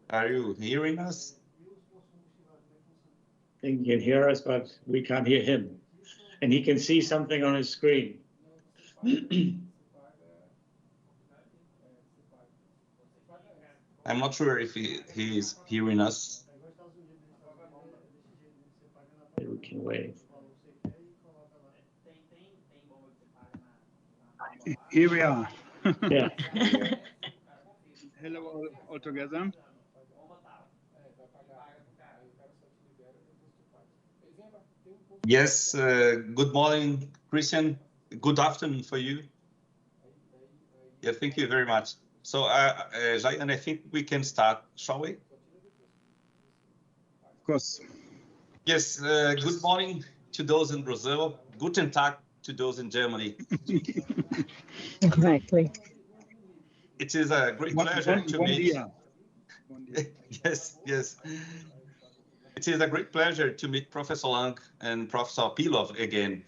Are you hearing us? He can hear us, but we can't hear him. And he can see something on his screen. I'm not sure if he is hearing us. We can wait. Here we are. Yeah. Hello all together. Yes, good morning, Christian. Good afternoon for you. Yeah, thank you very much. So, Jayan, I think we can start, shall we? Of course. Yes, good morning to those in Brazil. Guten Tag to those in Germany. Exactly. It is a great pleasure to meet. Yes, yes. It is a great pleasure to meet Professor Lang and Professor Pilov again.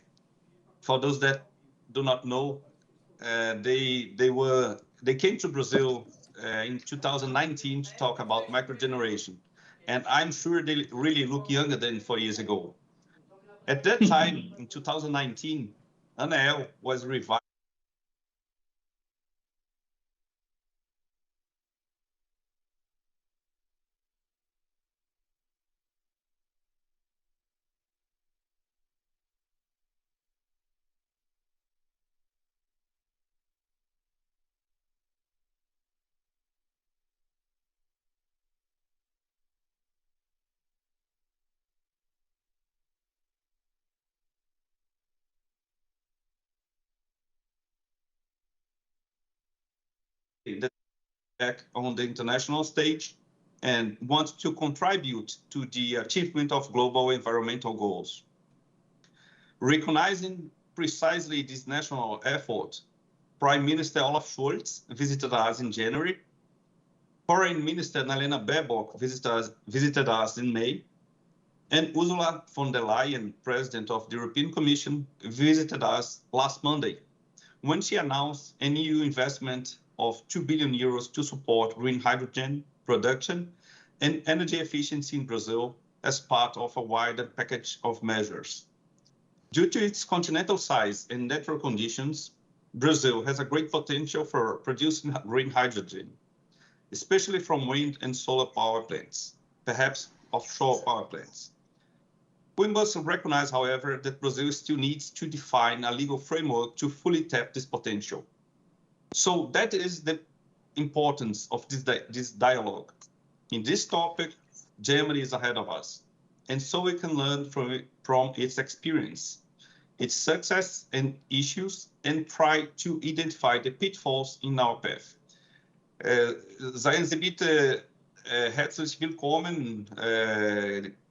For those that do not know, they came to Brazil in 2019 to talk about microgeneration, and I'm sure they really look younger than 4 years ago. At that time, in 2019, ANEEL was revised. On the international stage and want to contribute to the achievement of global environmental goals. Recognizing precisely this national effort, Prime Minister Olaf Scholz visited us in January. Foreign Minister Annalena Baerbock visited us in May. And Ursula von der Leyen, President of the European Commission, visited us last Monday when she announced an EU investment of 2 billion euros to support green hydrogen production and energy efficiency in Brazil as part of a wider package of measures. Due to its continental size and natural conditions, Brazil has a great potential for producing green hydrogen, especially from wind and solar power plants, perhaps offshore power plants. We must recognize, however, that Brazil still needs to define a legal framework to fully tap this potential. So that is the importance of this dialogue. In this topic, Germany is ahead of us, and so we can learn from its experience, its success and issues, and try to identify the pitfalls in our path. Seien Sie bitte herzlich willkommen,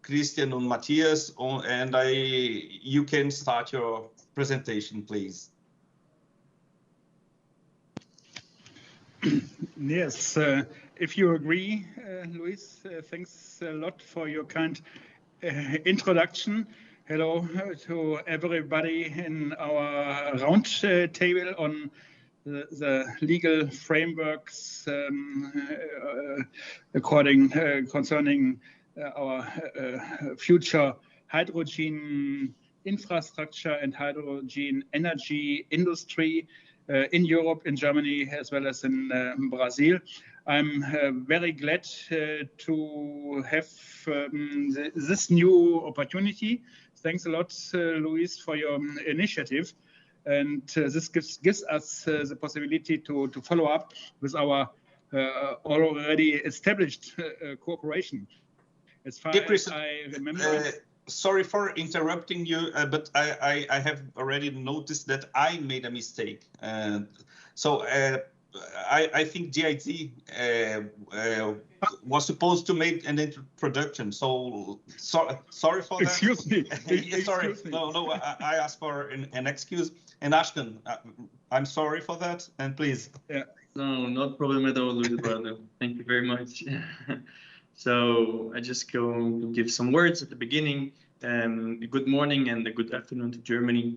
Christian and Matthias, and you can start your presentation, please. Yes, if you agree, Luis, thanks a lot for your kind introduction. Hello to everybody in our round table on the legal frameworks concerning our future hydrogen infrastructure and hydrogen energy industry in Europe, in Germany, as well as in Brazil. I'm very glad to have this new opportunity. Thanks a lot, Luis, for your initiative. And this gives us the possibility to follow up with our already established cooperation. As far as I remember... Sorry for interrupting you, but I have already noticed that I made a mistake. So I think GIT was supposed to make an introduction. So sorry for that. Excuse me. Sorry. Excuse me. No, I asked for an excuse. And Ashkan, I'm sorry for that. And please. Yeah. No, not problem at all, Luis Eduardo. Thank you very much. So I just go to give some words at the beginning. Good morning and good afternoon to Germany,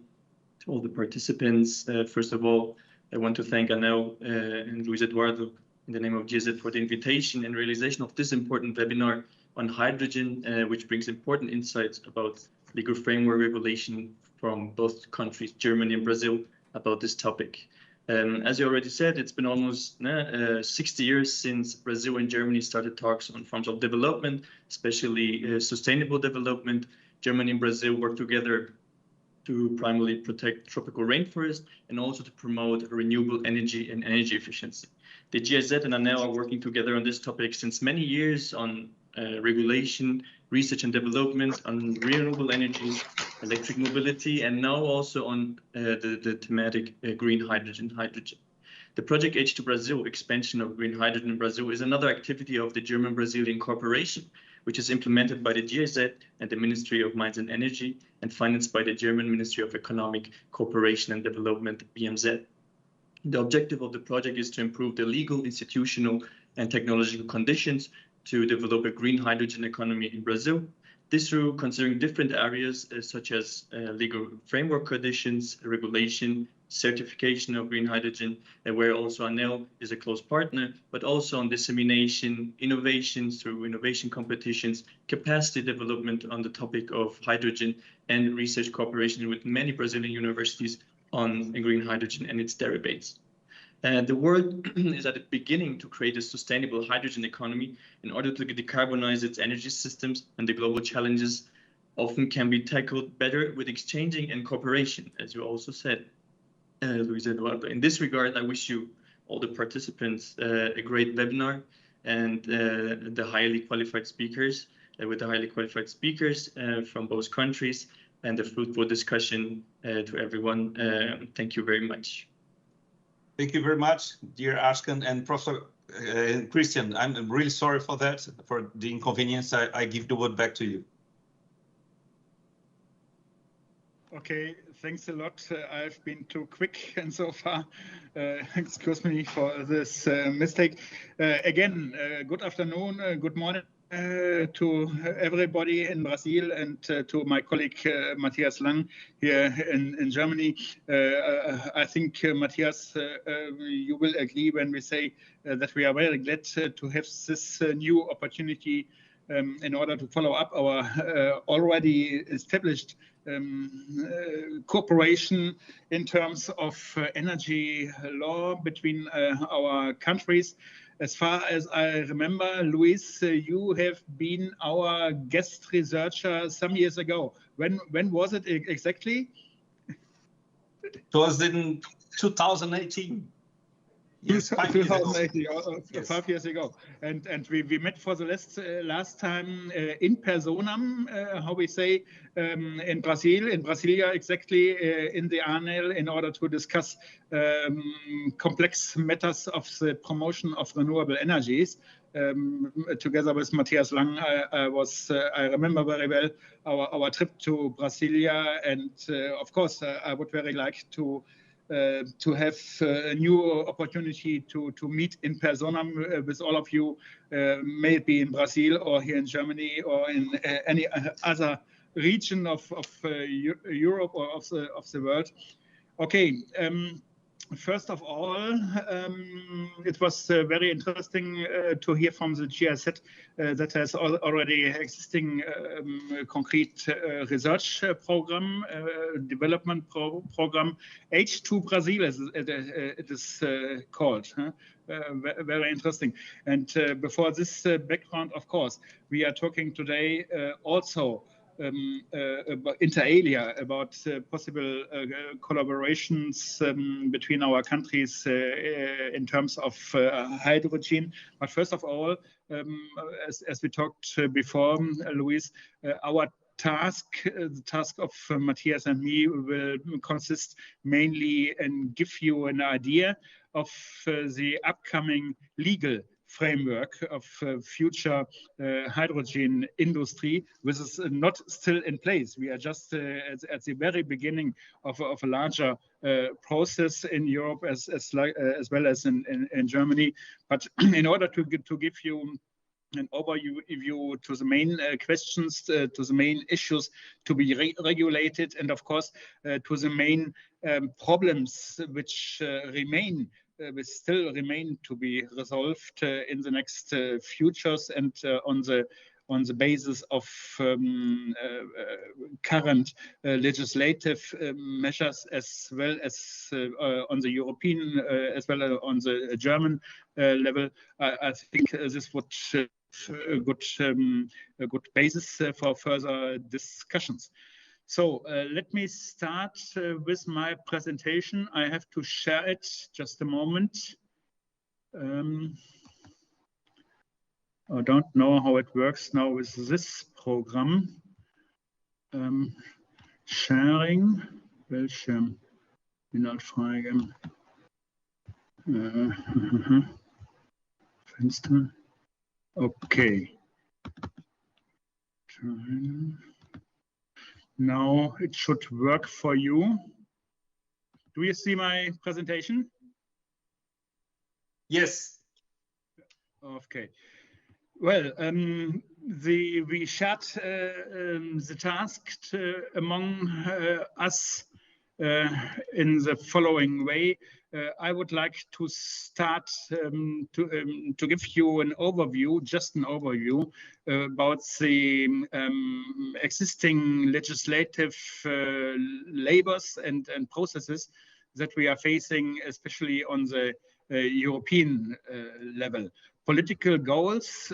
to all the participants. First of all, I want to thank ANEEL and Luis Eduardo in the name of GIZ for the invitation and realization of this important webinar on hydrogen, which brings important insights about legal framework regulation from both countries, Germany and Brazil, about this topic. As you already said, it's been almost 60 years since Brazil and Germany started talks on forms of development, especially sustainable development. Germany and Brazil work together to primarily protect tropical rainforests and also to promote renewable energy and energy efficiency. The GIZ and ANEEL are working together on this topic since many years on regulation, research and development on renewable energies, electric mobility, and now also on the thematic green hydrogen. The project H2 Brazil, expansion of green hydrogen in Brazil, is another activity of the German-Brazilian cooperation, which is implemented by the GIZ and the Ministry of Mines and Energy and financed by the German Ministry of Economic Cooperation and Development, BMZ. The objective of the project is to improve the legal, institutional, and technological conditions to develop a green hydrogen economy in Brazil. This through considering different areas such as legal framework conditions, regulation, certification of green hydrogen, where also ANEEL is a close partner, but also on dissemination, innovations through innovation competitions, capacity development on the topic of hydrogen, and research cooperation with many Brazilian universities on green hydrogen and its derivatives. The world is at the beginning to create a sustainable hydrogen economy in order to decarbonize its energy systems, and the global challenges often can be tackled better with exchanging and cooperation, as you also said, Luis Eduardo. In this regard, I wish you, all the participants, a great webinar and the highly qualified speakers, from both countries, and a fruitful discussion to everyone. Thank you very much. Thank you very much, dear Ashkan and Professor Christian. I'm really sorry for that, for the inconvenience. I give the word back to you. Okay, thanks a lot. I've been too quick and so far. Excuse me for this mistake. Again, good afternoon, good morning to everybody in Brazil and to my colleague Matthias Lang here in Germany. I think, Matthias, you will agree when we say that we are very glad to have this new opportunity in order to follow up our already established cooperation in terms of energy law between our countries. As far as I remember, Luis, you have been our guest researcher some years ago. When was it exactly? It was in 2018. Yes, 5 years ago. 5 years ago. And we met for the last time in personam, how we say, in Brasilia, exactly in the ANEEL, in order to discuss complex matters of the promotion of renewable energies. Together with Matthias Lang, I remember very well our trip to Brasilia, and of course I would very like to have a new opportunity to meet in personam with all of you, may it be in Brazil or here in Germany or in any other region of Europe or of the world. Okay. First of all, it was very interesting to hear from the GIZ that has already existing concrete research program, development program, H2 Brazil, it is called. Very interesting. And before this background, of course, we are talking today also inter alia about possible collaborations between our countries in terms of hydrogen. But first of all, as we talked before, Luis, our task, the task of Matthias and me, will consist mainly in give you an idea of the upcoming legal framework of future hydrogen industry, which is not still in place. We are just at the very beginning of a larger process in Europe as well as in Germany. But in order to give you an overview to the main questions, to the main issues to be regulated, and of course to the main problems which remain will still remain to be resolved in the next futures, and on the basis of current legislative measures, as well as on the European, as well as on the German level. I think this would a good basis for further discussions. So let me start with my presentation. I have to share it, just a moment. I don't know how it works now with this program. Sharing, welche Inhaltsfrage? Fenster. Okay. Now it should work for you. Do you see my presentation? Yes. Okay. Well, we shared the task among us in the following way. I would like to start to give you an overview, just an overview about the existing legislative labors and processes that we are facing, especially on the European level. Political goals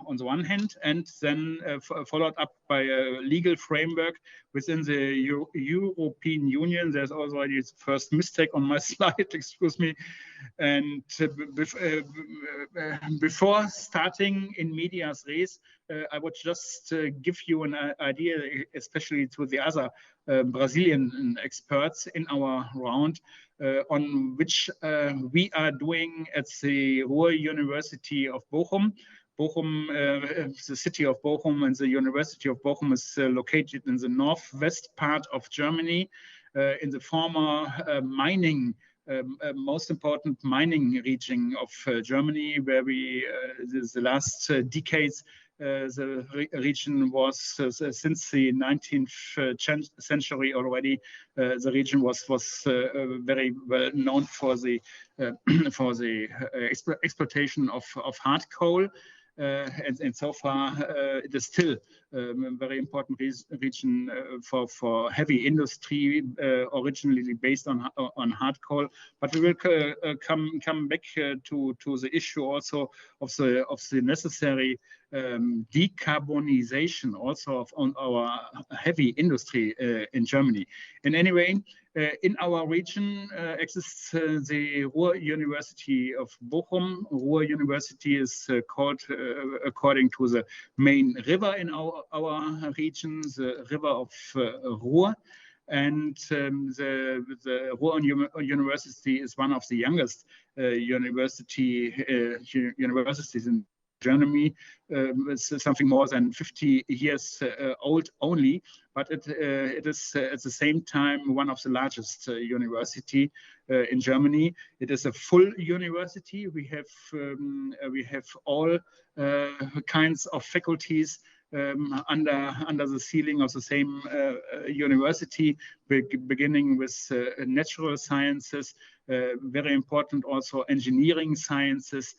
on the one hand, and then followed up by a legal framework within the European Union. There's already the first mistake on my slide, excuse me. And before starting in medias res, I would just give you an idea, especially to the other Brazilian experts in our round, on which we are doing at the Ruhr University of Bochum. Bochum, the city of Bochum and the University of Bochum is located in the northwest part of Germany, in the former most important mining region of Germany, where we, the last decades, the region was, since the 19th century already, the region was very well known for the exploitation of hard coal. And so far, it is still a very important region for heavy industry, originally based on hard coal. But we will come back to the issue also of the necessary decarbonization also on our heavy industry in Germany. And anyway, in our region exists the Ruhr University of Bochum. Ruhr University is called according to the main river in our region, the river of Ruhr. And the Ruhr University is one of the youngest universities in Germany. It's something more than 50 years old only, but it is at the same time one of the largest university in Germany. It is a full university. We have all kinds of faculties under the ceiling of the same university, beginning with natural sciences, very important also engineering sciences,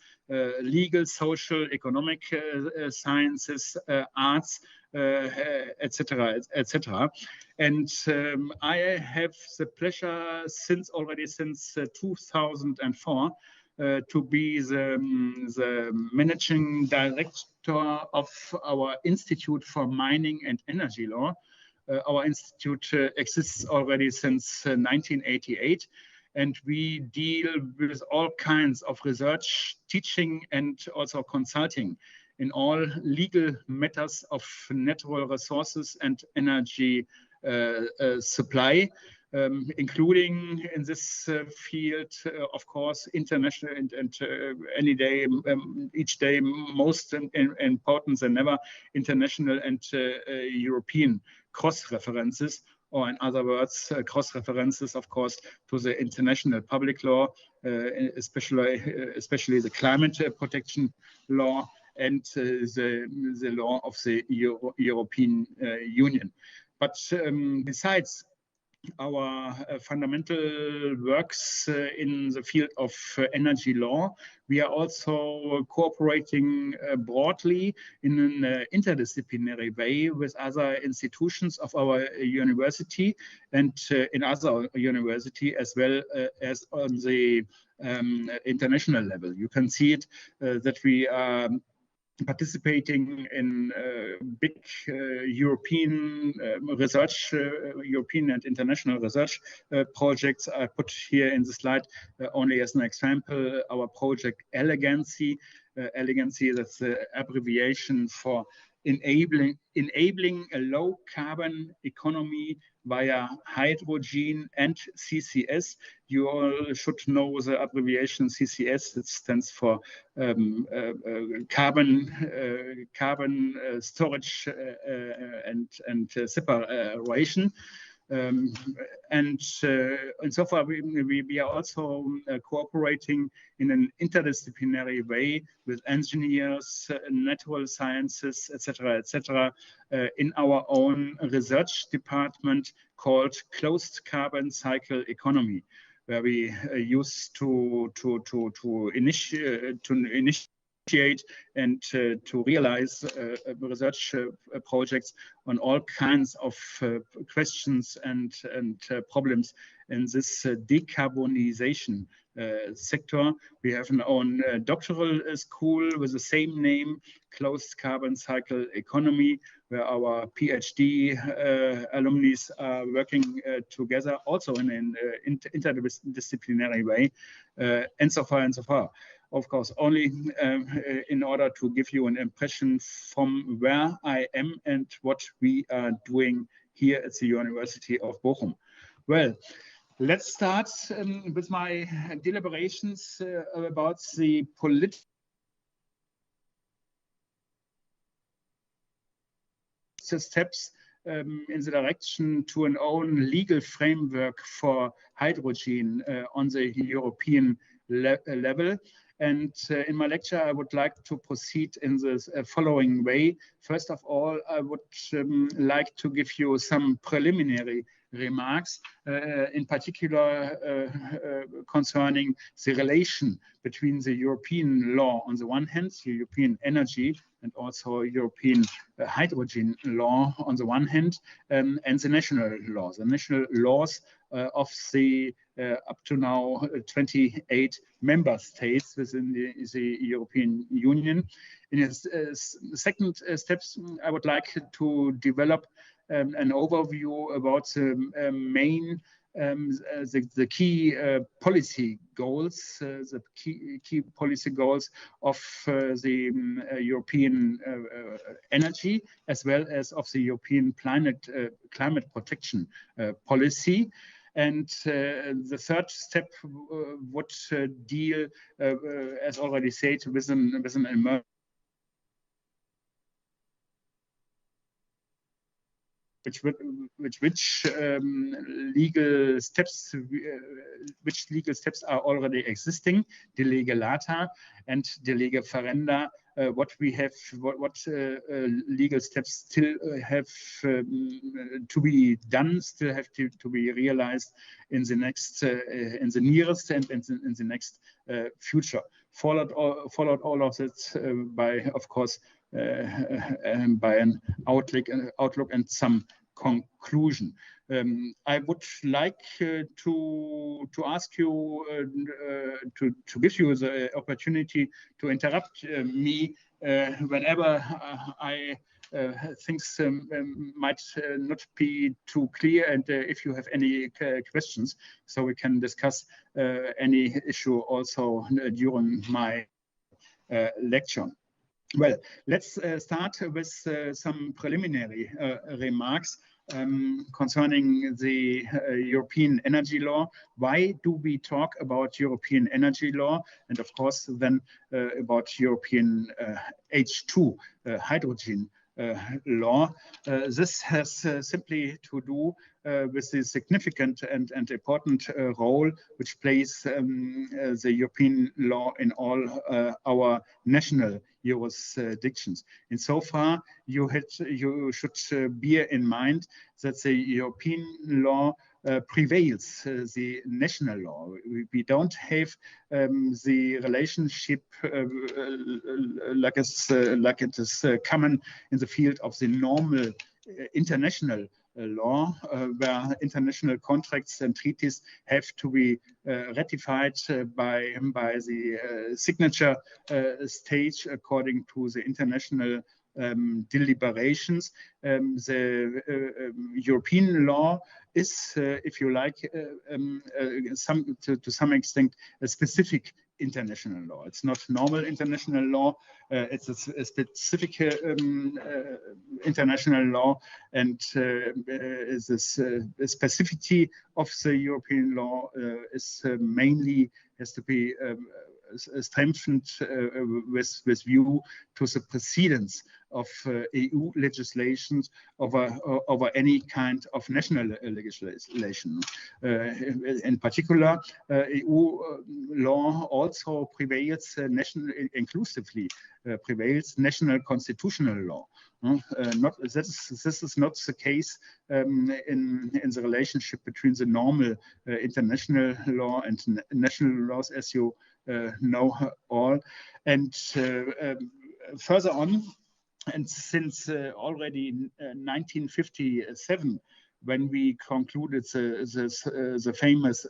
legal, social, economic sciences, arts, etc., etc. And I have the pleasure since 2004 to be the managing director of our Institute for Mining and Energy Law. Our institute exists already since 1988, and we deal with all kinds of research, teaching, and also consulting in all legal matters of natural resources and energy supply. Including in this field, of course, international and any day, each day, most important than ever, international and European cross-references, or in other words, cross-references, of course, to the international public law, especially the climate protection law and the law of the European Union. But besides our fundamental works in the field of energy law. We are also cooperating broadly in an interdisciplinary way with other institutions of our university and in other university, as well as on the international level. You can see it that we are participating in big European research, European and international research projects. I put here in the slide only as an example our project Elegancy. Elegancy, that's the abbreviation for enabling a low carbon economy via hydrogen and CCS. You all should know the abbreviation CCS. It stands for carbon storage and separation. And so far, we are also cooperating in an interdisciplinary way with engineers, natural sciences, etc., in our own research department called Closed Carbon Cycle Economy, where we used to initiate and to realize research projects on all kinds of questions and problems in this decarbonization sector. We have an own doctoral school with the same name, Closed Carbon Cycle Economy, where our PhD alumni are working together also in an interdisciplinary way, and so far. Of course, only in order to give you an impression from where I am and what we are doing here at the University of Bochum. Well, let's start with my deliberations about the political steps in the direction to an own legal framework for hydrogen on the European level. And in my lecture, I would like to proceed in the following way. First of all, I would like to give you some preliminary remarks, in particular concerning the relation between the European law on the one hand, the European energy, and also European hydrogen law on the one hand, and the national laws. The national laws of the up to now 28 member states within the European Union. In the second steps, I would like to develop an overview about the main the key policy goals, the key policy goals of the European energy, as well as of the European climate protection policy. And the third step would deal, as already said, with an emerging which legal steps are already existing, de lege lata and de lege ferenda. What legal steps still have to be done, still have to be realized in the next, in the nearest and in the next future. Followed all of that by, of course, by an outlook and some conclusion. I would like to ask you to give you the opportunity to interrupt me whenever I things might not be too clear, and if you have any questions, so we can discuss any issue also during my lecture. Well, let's start with some preliminary remarks concerning the European energy law. Why do we talk about European energy law? And of course, then about European H2 hydrogen law. This has simply to do with the significant and important role which plays the European law in all our national jurisdictions. Insofar, you should bear in mind that the European law prevails the national law. We don't have the relationship like it is common in the field of the normal international law, where international contracts and treaties have to be ratified by the signature stage according to the international deliberations. The European law is, if you like, to some extent, a specific international law. It's not normal international law. It's a specific international law, and this specificity of the European law is mainly has to be strengthened with view to the precedence of EU legislation over any kind of national legislation. In particular, EU law also prevails inclusively prevails national constitutional law. This is not the case in the relationship between the normal international law and national laws, as you know all. And further on, and since already 1957, when we concluded the famous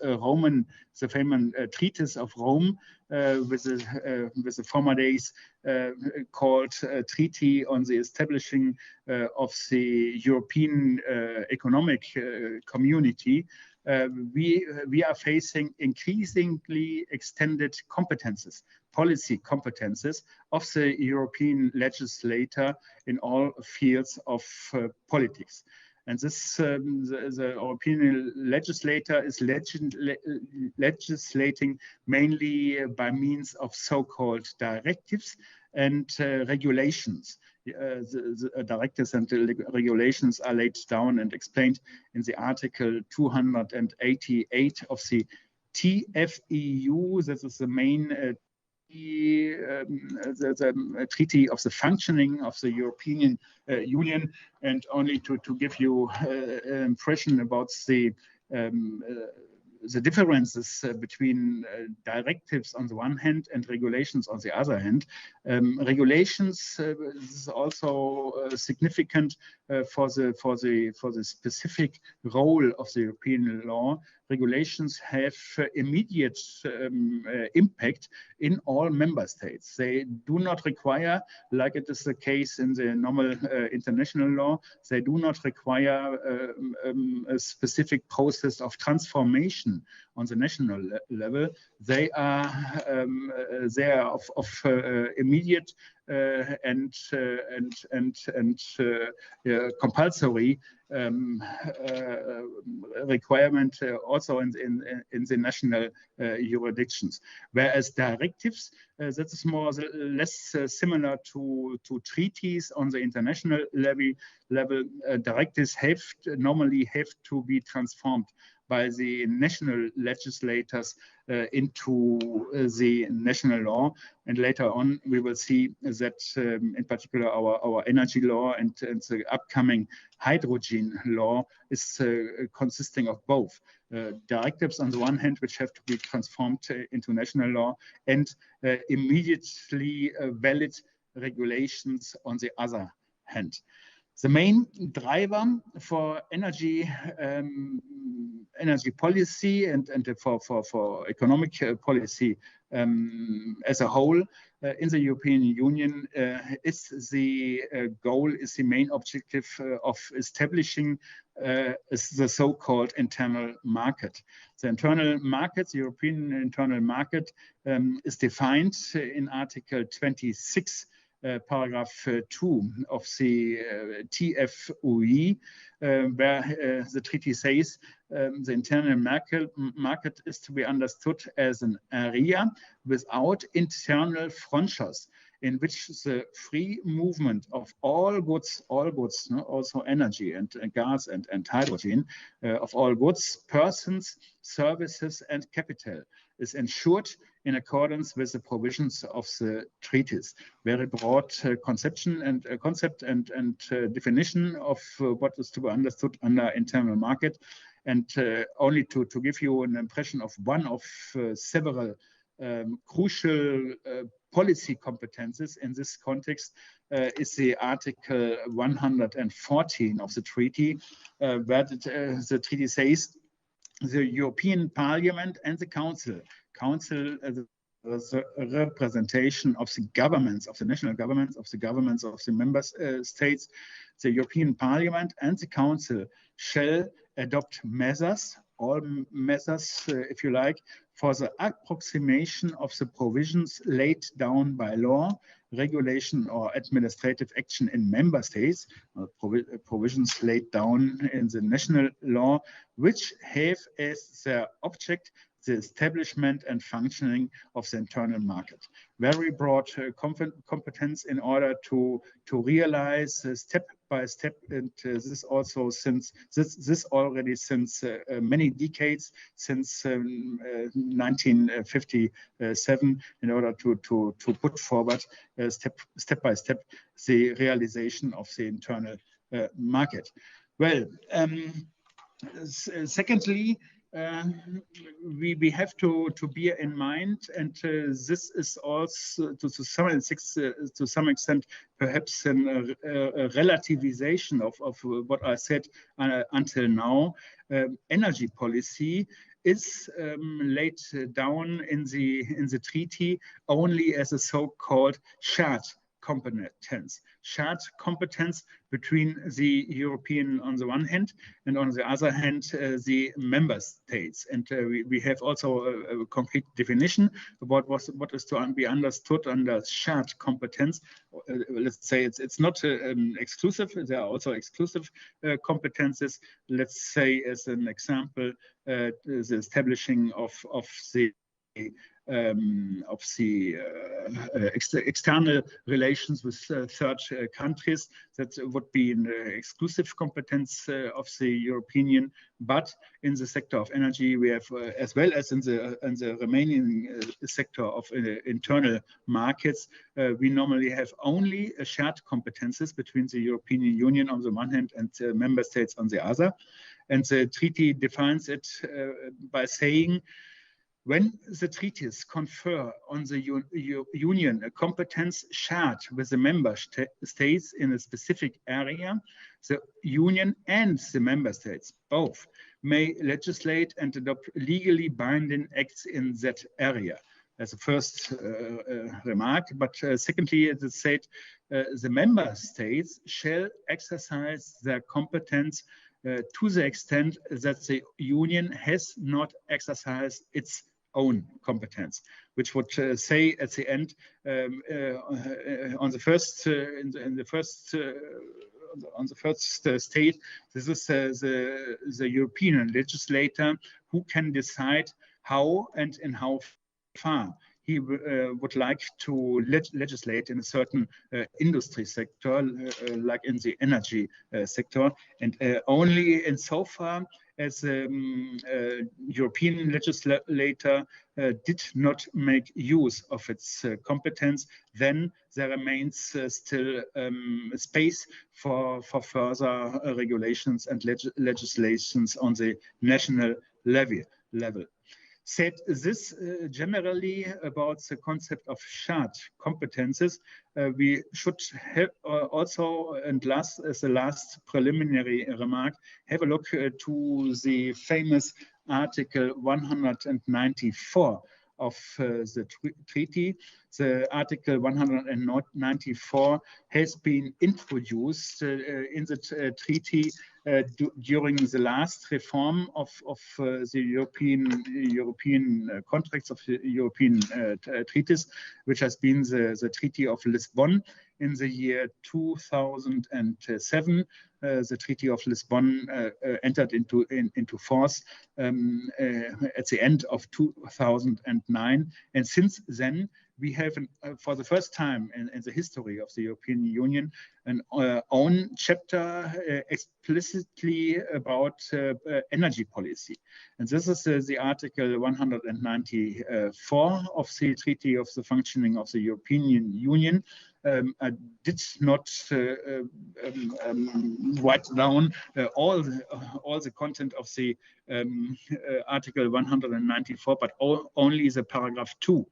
Treatise of Rome with the former days called Treaty on the Establishing of the European Economic Community, we are facing increasingly extended competences, policy competences of the European legislator in all fields of politics. And this, the European legislator is legislating mainly by means of so-called directives and regulations. The directives and the regulations are laid down and explained in the Article 288 of the TFEU. This is the main the treaty of the functioning of the European Union. And only to give you an impression about the differences between directives on the one hand and regulations on the other hand. Regulations is also significant for the specific role of the European law. Regulations have immediate impact in all member states. They do not require, like it is the case in the normal international law, they do not require a specific process of transformation on the national level. They are of immediate and compulsory requirement also in the national jurisdictions. Whereas directives, that is more or less similar to treaties on the international level. Directives normally have to be transformed by the national legislators into the national law. And later on, we will see that in particular our energy law and the upcoming hydrogen law is consisting of both directives on the one hand, which have to be transformed into national law, and immediately valid regulations on the other hand. The main driver for energy policy and for economic policy as a whole in the European Union is the main objective of establishing the so-called internal market. The internal market, the European internal market, is defined in Article 26. Paragraph 2 of the TFUE, where the treaty says the internal market is to be understood as an area without internal frontiers, in which the free movement of all goods, also energy and gas and hydrogen, of all goods, persons, services, and capital is ensured in accordance with the provisions of the treaties. Very broad concept and definition of what is to be understood under internal market. And only to give you an impression of one of several crucial policy competences in this context is the Article 114 of the treaty, where the treaty says the European Parliament and the Council, the representation of the governments, of the national governments, of the governments of the member states, the European Parliament and the Council shall adopt measures, all measures, if you like, for the approximation of the provisions laid down by law, regulation or administrative action in member states, provisions laid down in the national law, which have as their object the establishment and functioning of the internal market. Very broad competence in order to realize step by step, and this also since already since many decades, since 1957, in order to put forward step by step the realization of the internal market. Well, secondly, we have to bear in mind, and this is also to some extent perhaps a relativization of what I said until now. Energy policy is laid down in the treaty only as a so-called shared competence between the European on the one hand, and on the other hand the member states. And we have also a concrete definition about what is to be understood under shared competence. Let's say it's not exclusive. There are also exclusive competences. Let's say, as an example, the establishing of the external relations with third countries. That would be an exclusive competence of the European Union. But in the sector of energy, we have, as well as in the remaining sector of internal markets, we normally have only shared competences between the European Union on the one hand and member states on the other. And the treaty defines it by saying, when the treaties confer on the Union a competence shared with the member states in a specific area, the Union and the member states both may legislate and adopt legally binding acts in that area. As a first remark, but secondly, it is said the member states shall exercise their competence to the extent that the Union has not exercised its own competence, which would say at the end on the first state, this is the European legislator who can decide how and in how far he would like to legislate in a certain industry sector, like in the energy sector, and only insofar as European legislator did not make use of its competence, then there remains still space for further regulations and legislations on the national level. Said this generally about the concept of shared competences, we should have also, and as a last preliminary remark, have a look to the famous Article 194 of the treaty. The Article 194 has been introduced in the treaty during the last reform of the European contracts of the European treaties, which has been the Treaty of Lisbon in the year 2007. The Treaty of Lisbon entered into force at the end of 2009, and since then we have, for the first time in the history of the European Union, an own chapter explicitly about energy policy. And this is the Article 194 of the Treaty of the Functioning of the European Union, I did not write down all the content of the Article 194, but only the paragraph 2.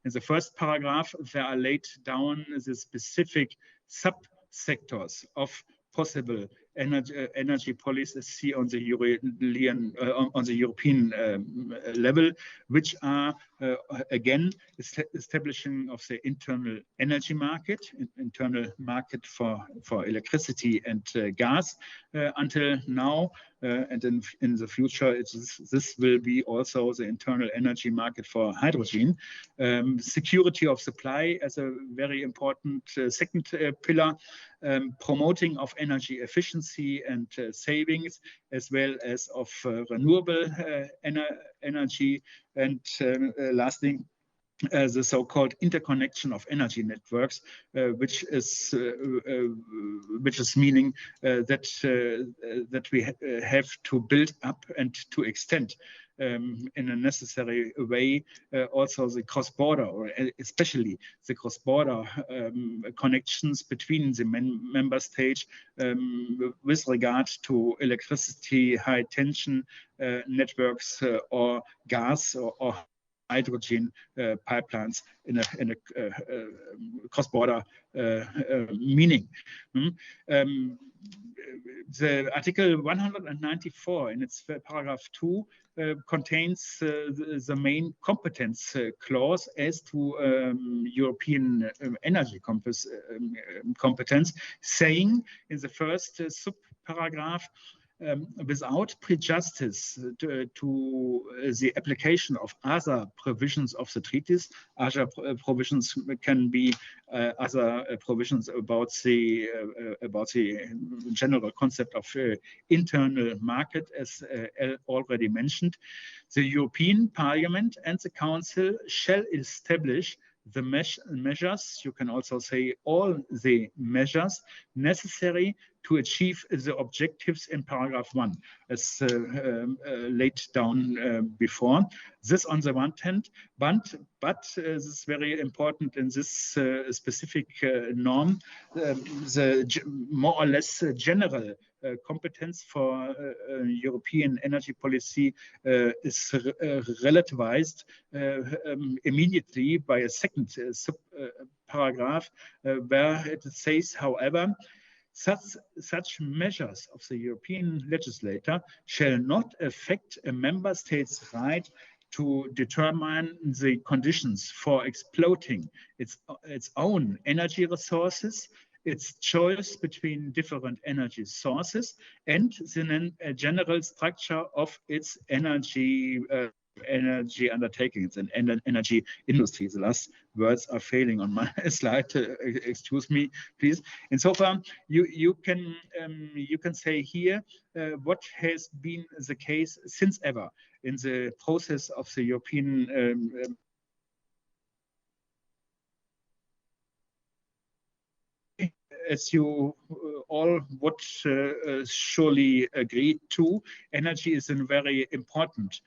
In the first paragraph, there are laid down the specific subsectors of possible energy policy on the European level, which are again establishing of the internal energy market, for electricity and gas until now, and in the future this will be also the internal energy market for hydrogen. Security of supply as a very important second pillar, promoting of energy efficiency and savings, as well as of renewable energy, and lastly, the so-called interconnection of energy networks, which is meaning that we have to build up and to extend in a necessary way also the cross-border, or especially the cross-border connections between the member states with regard to electricity, high tension networks, or gas or hydrogen pipelines in a cross-border meaning. The Article 194 in its paragraph 2 contains the main competence clause as to European energy competence, saying in the first sub-paragraph, without prejudice to the application of other provisions of the treaties. Other provisions can be other provisions about the general concept of internal market, as already mentioned. The European Parliament and the Council shall establish the measures, you can also say all the measures necessary to achieve the objectives in paragraph 1, as laid down before. This on the one hand, but this is very important in this specific norm, the more or less general competence for European energy policy is relativized immediately by a second paragraph, where it says, however, such measures of the European legislator shall not affect a member state's right to determine the conditions for exploiting its own energy resources, its choice between different energy sources, and the general structure of its energy undertakings and energy industry. The last words are failing on my slide. Excuse me, please. And so far, you can say here what has been the case since ever in the process of the European as you all would surely agree to, energy is a very important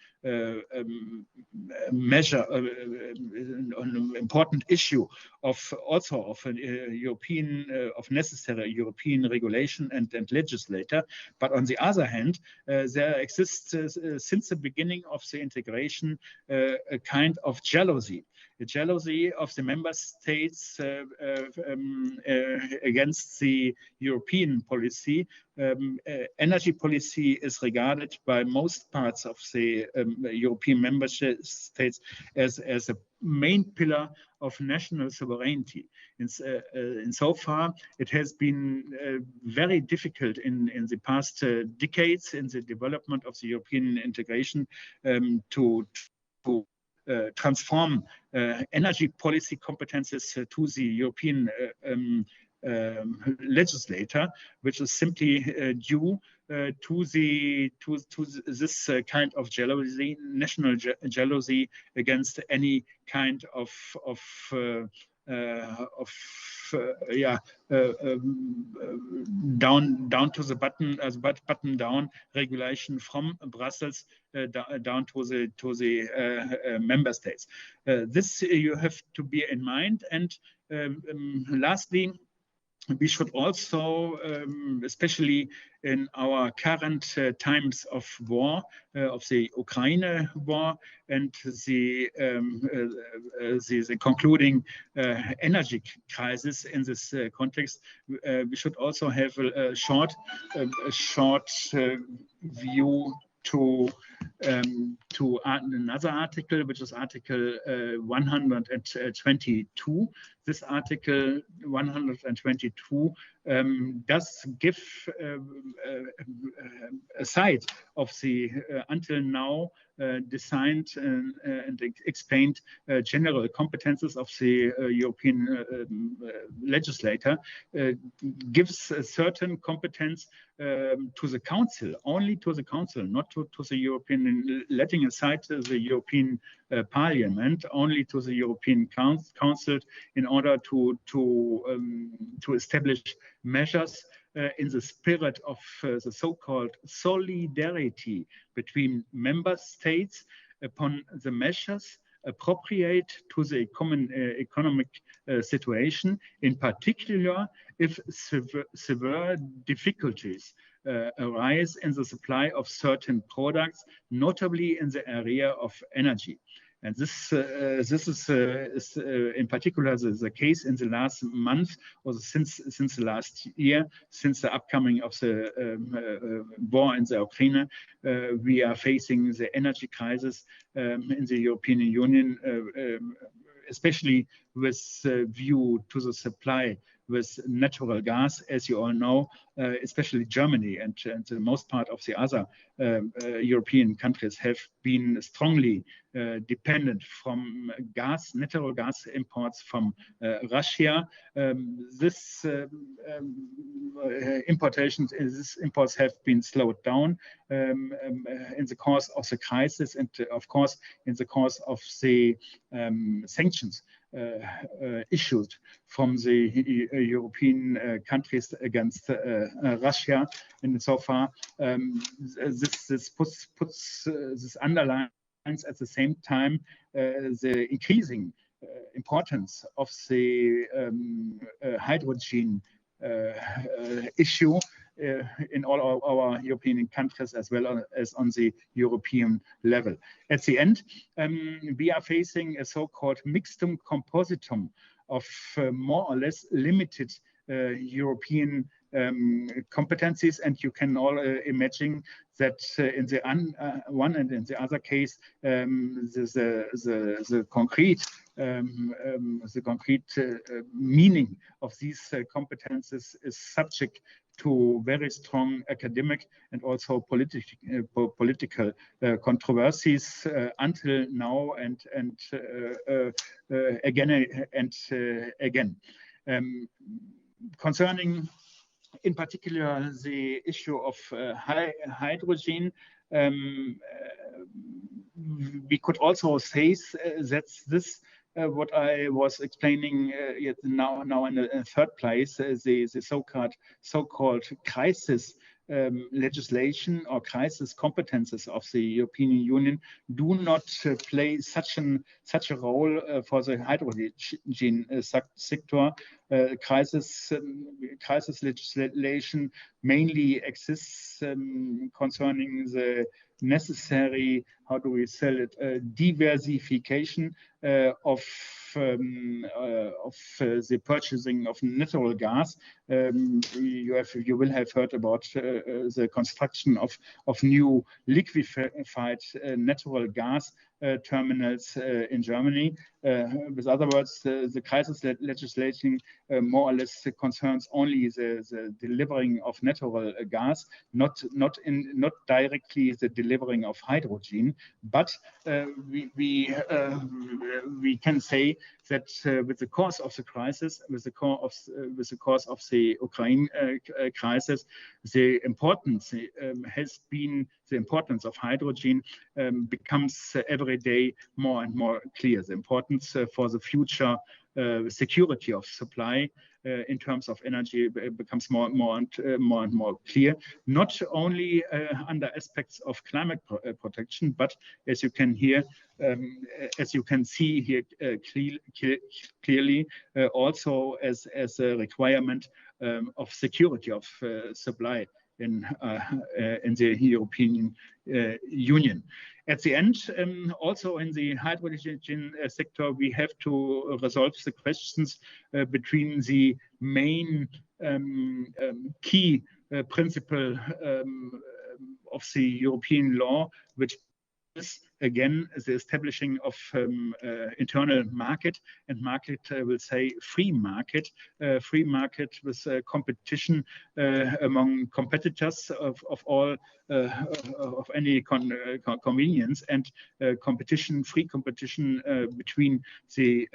measure, an important issue of European, of necessary European regulation and legislator. But on the other hand, there exists since the beginning of the integration a kind of jealousy. The jealousy of the member states against the European policy. Energy policy is regarded by most parts of the European member states as a main pillar of national sovereignty. And so far, it has been very difficult in the past decades in the development of the European integration to transform energy policy competences to the European legislator, which is simply due to this kind of jealousy, national jealousy against any kind of down to the button down regulation from Brussels down to the member states. This you have to bear in mind. And lastly, we should also, especially in our current times of war, of the Ukraine war and the concluding energy crisis in this context, we should also have a short view to another article, which is Article 122. This Article 122 does give a side of the until now designed and explained general competences of the European legislator, gives a certain competence to the Council, only to the Council, not to the European, letting aside the European Parliament, only to the European Council in order to establish measures in the spirit of the so-called solidarity between member states upon the measures appropriate to the common economic situation, in particular if severe difficulties arise in the supply of certain products, notably in the area of energy. And this is in particular the case in the last month, or since the last year, since the upcoming of the war in the Ukraine. We are facing the energy crisis in the European Union, especially with view to the supply with natural gas, as you all know, especially Germany and the most part of the other European countries have been strongly dependent from natural gas imports from Russia. This imports have been slowed down in the course of the crisis, and of course in the course of the sanctions issued from the European countries against Russia. And so far, this underlines at the same time the increasing importance of the hydrogen issue in all our European countries, as well as on the European level. At the end, we are facing a so-called mixtum compositum of more or less limited European competencies, and you can all imagine that in the one and in the other case, the concrete meaning of these competences is subject to very strong academic and also political controversies until now and again and again. Concerning in particular the issue of hydrogen, we could also say that this what I was explaining now in the third place, the so-called crisis legislation or crisis competences of the European Union do not play such a role for the hydrogen sector. Crisis legislation mainly exists concerning the necessary, how do we sell it, diversification of the purchasing of natural gas. You will have heard about the construction of new liquefied natural gas terminals in Germany. With other words, the crisis legislation more or less concerns only the delivering of natural gas, not directly the delivering of hydrogen. But we can say that with the course of the crisis, with the course of the Ukraine crisis, the importance of hydrogen becomes every day more and more clear. The importance for the future security of supply in terms of energy becomes more and more clear, not only under aspects of climate protection, but as you can see here clearly, also as a requirement of security of supply in the European Union. At the end, also in the hydrogen sector, we have to resolve the questions between the main key principle of the European law, which is again the establishing of internal market, and market will say free market with competition among competitors of all of any convenience, and free competition between the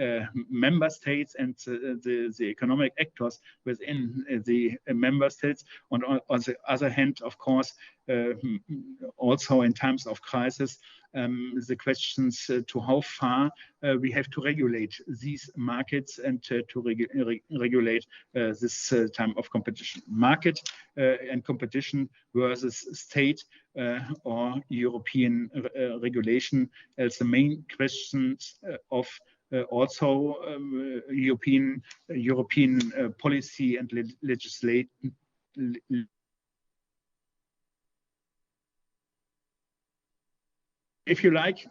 member states and the economic actors within the member states. On the other hand, of course, also in times of crisis, the questions to how far we have to regulate these markets and to regulate this time of competition. Market and competition versus state or European regulation as the main questions of also European policy and legislation. If you like,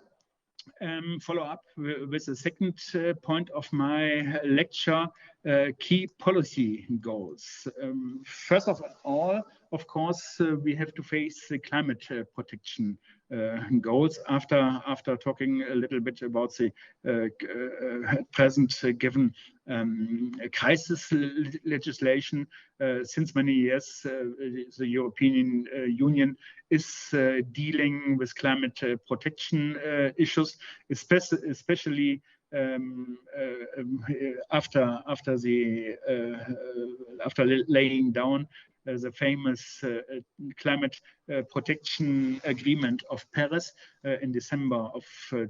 follow up with the second point of my lecture, key policy goals. First of all, of course, we have to face the climate protection goals after talking a little bit about the present given crisis legislation. Since many years, the European Union is dealing with climate protection issues, especially after laying down the famous climate protection agreement of Paris in December of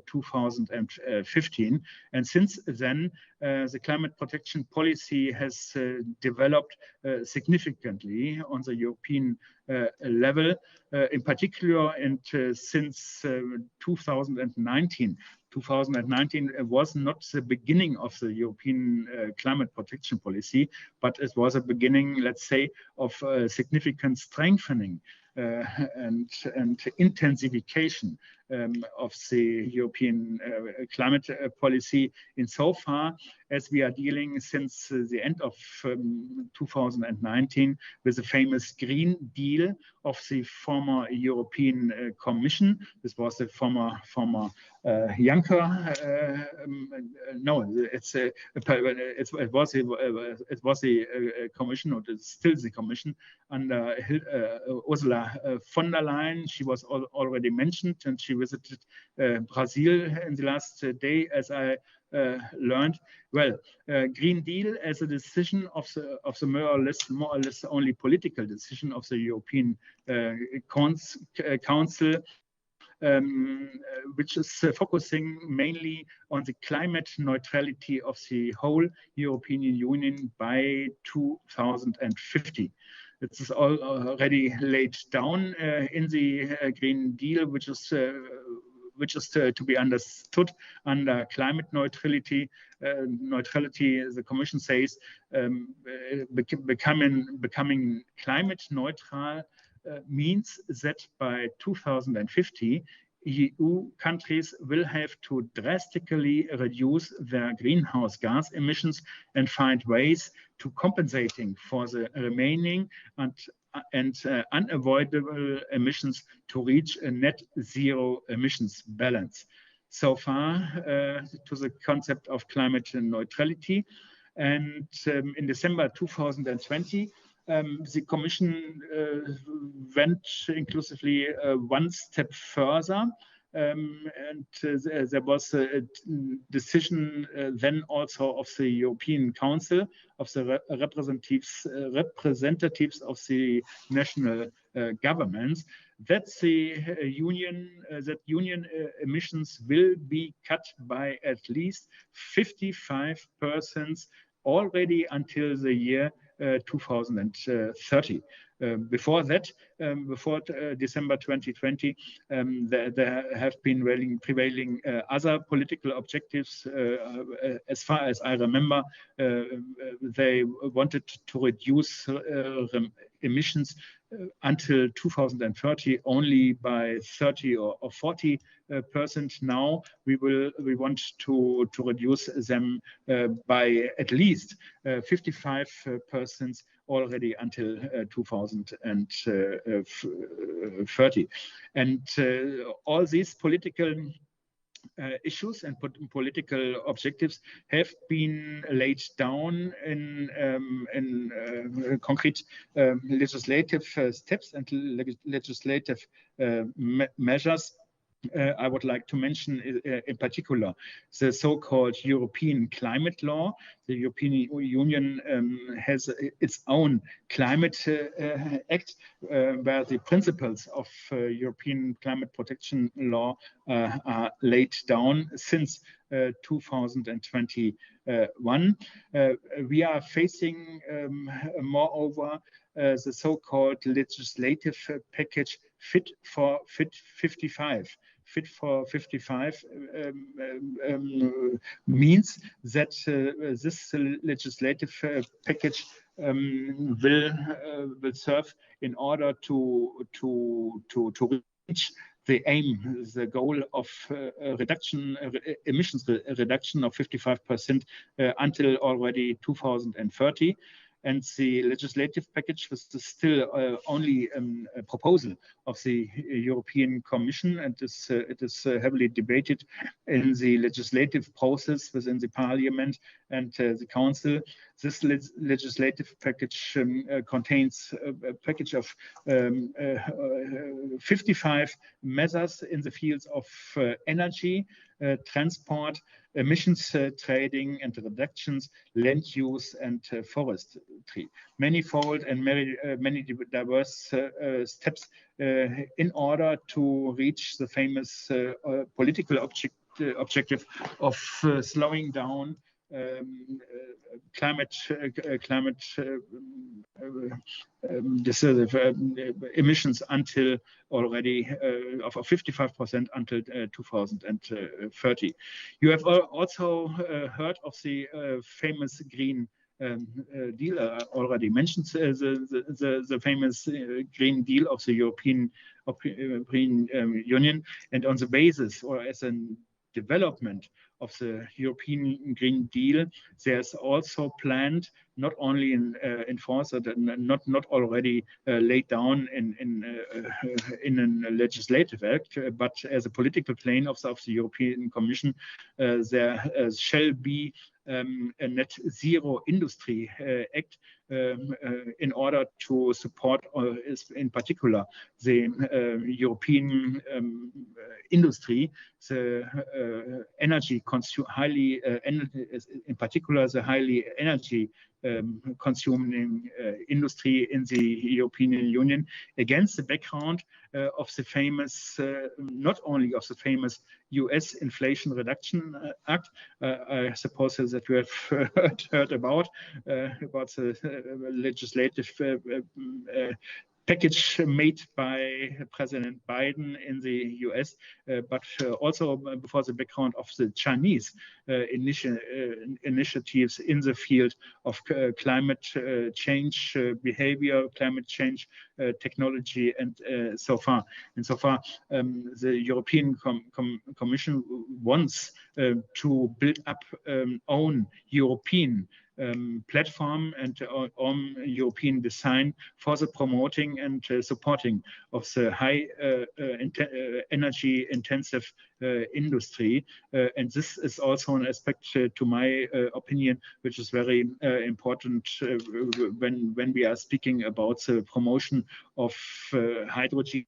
2015. And since then, the climate protection policy has developed significantly on the European level, in particular, and since 2019. 2019 was not the beginning of the European climate protection policy, but it was a beginning, let's say, of significant strengthening and intensification of the European climate policy, insofar as we are dealing since the end of 2019 with the famous Green Deal of the former European Commission. This was the former Juncker. It was the Commission, or it's still the Commission under Ursula von der Leyen. She was already mentioned, and she visited Brazil in the last day, as I learned. Well, Green Deal as a decision of the more or less only political decision of the European Council, which is focusing mainly on the climate neutrality of the whole European Union by 2050. It is already laid down in the Green Deal, which is to be understood under climate neutrality. The Commission says becoming climate neutral means that by 2050, EU countries will have to drastically reduce their greenhouse gas emissions and find ways to compensating for the remaining and unavoidable emissions to reach a net zero emissions balance. So far to the concept of climate neutrality. And in December 2020, the Commission went inclusively one step further there was a decision then also of the European Council, of the representatives of the national governments, that the union emissions will be cut by at least 55% already until the year 2030. Before that, before December 2020, there have been prevailing other political objectives. As far as I remember, they wanted to reduce emissions until 2030 only by 30 or 40%. Now we want to reduce them by at least 55% already until 2030. And all these political issues and political objectives have been laid down in concrete legislative steps and legislative measures. I would like to mention in particular the so-called European Climate Law. The European Union has its own Climate Act, where the principles of European climate protection law are laid down since 2021. We are facing, moreover, the so-called legislative package Fit for 55. Fit for 55 means that this legislative package will serve in order to reach the aim, the goal of emissions reduction of 55% until already 2030. And the legislative package was still only a proposal of the European Commission, and it is heavily debated in the legislative process within the Parliament and the Council. This legislative package contains a package of 55 measures in the fields of energy, transport, emissions trading and reductions, land use and forestry. Manifold and many diverse steps in order to reach the famous political objective of slowing down emissions until already of 55% until 2030. You have also heard of the famous Green Deal. I already mentioned the famous Green Deal of the European Union, and on the basis or as a development of the European Green Deal, there's also planned not only in force, not already laid down in a legislative act, but as a political plan of the European Commission, there shall be a net zero industry act in order to support, in particular, the European industry, the energy highly, in particular, the highly energy consuming industry in the European Union, against the background of the famous, not only of the famous US Inflation Reduction Act. I suppose that you have heard about the legislative package made by President Biden in the US, but also before the background of the Chinese initiatives in the field of climate change behavior, climate change technology, and so far. And so far, the European Commission wants to build up own European platform and on European design for the promoting and supporting of the high energy intensive industry. And this is also an aspect, to my opinion, which is very important when we are speaking about the promotion of hydrogen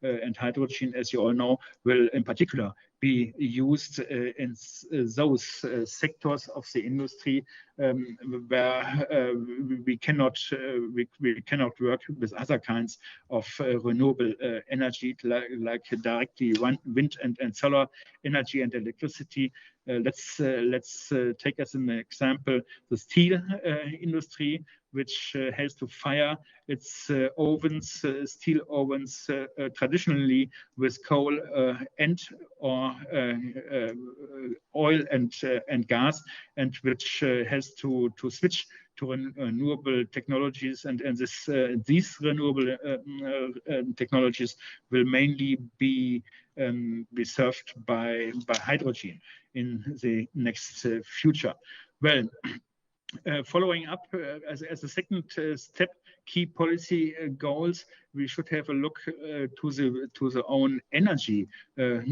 and hydrogen, as you all know, will in particular be used in those sectors of the industry where we cannot work with other kinds of renewable energy like directly wind and solar energy and electricity. Let's take as an example the steel industry, which has to fire its steel ovens traditionally with coal and or oil and gas, and which has to switch to renewable technologies, and these renewable technologies will mainly be served by hydrogen in the next future. Well, following up as a second step, key policy goals, we should have a look to the own energy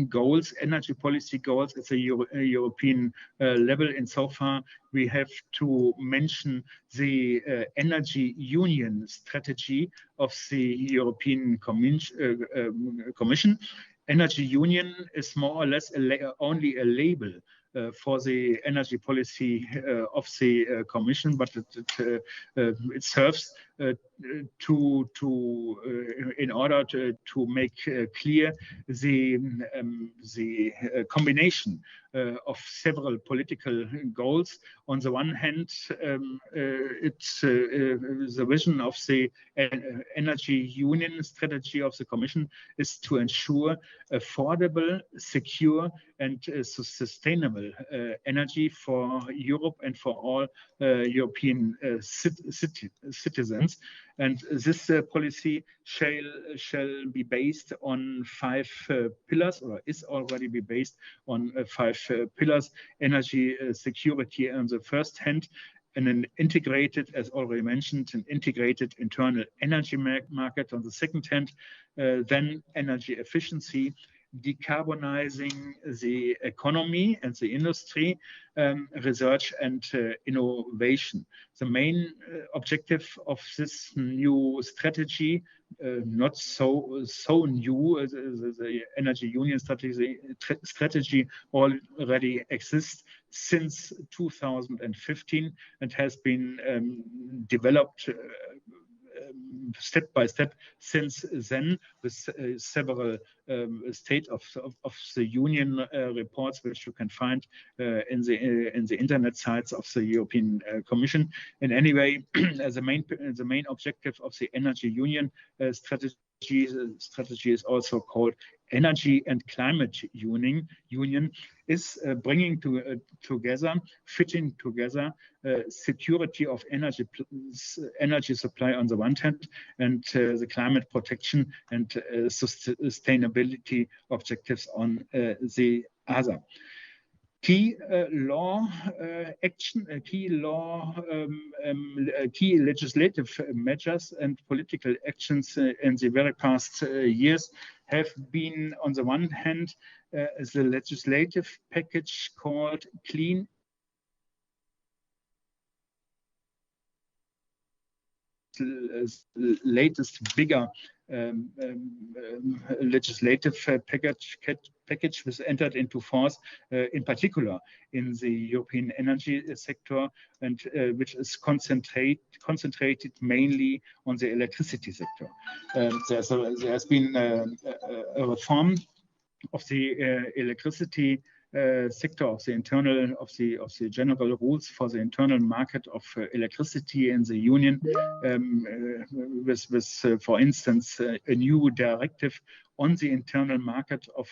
goals, energy policy goals at the European level. And so far, we have to mention the energy union strategy of the European Commission. Energy union is more or less only a label for the energy policy of the Commission, but it serves in order to make clear the combination of several political goals. On the one hand, it's the vision of the energy union strategy of the Commission is to ensure affordable, secure, and sustainable energy for Europe and for all European citizens. And this policy shall be based on 5 pillars, or is already be based on 5 pillars: energy security on the first hand, and an integrated, as already mentioned, an integrated internal energy market on the second hand, then energy efficiency, decarbonizing the economy and the industry, research and innovation. The main objective of this new strategy, not so new, the energy union strategy already exists since 2015 and has been developed step by step since then, with several State of the Union reports, which you can find in the internet sites of the European Commission. In any way, the main objective of the Energy Union strategy is also called Energy and Climate Union, is bringing together, fitting together security of energy supply on the one hand, and the climate protection and sustainability objectives on the other. Key key legislative measures and political actions in the very past years have been, on the one hand, the legislative package called Clean latest bigger legislative package was entered into force, in particular in the European energy sector, and which is concentrated mainly on the electricity sector. There has been a reform of the electricity sector, of the general rules for the internal market of electricity in the Union, with for instance, a new directive on the internal market of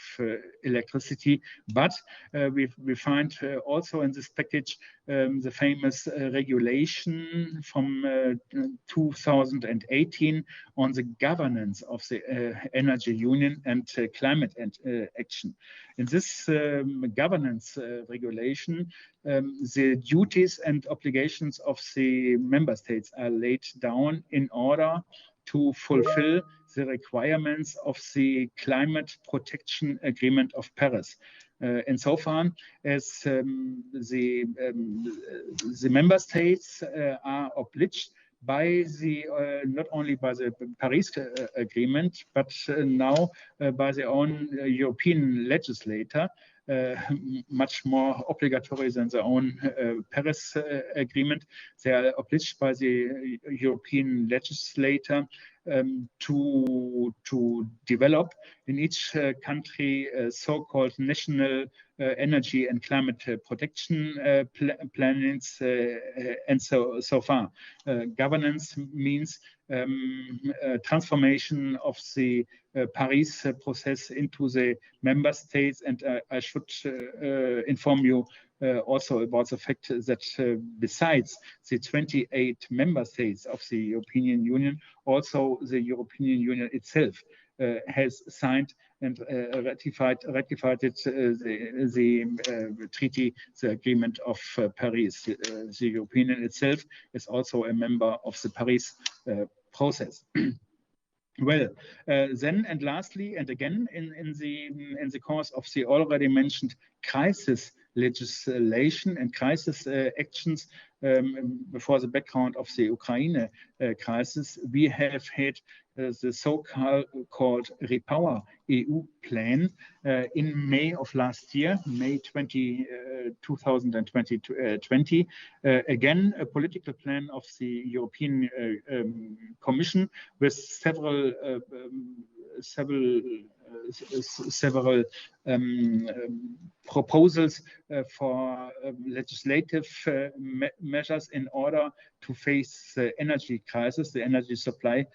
electricity. But we find also in this package the famous regulation from 2018 on the governance of the energy union and climate action. In this governance regulation, the duties and obligations of the member states are laid down in order to fulfill the requirements of the Climate Protection Agreement of Paris. And so far as the member states are obliged by the not only by the Paris Agreement, but now by their own European legislator, much more obligatory than their own Paris Agreement. They are obliged by the European legislator to develop in each country so-called national energy and climate protection plans, and so far. Governance means transformation of the Paris process into the member states, and I should inform you also about the fact that besides the 28 member states of the European Union, also the European Union itself has signed and ratified it, the treaty, the agreement of Paris. The European Union itself is also a member of the Paris process. Well, then and lastly, and again in the course of the already mentioned crisis legislation and crisis actions, before the background of the Ukraine crisis, we have had the so-called Repower EU plan in May of last year, May 2020. Again, a political plan of the European Commission with several proposals for legislative measures in order to face the energy crisis, the energy supply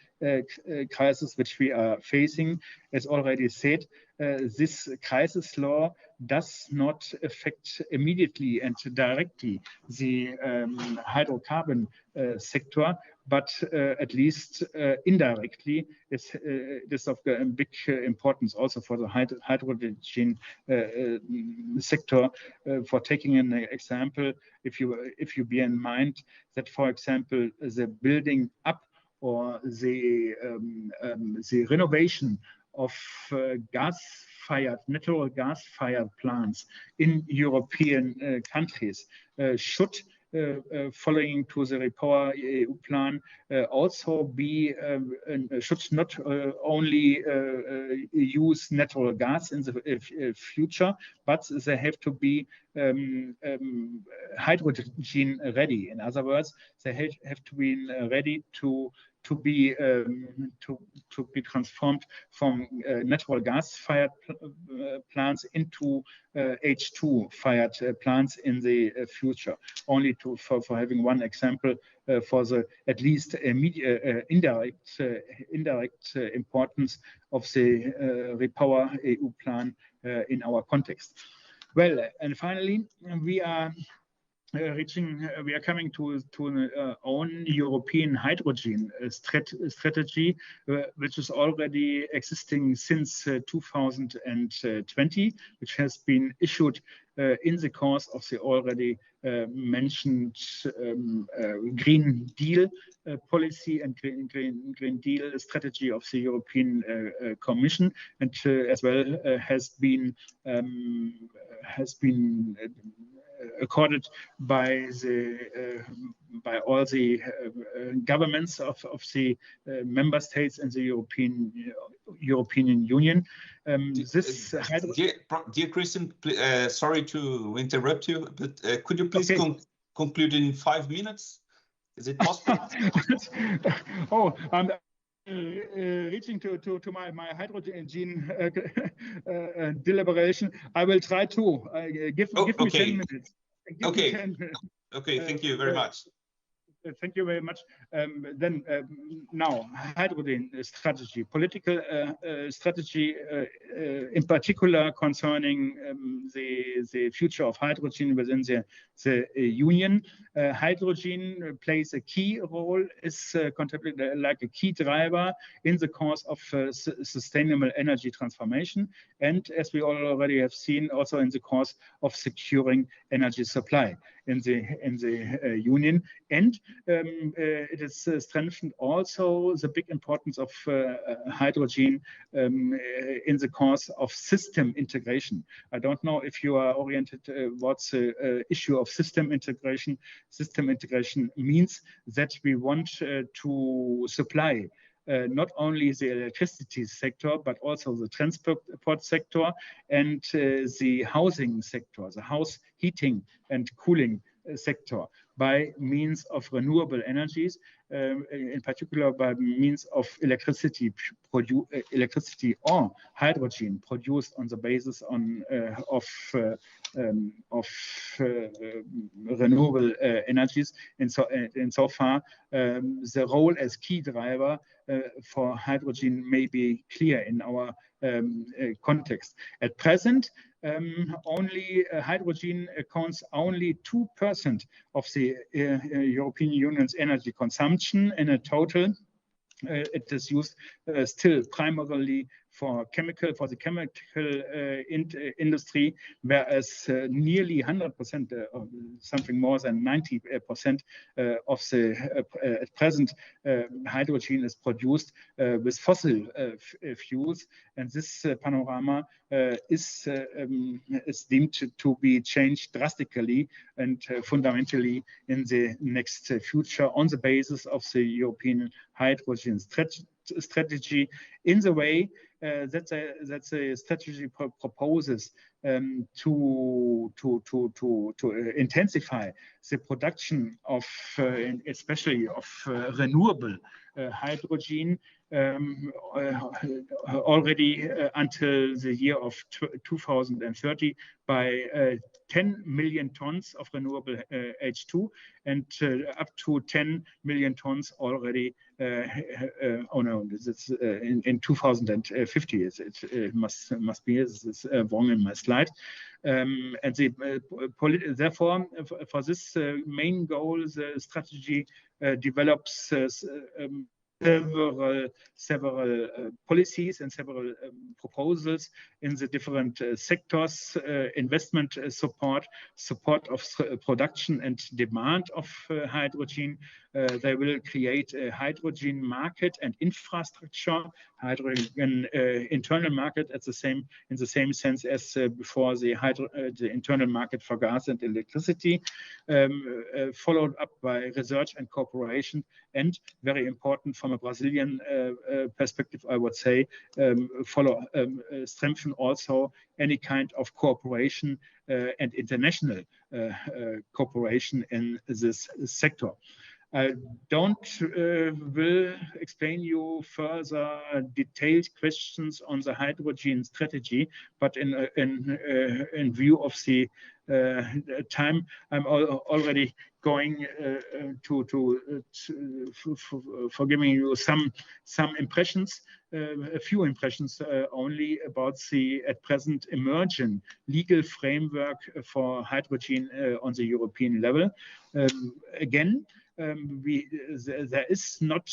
crisis which we are facing. As already said, this crisis law does not affect immediately and directly the hydrocarbon sector, but at least indirectly it is of big importance also for the hydrogen sector. For taking an example, if you bear in mind that, for example, the building up or the renovation of natural gas-fired plants in European countries should, following to the Repower EU plan, also be should not only use natural gas in the future, but they have to be hydrogen ready. In other words, they have to be ready to be transformed from natural gas-fired plants into H2-fired plants in the future. Only for having one example for the at least indirect importance of the Repower EU plan in our context. Well, and finally, we are coming to an own European hydrogen strategy, which is already existing since 2020, which has been issued in the course of the already mentioned Green Deal policy and Green Deal strategy of the European Commission, and as well has been accorded by all the governments of the member states and the European Union. Dear Christian, sorry to interrupt you, but could you please conclude in 5 minutes? Is it possible? Oh, I'm reaching to my hydrogen deliberation. I will try to give me 10 minutes. Okay, thank you very much. Thank you very much. Then now, hydrogen strategy, political strategy, in particular concerning the future of hydrogen within the Union. Hydrogen plays a key role, is contemplated like a key driver in the course of sustainable energy transformation, and as we already have seen, also in the course of securing energy supply. in the Union, and it is strengthened also the big importance of hydrogen in the course of system integration. I don't know if you are oriented towards the issue of system integration. System integration means that we want to supply not only the electricity sector, but also the transport sector and the housing sector, the house heating and cooling sector, by means of renewable energies, in particular by means of electricity or hydrogen produced on the basis of renewable energies. And so far, the role as key driver for hydrogen may be clear in our context. At present, only hydrogen accounts only 2% of the European Union's energy consumption in a total. It is used still primarily for the chemical industry, whereas nearly 100%, something more than 90% of the at present hydrogen is produced with fossil fuels, and this panorama is deemed to be changed drastically and fundamentally in the next future on the basis of the European hydrogen strategy, in the way that the strategy proposes to intensify the production of, especially of renewable hydrogen already until the year of 2030 by 10 million tons of renewable H2 and up to 10 million tons already. Oh no, this is in 2050. It must be. This is wrong in my slide. And therefore, for this main goal, the strategy develops several policies and several proposals in the different sectors: investment support of production and demand of hydrogen. They will create a hydrogen market and infrastructure, hydrogen internal market in the same sense as before the internal market for gas and electricity, followed up by research and cooperation, and very important from a Brazilian perspective, I would say, strengthen also any kind of cooperation and international cooperation in this sector. I will explain you further detailed questions on the hydrogen strategy, but in view of the time, I'm already going for giving you some impressions, a few impressions only about the at present emerging legal framework for hydrogen on the European level. Again, there is not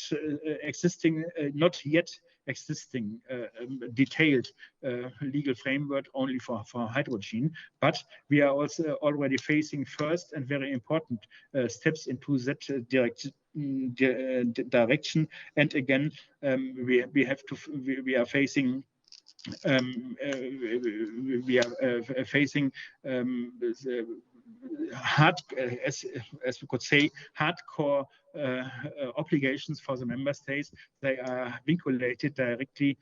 yet existing detailed legal framework only for hydrogen, but we are also already facing first and very important steps into that direction. And again, we are facing as we could say, hardcore obligations for the member states. They are vinculated directly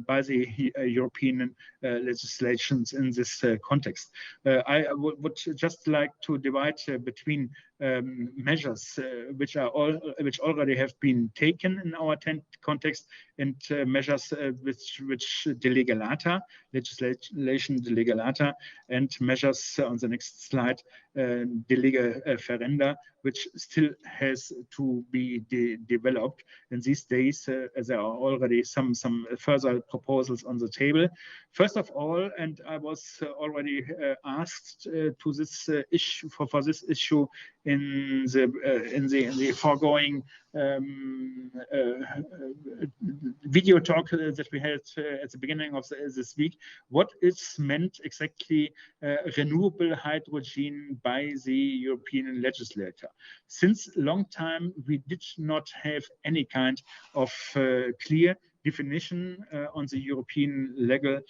by the European legislations in this context. I would just like to divide between measures which already have been taken in our context and measures which de legislata, legislation de legislata, and measures on the next slide, de lege ferenda, which still has to be developed. In these days, there are already some further proposals on the table. First of all, and I was already asked to this issue for this issue in the foregoing video talk that we had at the beginning of this week, what is meant exactly renewable hydrogen by the European legislator. Since a long time, we did not have any kind of clear definition on the European level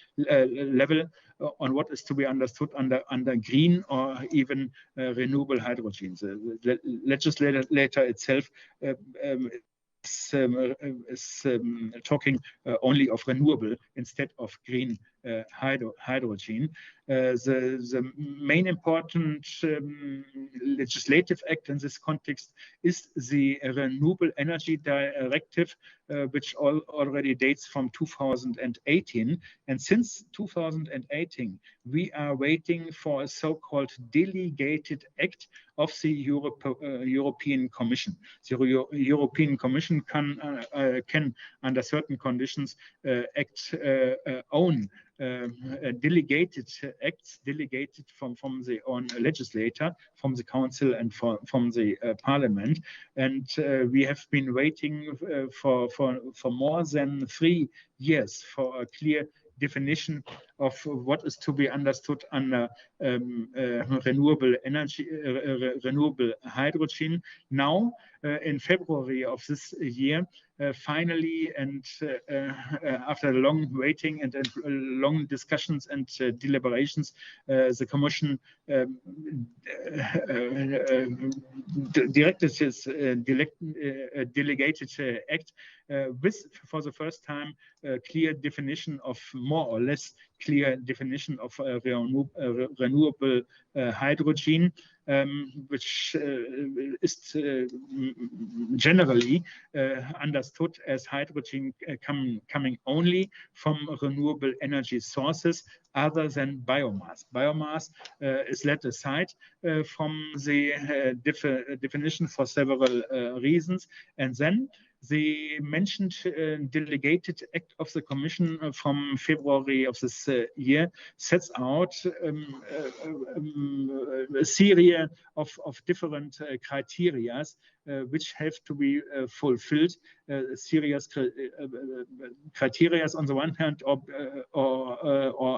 on what is to be understood under green or even renewable hydrogen. The legislator itself is talking only of renewable instead of green hydrogen. The main important legislative act in this context is the Renewable Energy Directive, which already dates from 2018. And since 2018, we are waiting for a so-called delegated act of the European Commission. The European Commission can under certain conditions, act own delegated acts delegated from the own legislator, from the council and from the parliament. And we have been waiting for more than 3 years for a clear definition of what is to be understood under renewable energy, renewable hydrogen. Now, in February of this year, finally, and after long waiting and long discussions and deliberations, the Commission directed its delegated act with, for the first time, a clear definition of more or less clear definition of renewable hydrogen, which is generally understood as hydrogen coming only from renewable energy sources other than biomass. Biomass is let aside from the definition for several reasons, and then the mentioned delegated act of the Commission from February of this year sets out a series of different criteria which have to be fulfilled. Serious criteria on the one hand, or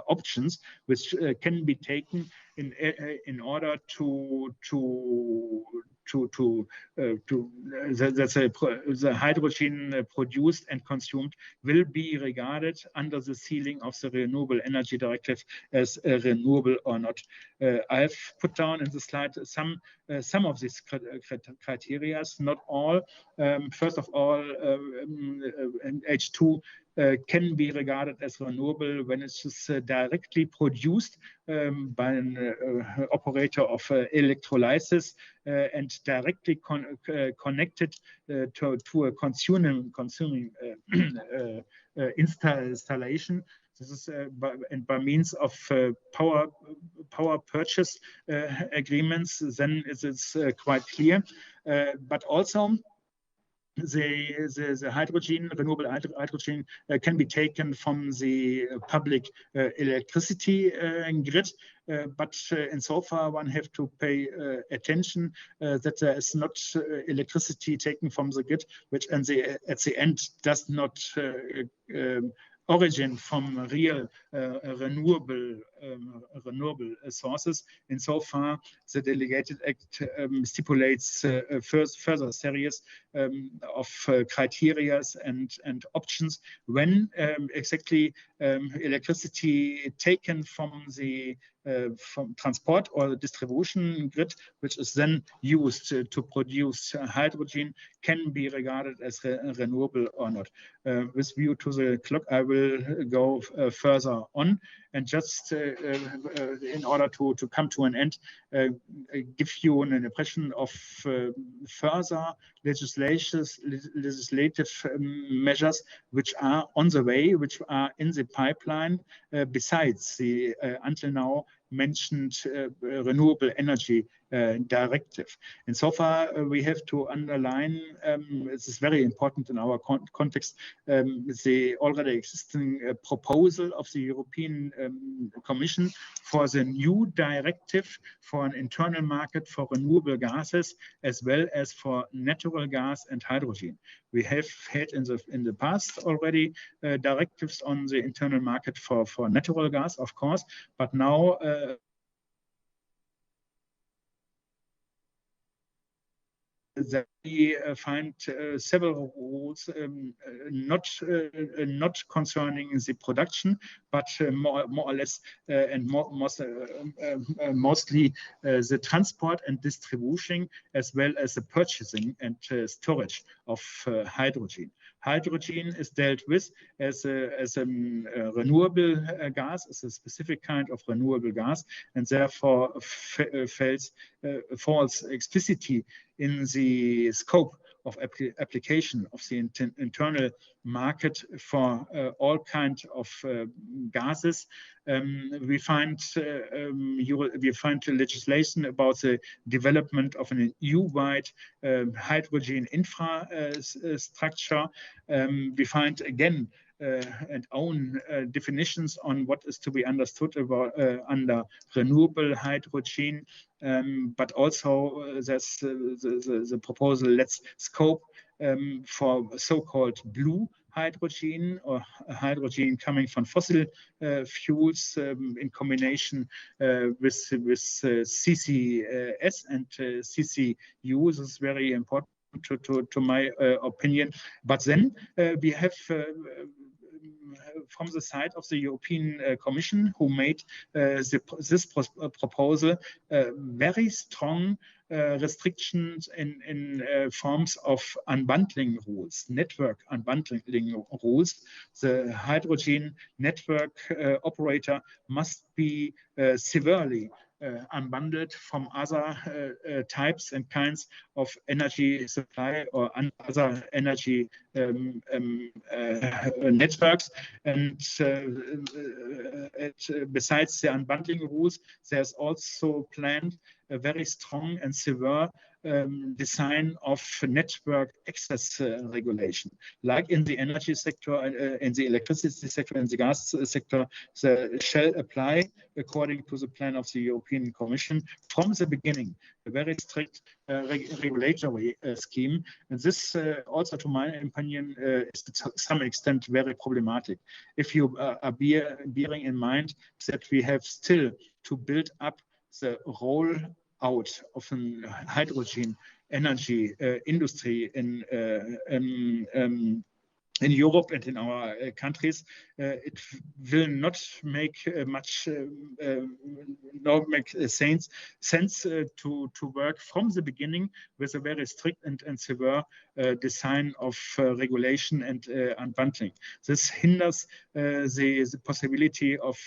options which can be taken in order the hydrogen produced and consumed will be regarded under the ceiling of the Renewable Energy Directive as renewable or not. I've put down in the slide some of these criteria, not all. First of all, H2 can be regarded as renewable when it is directly produced by an operator of electrolysis and directly connected to a consuming installation. This is by means of power purchase agreements. Then it is quite clear, but also the hydrogen, renewable hydrogen, can be taken from the public electricity grid. But insofar one have to pay attention that there is not electricity taken from the grid, which at the end does not origin from real renewable sources. Insofar, the delegated act stipulates further series of criteria and options when exactly electricity taken from the from transport or the distribution grid, which is then used to produce hydrogen, can be regarded as renewable or not. With view to the clock, I will go further on, and just in order to come to an end, give you an impression of further legislative measures which are on the way, which are in the pipeline, besides the until now mentioned renewable energy directive. And so far, we have to underline, this is very important in our context, the already existing proposal of the European Commission for the new directive for an internal market for renewable gases, as well as for natural gas and hydrogen. We have had in the past already directives on the internal market for natural gas, of course, but now that we find several rules not concerning the production, but more or less and mostly the transport and distribution, as well as the purchasing and storage of hydrogen. Hydrogen is dealt with as a renewable gas, as a specific kind of renewable gas, and therefore falls explicitly in the scope of application of the internal market for all kinds of gases. We find legislation about the development of an EU-wide hydrogen infrastructure. We find again and own definitions on what is to be understood about under renewable hydrogen, but also there's the proposal let's scope for so-called blue hydrogen, or hydrogen coming from fossil fuels in combination with CCS and CCU. This is very important to my opinion. But then we have from the side of the European Commission, who made this proposal, very strong restrictions in forms of unbundling rules, network unbundling rules. The hydrogen network operator must be severely unbundled from other types and kinds of energy supply or other energy networks. And besides the unbundling rules, there's also planned a very strong and severe design of network access regulation. Like in the energy sector, in the electricity sector, in the gas sector, shall apply according to the plan of the European Commission from the beginning, a very strict regulatory scheme. And this also, to my opinion, is to some extent very problematic. If you are bearing in mind that we have still to build up the role out of a hydrogen energy industry in Europe and in our countries, it will not make much sense to work from the beginning with a very strict and severe design of regulation and unbundling. This hinders the possibility of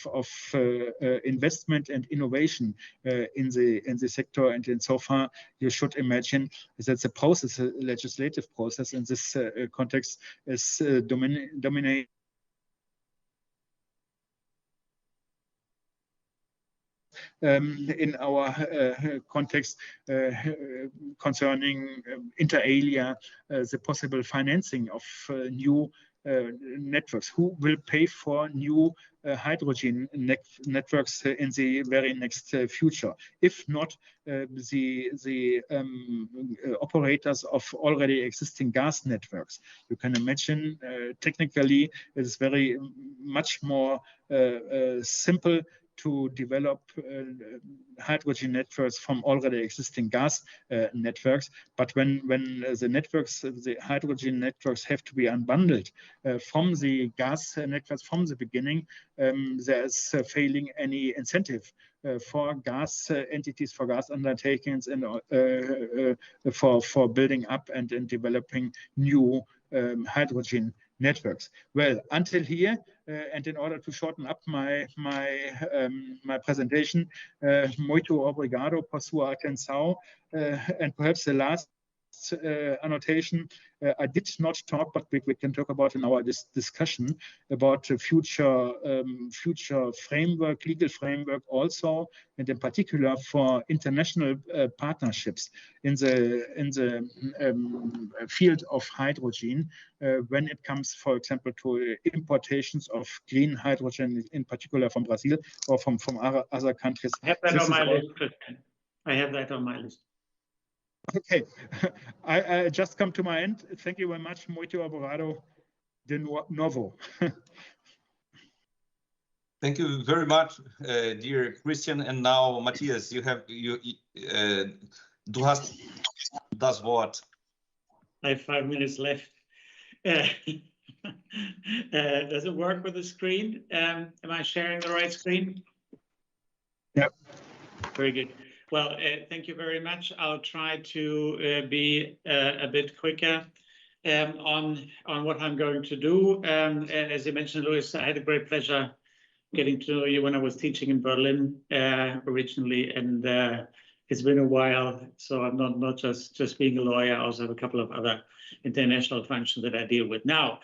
investment and innovation in the sector. And in so far, you should imagine that the process, the legislative process in this context, is dominated in our context concerning inter alia the possible financing of new networks. Who will pay for new hydrogen networks in the very next future? If not the operators of already existing gas networks. You can imagine technically it is very much more simple to develop hydrogen networks from already existing gas networks. But when the hydrogen networks have to be unbundled from the gas networks from the beginning, there's failing any incentive for gas entities, for gas undertakings, and for building up and developing new hydrogen networks. Well, until here, and in order to shorten up my presentation, muito obrigado por sua atenção, and perhaps the last annotation, I did not talk, but we can talk about in our discussion about the future framework, legal framework also, and in particular for international partnerships in the field of hydrogen, when it comes, for example, to importations of green hydrogen, in particular from Brazil or from other countries. I have that on my list, Christian. I have that on my list. Okay, I just come to my end. Thank you very much. Muito obrigado de novo. Thank you very much, dear Christian. And now, Matthias, du hast das Wort. I have 5 minutes left. Does it work with the screen? Am I sharing the right screen? Yep. Very good. Well, thank you very much. I'll try to be a bit quicker on what I'm going to do. As you mentioned, Louis, I had a great pleasure getting to know you when I was teaching in Berlin originally, and it's been a while. So I'm not just being a lawyer. I also have a couple of other international functions that I deal with now.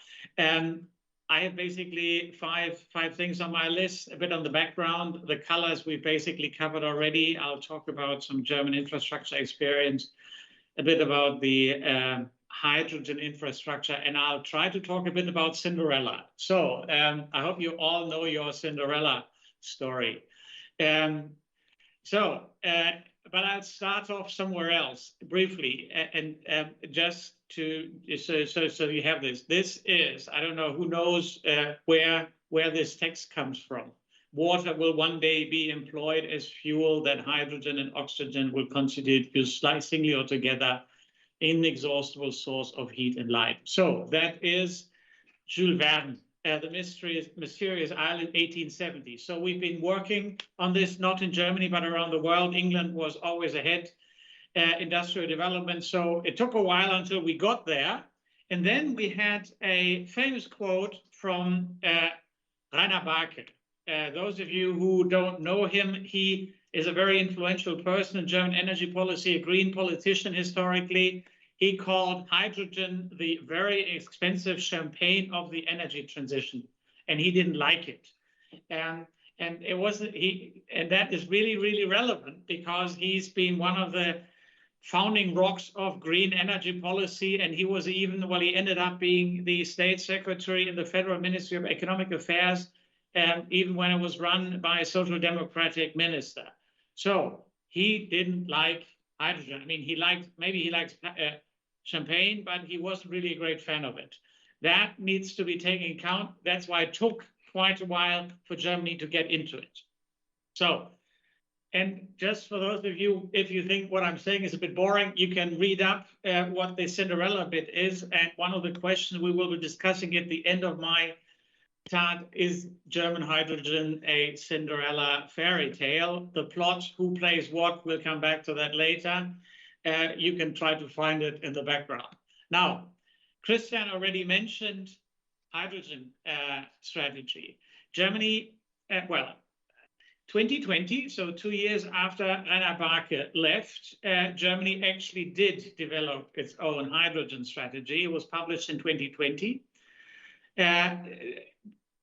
I have basically five things on my list. A bit on the background, the colors we basically covered already. I'll talk about some German infrastructure experience, a bit about the hydrogen infrastructure, and I'll try to talk a bit about Cinderella. So I hope you all know your Cinderella story. But I'll start off somewhere else briefly, and just to so you have this. This is, I don't know who knows where this text comes from. Water will one day be employed as fuel that hydrogen and oxygen will constitute used singly or together, inexhaustible source of heat and light. So that is Jules Verne, the mysterious island, 1870. So we've been working on this, not in Germany, but around the world. England was always ahead, industrial development. So it took a while until we got there. And then we had a famous quote from Rainer Barke. Those of you who don't know him, he is a very influential person in German energy policy, a green politician historically. He called hydrogen the very expensive champagne of the energy transition, and he didn't like it. And it wasn't and that is really, really relevant because he's been one of the founding rocks of green energy policy, and he was even, well, he ended up being the state secretary in the Federal Ministry of Economic Affairs, even when it was run by a social democratic minister. So he didn't like hydrogen. I mean, maybe he likes champagne, but he wasn't really a great fan of it. That needs to be taken into account. That's why it took quite a while for Germany to get into it. So, and just for those of you, if you think what I'm saying is a bit boring, you can read up what the Cinderella bit is. And one of the questions we will be discussing at the end of my talk is German hydrogen a Cinderella fairy tale? The plot, who plays what, we'll come back to that later. You can try to find it in the background. Now, Christian already mentioned hydrogen strategy. Germany, 2020, so 2 years after Rainer Barke left, Germany actually did develop its own hydrogen strategy. It was published in 2020.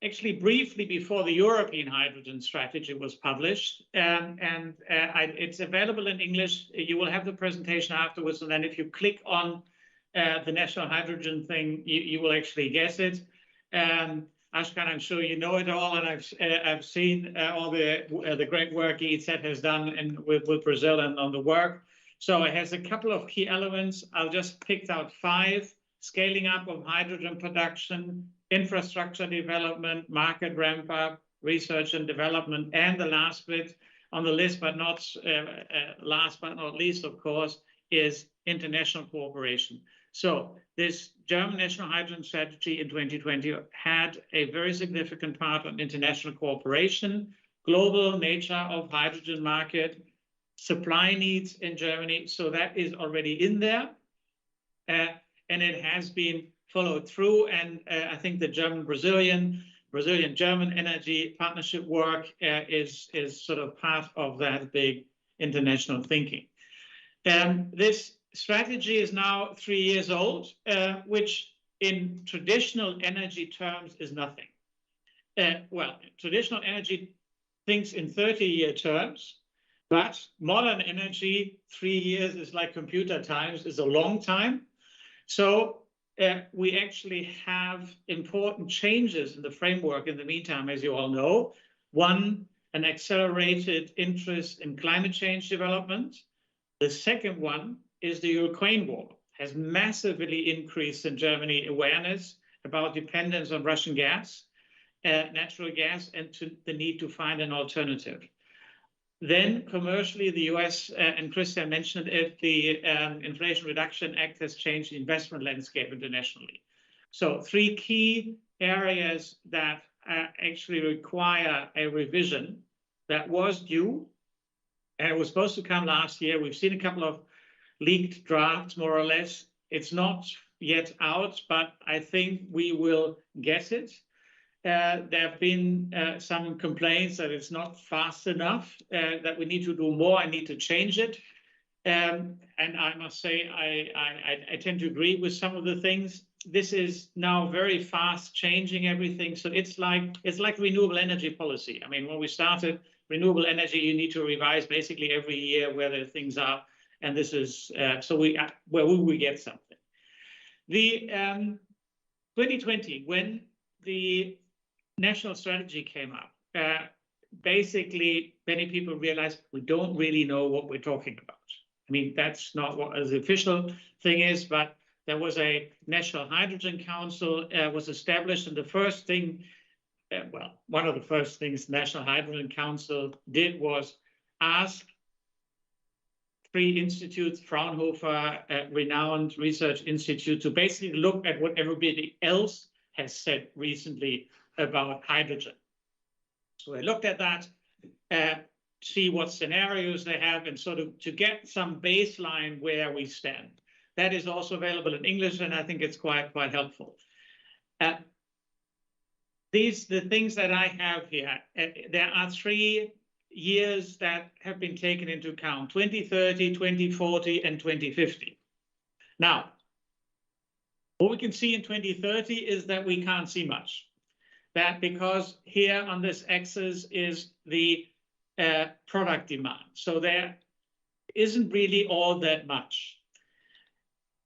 Actually, briefly before the European hydrogen strategy was published, it's available in English. You will have the presentation afterwards, and then if you click on the national hydrogen thing, you will actually guess it. Ashkan, I'm sure you know it all, and I've seen all the great work EZ has done with Brazil and on the work. So it has a couple of key elements. I'll just pick out 5: scaling up of hydrogen production, infrastructure development, market ramp up, research and development, and the last bit on the list, but not last but not least, of course, is international cooperation. So this German national hydrogen strategy in 2020 had a very significant part on international cooperation, global nature of hydrogen market, supply needs in Germany. So that is already in there. And it has been followed through. And I think the Brazilian-German energy partnership work is sort of part of that big international thinking. This strategy is now 3 years old, which in traditional energy terms is nothing. Well, traditional energy thinks in 30-year terms, but modern energy, 3 years is like computer times, is a long time. So we actually have important changes in the framework in the meantime, as you all know. One, an accelerated interest in climate change development. The second one, is the Ukraine war has massively increased in Germany awareness about dependence on Russian gas, natural gas, and the need to find an alternative. Then commercially, the US, and Christian mentioned it, the Inflation Reduction Act has changed the investment landscape internationally. So 3 key areas that actually require a revision that was due, and it was supposed to come last year. We've seen a couple of leaked drafts, more or less. It's not yet out, but I think we will get it. There have been some complaints that it's not fast enough, that we need to do more. I need to change it. And I must say, I tend to agree with some of the things. This is now very fast changing everything. So it's like renewable energy policy. I mean, when we started renewable energy, you need to revise basically every year where the things are. And this is, so where will we get something? The 2020, when the national strategy came up, basically many people realized we don't really know what we're talking about. I mean, that's not what the official thing is, but there was a National Hydrogen Council was established, and the first thing, well, one of the first things National Hydrogen Council did was ask 3 institutes, Fraunhofer, a renowned research institute, to basically look at what everybody else has said recently about hydrogen. So I looked at that, see what scenarios they have, and sort of to get some baseline where we stand. That is also available in English, and I think it's quite helpful. The things that I have here, there are 3 years that have been taken into account: 2030, 2040, and 2050. Now, what we can see in 2030 is that we can't see much. That because here on this axis is the product demand. So there isn't really all that much.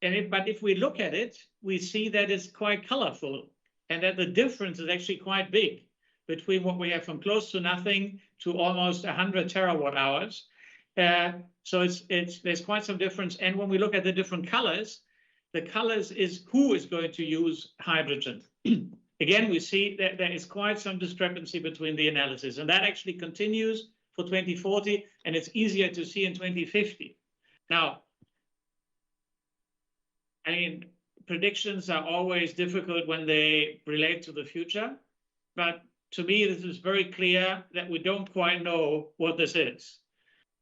But if we look at it, we see that it's quite colorful and that the difference is actually quite big between what we have from close to nothing to almost 100 terawatt hours. So there's quite some difference. And when we look at the different colors, the colors is who is going to use hydrogen. Again, we see that there is quite some discrepancy between the analysis, and that actually continues for 2040, and it's easier to see in 2050. Now, I mean, predictions are always difficult when they relate to the future, but to me, this is very clear that we don't quite know what this is.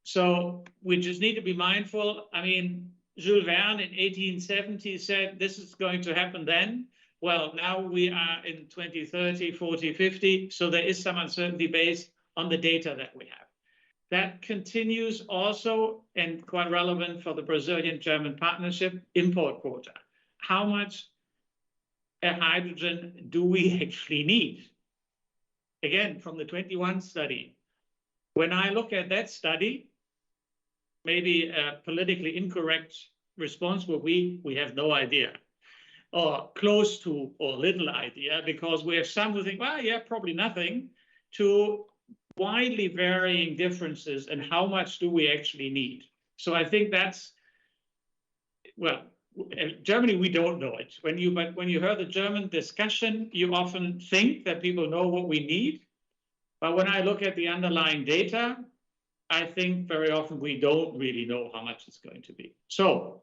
So we just need to be mindful. I mean, Jules Verne in 1870 said this is going to happen then. Well, now we are in 2030, 40, 50, so there is some uncertainty based on the data that we have. That continues also, and quite relevant for the Brazilian-German partnership, import quota. How much hydrogen do we actually need? Again, from the 21 study. When I look at that study, maybe a politically incorrect response will be, we have no idea, or close to or little idea, because we have some who think, well, yeah, probably nothing, to widely varying differences and how much do we actually need. So I think that's, well, Germany, we don't know it. But when you hear the German discussion, you often think that people know what we need. But when I look at the underlying data, I think very often we don't really know how much it's going to be. So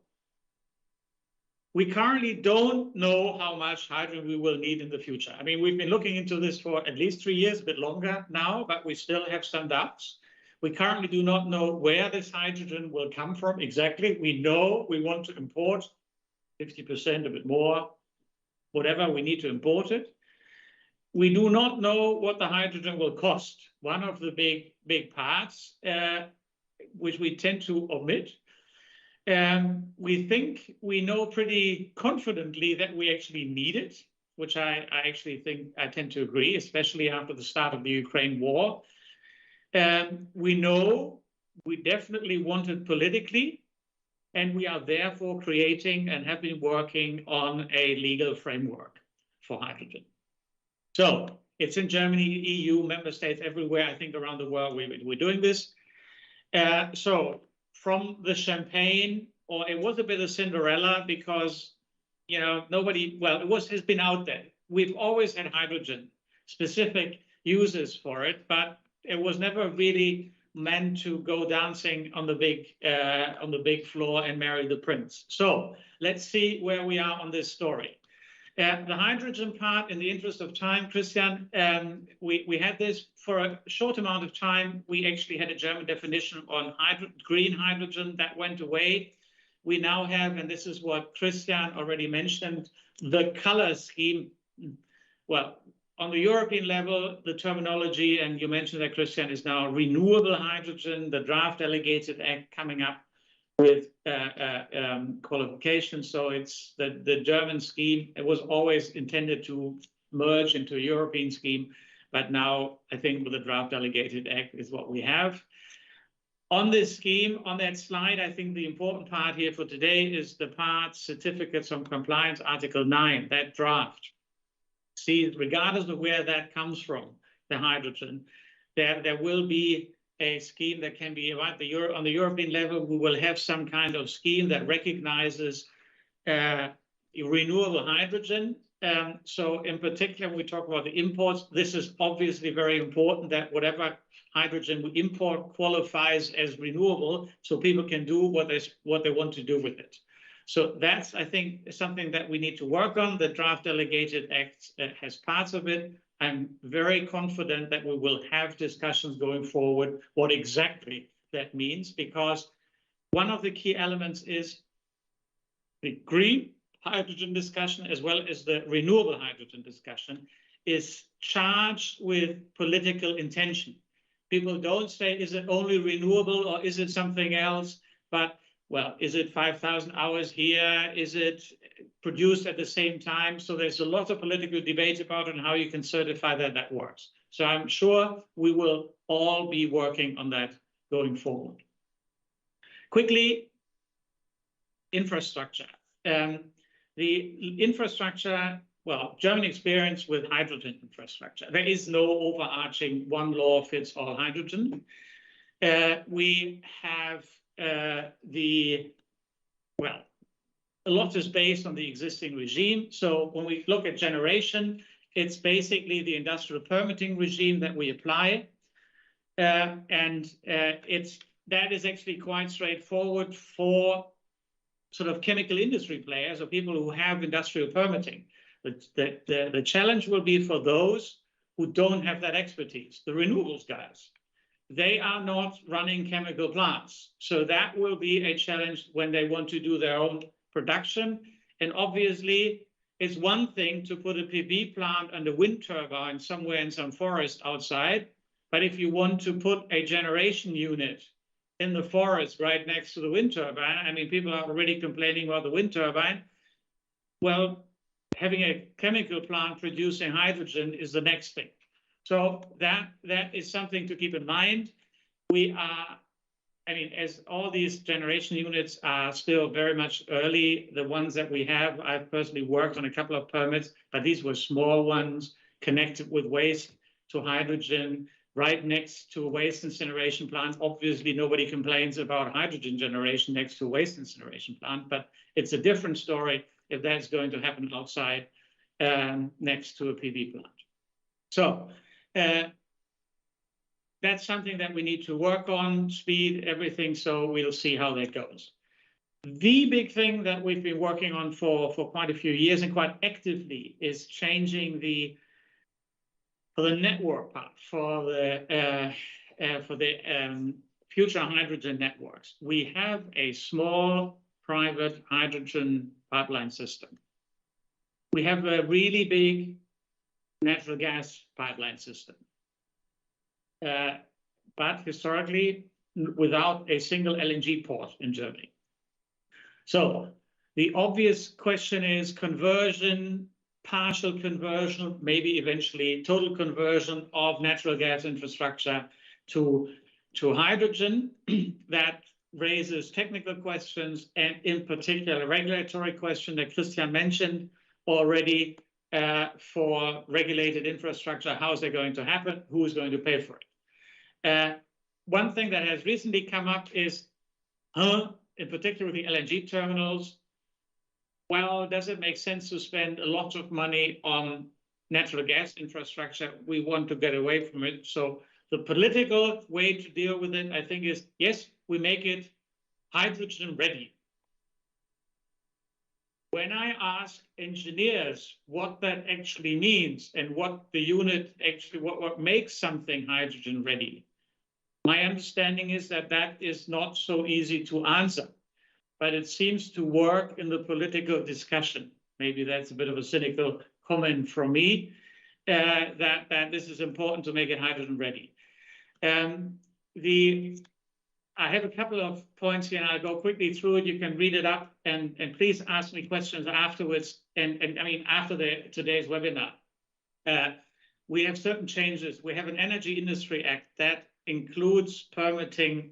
we currently don't know how much hydrogen we will need in the future. I mean, we've been looking into this for at least 3 years, a bit longer now, but we still have some doubts. We currently do not know where this hydrogen will come from exactly. We know we want to import 50%, a bit more, whatever, we need to import it. We do not know what the hydrogen will cost. One of the big parts, which we tend to omit. We think we know pretty confidently that we actually need it, which I actually think I tend to agree, especially after the start of the Ukraine war. We know we definitely want it politically, and we are therefore creating and have been working on a legal framework for hydrogen. So it's in Germany, EU, member states everywhere, I think around the world, we're doing this. So from the champagne or it was a bit of Cinderella because, you know, nobody, well, has been out there. We've always had hydrogen, specific uses for it, but it was never really meant to go dancing on the big floor and marry the prince. So let's see where we are on this story. The hydrogen part, in the interest of time, Christian, we had this for a short amount of time. We actually had a German definition on green hydrogen that went away. We now have, and this is what Christian already mentioned, the color scheme. Well, on the European level, the terminology, and you mentioned that, Christian, is now renewable hydrogen, the draft delegated act coming up with qualifications. So it's the German scheme. It was always intended to merge into a European scheme, but now I think with the draft delegated act is what we have. On this scheme, on that slide, I think the important part here for today is the part certificates of compliance, Article 9, that draft. See, regardless of where that comes from, the hydrogen, there will be a scheme that can be on the European level. We will have some kind of scheme that recognizes renewable hydrogen. So in particular, when we talk about the imports, this is obviously very important that whatever hydrogen we import qualifies as renewable, so people can do what they want to do with it. So that's, I think, something that we need to work on. The draft delegated act has parts of it. I'm very confident that we will have discussions going forward what exactly that means, because one of the key elements is the green hydrogen discussion as well as the renewable hydrogen discussion is charged with political intention. People don't say, is it only renewable or is it something else? But well, is it 5,000 hours here? Is it produced at the same time? So there's a lot of political debate about it and how you can certify that that works. So I'm sure we will all be working on that going forward. Quickly, infrastructure. The infrastructure, well, German experience with hydrogen infrastructure. There is no overarching one law fits all hydrogen. We have a lot is based on the existing regime. So when we look at generation, it's basically the industrial permitting regime that we apply. That is actually quite straightforward for sort of chemical industry players or people who have industrial permitting. The challenge will be for those who don't have that expertise, the renewables guys. They are not running chemical plants. So that will be a challenge when they want to do their own production. And obviously, it's one thing to put a PV plant and a wind turbine somewhere in some forest outside. But if you want to put a generation unit in the forest right next to the wind turbine, I mean, people are already complaining about the wind turbine. Well, having a chemical plant producing hydrogen is the next thing. So that is something to keep in mind. We are, I mean, as all these generation units are still very much early, the ones that we have, I've personally worked on a couple of permits, but these were small ones connected with waste to hydrogen right next to a waste incineration plant. Obviously, nobody complains about hydrogen generation next to a waste incineration plant, but it's a different story if that's going to happen outside next to a PV plant. So, that's something that we need to work on, speed, everything, so we'll see how that goes. The big thing that we've been working on for quite a few years and quite actively is changing for the network part, for the future hydrogen networks. We have a small private hydrogen pipeline system. We have a really big natural gas pipeline system, but historically without a single LNG port in Germany. So the obvious question is conversion, partial conversion, maybe eventually total conversion of natural gas infrastructure to hydrogen. That raises technical questions and in particular a regulatory question that Christian mentioned already. For regulated infrastructure, how is that going to happen? Who is going to pay for it? One thing that has recently come up is, in particular with the LNG terminals, well, does it make sense to spend a lot of money on natural gas infrastructure? We want to get away from it. So the political way to deal with it, I think, is, yes, we make it hydrogen ready. When I ask engineers what that actually means and what the unit actually, what makes something hydrogen ready, my understanding is that that is not so easy to answer, but it seems to work in the political discussion. Maybe that's a bit of a cynical comment from me, that this is important to make it hydrogen ready. I have a couple of points here, and I'll go quickly through it. You can read it up, and please ask me questions afterwards. And I mean, after today's webinar, we have certain changes. We have an Energy Industry Act that includes permitting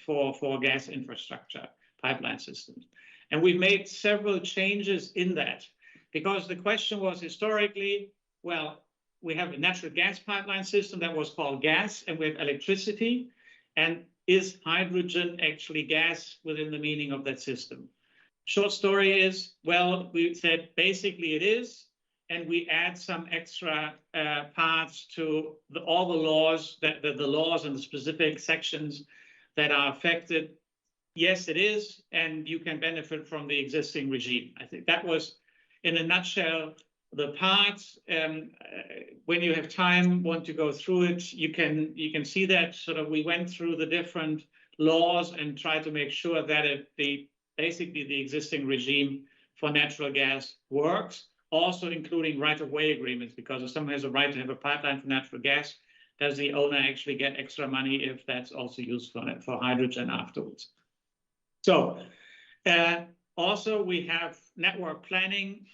for gas infrastructure, pipeline systems. And we've made several changes in that, because the question was historically, well, we have a natural gas pipeline system that was called gas, and we have electricity. And is hydrogen actually gas within the meaning of that system? Short story is, well, we said basically it is, and we add some extra parts to all the laws, the laws and the specific sections that are affected. Yes, it is, and you can benefit from the existing regime. I think that was, in a nutshell, the parts. When you have time, want to go through it, you can see that sort of we went through the different laws and try to make sure that basically the existing regime for natural gas works, also including right-of-way agreements, because if someone has a right to have a pipeline for natural gas, does the owner actually get extra money if that's also used for hydrogen afterwards? So also we have network planning.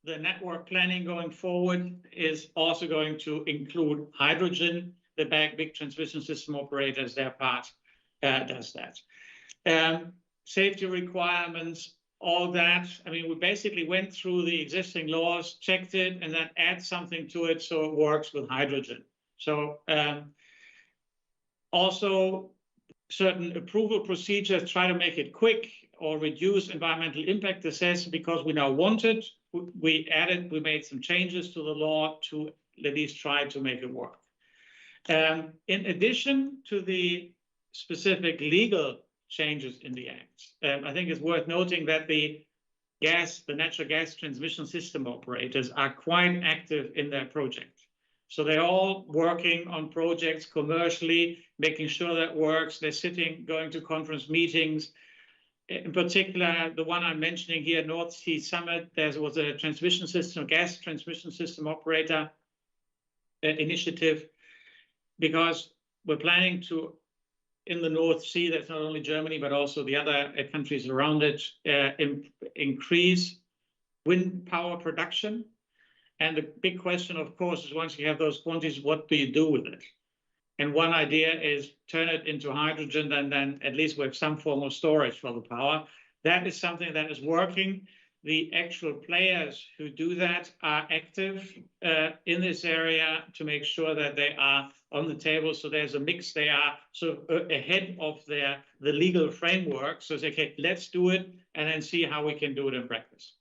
The network planning going forward is also going to include hydrogen. The big transmission system operators, their part does that. Safety requirements, all that. I mean, we basically went through the existing laws, checked it, and then add something to it so it works with hydrogen. So also certain approval procedures, try to make it quick or reduce environmental impact assessment, because we now want it. We made some changes to the law to at least try to make it work. In addition to the specific legal changes in the Act, I think it's worth noting that the natural gas transmission system operators are quite active in their project. So they're all working on projects commercially, making sure that works. They're going to conference meetings. In particular, the one I'm mentioning here, North Sea Summit, there was a gas transmission system operator initiative, because we're planning to, in the North Sea, that's not only Germany, but also the other countries around it, increase wind power production. And the big question, of course, is once you have those quantities, what do you do with it? And one idea is turn it into hydrogen, and then at least we have some form of storage for the power. That is something that is working. The actual players who do that are active in this area to make sure that they are on the table. So there's a mix. They are sort of ahead of the legal framework. So they say, okay, let's do it and then see how we can do it in practice.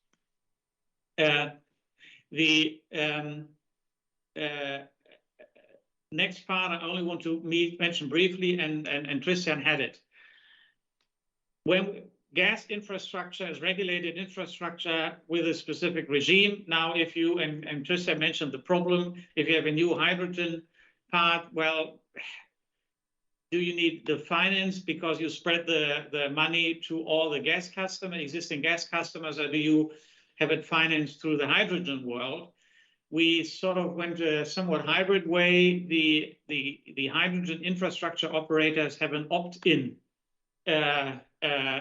Next part, I only want to mention briefly, and Christian had it. When gas infrastructure is regulated infrastructure with a specific regime, now if you, and Christian mentioned the problem, if you have a new hydrogen part, well, do you need the finance because you spread the money to all the gas customers, existing gas customers, or do you have it financed through the hydrogen world? We sort of went a somewhat hybrid way. The hydrogen infrastructure operators have an opt-in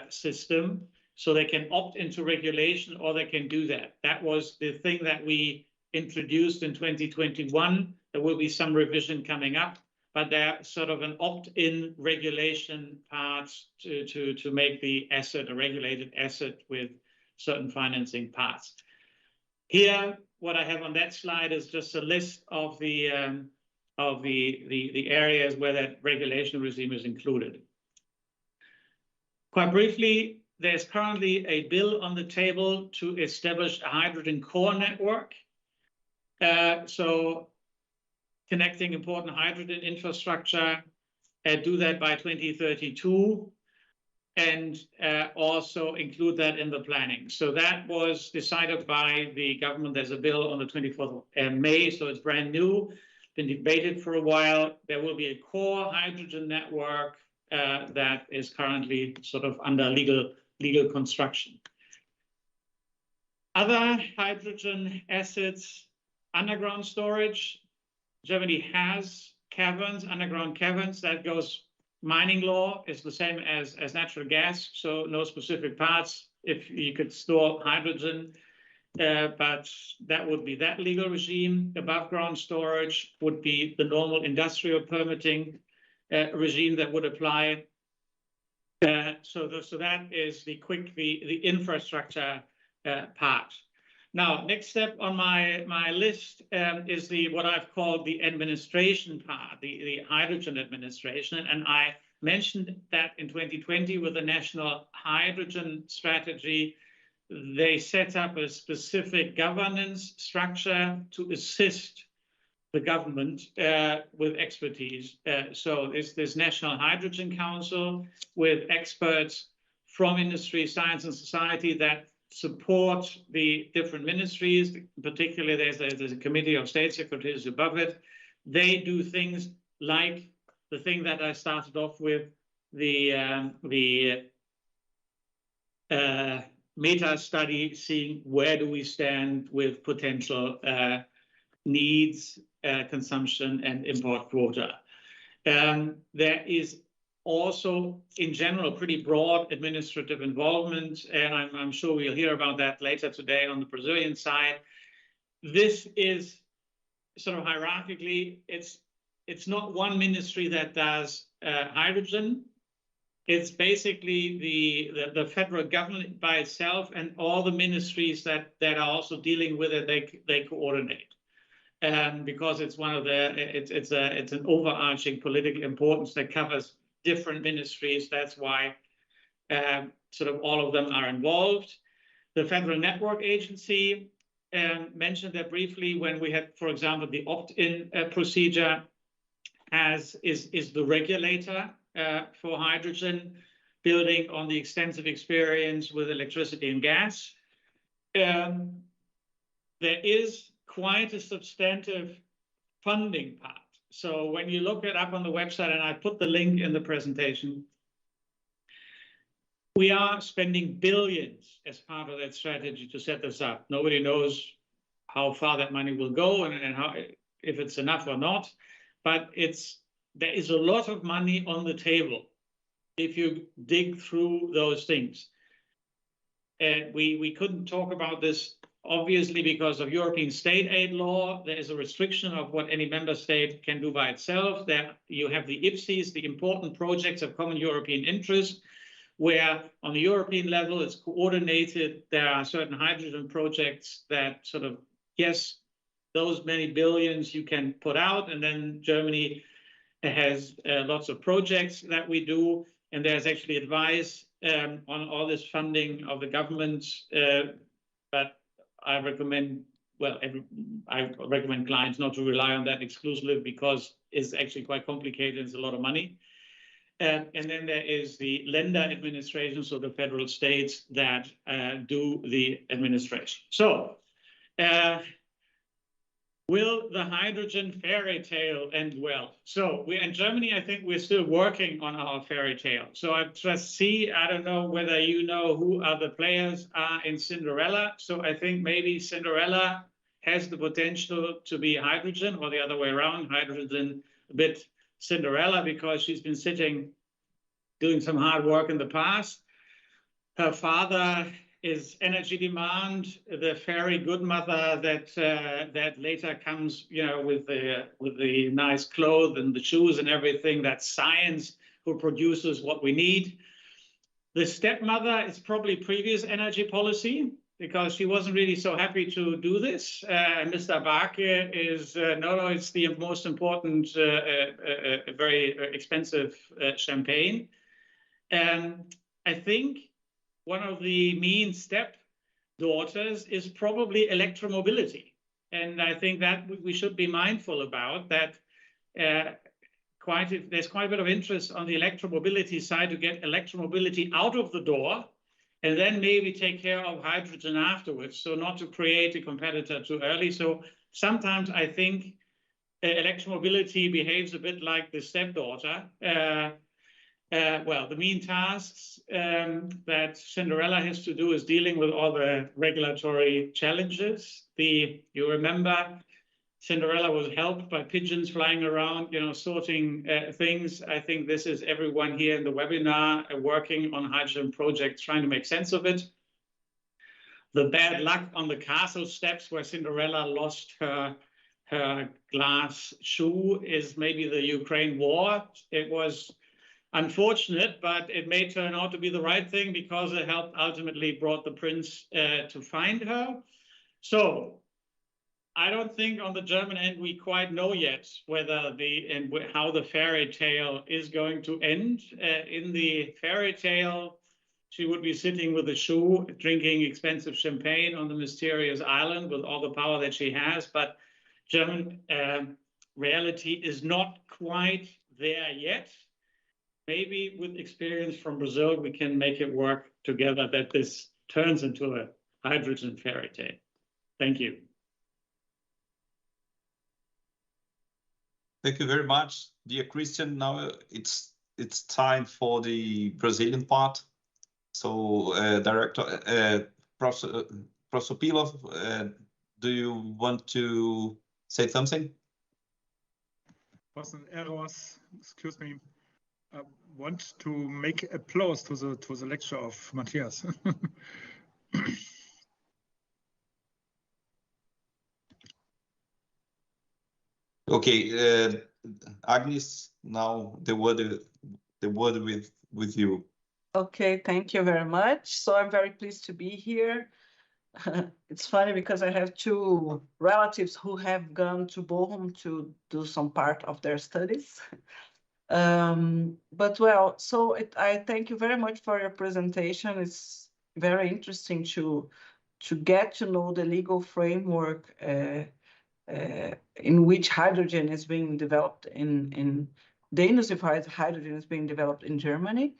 system, so they can opt into regulation or they can do that. That was the thing that we introduced in 2021. There will be some revision coming up, but there's sort of an opt-in regulation part to make the asset a regulated asset with certain financing parts. Here, what I have on that slide is just a list of the areas where that regulation regime is included. Quite briefly, there's currently a bill on the table to establish a hydrogen core network. So connecting important hydrogen infrastructure, do that by 2032, and also include that in the planning. So that was decided by the government. There's a bill on the 24th of May, so it's brand new, been debated for a while. There will be a core hydrogen network that is currently sort of under legal construction. Other hydrogen assets, underground storage. Germany has caverns, underground caverns. That goes, mining law is the same as natural gas, so no specific parts if you could store hydrogen, but that would be that legal regime. Above ground storage would be the normal industrial permitting regime that would apply. So that is the infrastructure part. Now, next step on my list is what I've called the administration part, the hydrogen administration. And I mentioned that in 2020 with the National Hydrogen Strategy, they set up a specific governance structure to assist the government with expertise. So it's this National Hydrogen Council with experts from industry, science, and society that support the different ministries. Particularly, there's a committee of state secretaries above it. They do things like the thing that I started off with, the meta study, seeing where do we stand with potential needs, consumption, and import quota. There is also, in general, pretty broad administrative involvement, and I'm sure we'll hear about that later today on the Brazilian side. This is sort of hierarchically, it's not one ministry that does hydrogen. It's basically the federal government by itself, and all the ministries that are also dealing with it, they coordinate. Because it's one of it's an overarching political importance that covers different ministries. That's why sort of all of them are involved. The Federal Network Agency, mentioned that briefly when we had, for example, the opt-in procedure, is the regulator for hydrogen, building on the extensive experience with electricity and gas. There is quite a substantive funding part. So when you look it up on the website, and I put the link in the presentation, we are spending billions as part of that strategy to set this up. Nobody knows how far that money will go and how, if it's enough or not, but there is a lot of money on the table if you dig through those things. And we couldn't talk about this, obviously, because of European state aid law. There is a restriction of what any member state can do by itself. There you have the IPCEs, the important projects of common European interest, where on the European level it's coordinated. There are certain hydrogen projects that sort of, yes, those many billions you can put out, and then Germany has lots of projects that we do, and there's actually advice on all this funding of the government, but I recommend, I recommend clients not to rely on that exclusively, because it's actually quite complicated. It's a lot of money. And then there is the lender administration, so the federal states that do the administration. So will the hydrogen fairy tale end well? So in Germany, I think we're still working on our fairy tale. So I just I don't know whether you know who other players are in Cinderella. So I think maybe Cinderella has the potential to be hydrogen, or the other way around, hydrogen a bit Cinderella, because she's been doing some hard work in the past. Her father is energy demand, the fairy good mother that later comes, with the nice clothes and the shoes and everything. That's science, who produces what we need. The stepmother is probably previous energy policy, because she wasn't really so happy to do this. Mr. Barke is, no, it's the most important, very expensive champagne. And I think one of the main stepdaughters is probably electromobility. And I think that we should be mindful about that. There's quite a bit of interest on the electromobility side to get electromobility out of the door and then maybe take care of hydrogen afterwards. So not to create a competitor too early. So sometimes I think electromobility behaves a bit like the stepdaughter. Well, the main tasks that Cinderella has to do is dealing with all the regulatory challenges. You remember, Cinderella was helped by pigeons flying around, sorting things. I think this is everyone here in the webinar working on hydrogen projects, trying to make sense of it. The bad luck on the castle steps where Cinderella lost her glass shoe is maybe the Ukraine war. It was unfortunate, but it may turn out to be the right thing because it helped ultimately brought the prince to find her. So I don't think on the German end we quite know yet whether how the fairy tale is going to end. In the fairy tale, she would be sitting with a shoe, drinking expensive champagne on the mysterious island with all the power that she has. But German reality is not quite there yet. Maybe with experience from Brazil, we can make it work together that this turns into a hydrogen fairy tale. Thank you. Thank you very much, dear Christian. Now it's time for the Brazilian part. So, Director Prosopilov, do you want to say something? Was an error. Excuse me. I want to make applause to the lecture of Matthias. Okay, Agnes, now the word with you. Okay, thank you very much. So I'm very pleased to be here. It's funny because I have two relatives who have gone to Bochum to do some part of their studies. But well, so I thank you very much for your presentation. It's very interesting to get to know the legal framework in which hydrogen is being developed in the industry for hydrogen is being developed in Germany.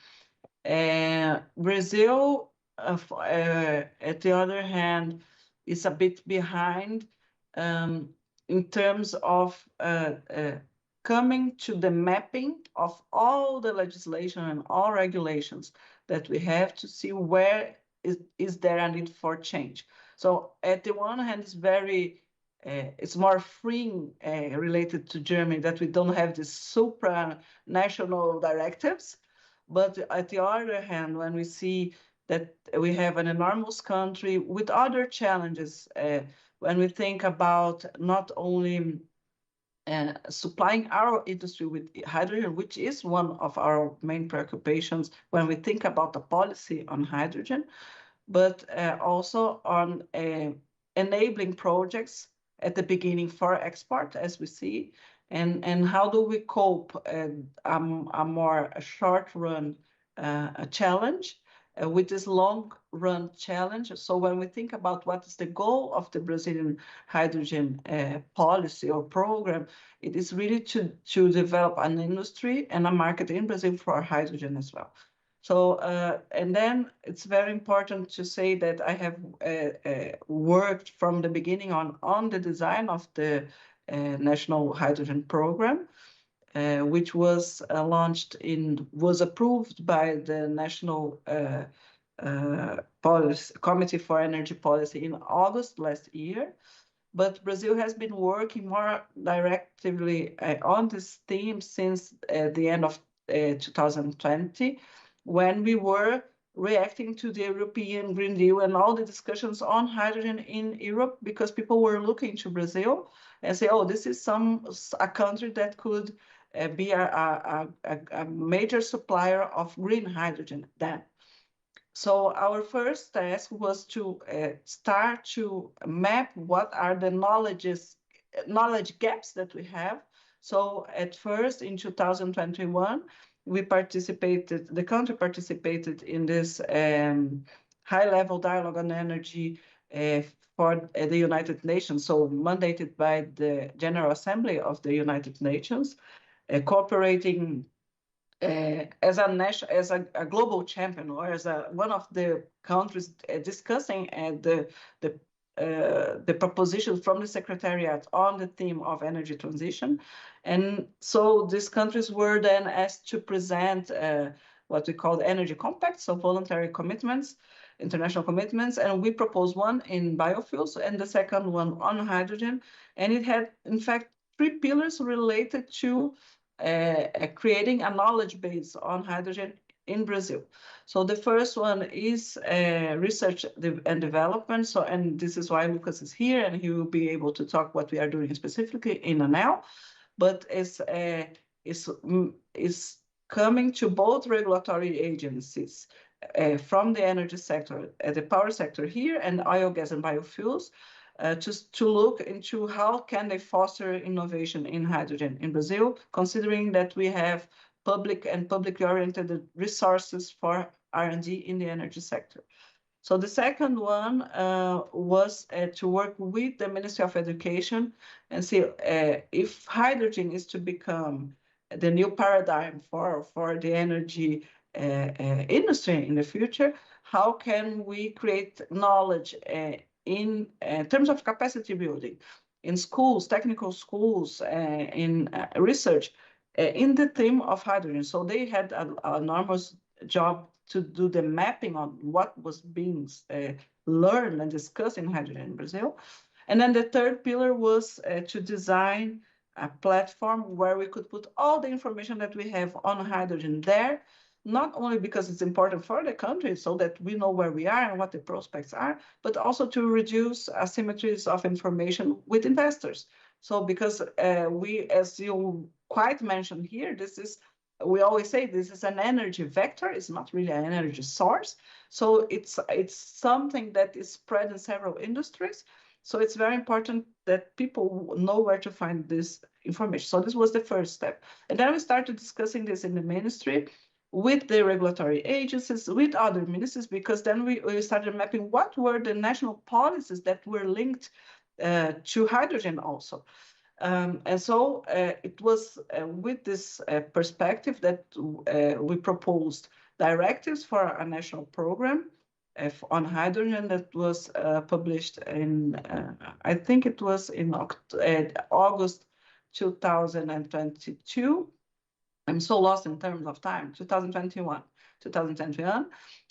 Brazil, at the other hand, is a bit behind in terms of coming to the mapping of all the legislation and all regulations that we have to see where is there a need for change. So at the one hand, it's more freeing related to Germany that we don't have these supranational directives. But at the other hand, when we see that we have an enormous country with other challenges, when we think about not only supplying our industry with hydrogen, which is one of our main preoccupations when we think about the policy on hydrogen, but also on enabling projects at the beginning for export, as we see, and how do we cope a more short-run challenge with this long-run challenge. So when we think about what is the goal of the Brazilian hydrogen policy or program, it is really to develop an industry and a market in Brazil for hydrogen as well. So, and then it's very important to say that I have worked from the beginning on the design of the National Hydrogen Program, which was was approved by the National Committee for Energy Policy in August last year. But Brazil has been working more directly on this theme since the end of 2020, when we were reacting to the European Green Deal and all the discussions on hydrogen in Europe, because people were looking to Brazil and say, oh, this is a country that could be a major supplier of green hydrogen then. So our first task was to start to map what are the knowledge gaps that we have. So at first in 2021, the country participated in this high-level dialogue on energy for the United Nations, so mandated by the General Assembly of the United Nations, cooperating as a global champion, or as one of the countries discussing the propositions from the Secretariat on the theme of energy transition. And so these countries were then asked to present what we call the energy compact, so voluntary commitments, international commitments, and we proposed one in biofuels and the second one on hydrogen. And it had, in fact, 3 pillars related to creating a knowledge base on hydrogen in Brazil. So the first one is research and development. So, and this is why Lucas is here, and he will be able to talk what we are doing specifically in ANEEL, but is coming to both regulatory agencies from the energy sector, the power sector here, and oil, gas, and biofuels, just to look into how can they foster innovation in hydrogen in Brazil, considering that we have public and publicly oriented resources for R&D in the energy sector. So the second one was to work with the Ministry of Education and see if hydrogen is to become the new paradigm for the energy industry in the future, how can we create knowledge in terms of capacity building in schools, technical schools, in research, in the theme of hydrogen. So they had an enormous job to do the mapping on what was being learned and discussed in hydrogen in Brazil. And then the third pillar was to design a platform where we could put all the information that we have on hydrogen there, not only because it's important for the country so that we know where we are and what the prospects are, but also to reduce asymmetries of information with investors. So because we, as you quite mentioned here, we always say this is an energy vector, it's not really an energy source. So it's something that is spread in several industries. So it's very important that people know where to find this information. So this was the first step. And then we started discussing this in the ministry with the regulatory agencies, with other ministries, because then we started mapping what were the national policies that were linked to hydrogen also. And so it was with this perspective that we proposed directives for a national program on hydrogen that was published in, I think it was in August 2022. I'm so lost in terms of time, 2021.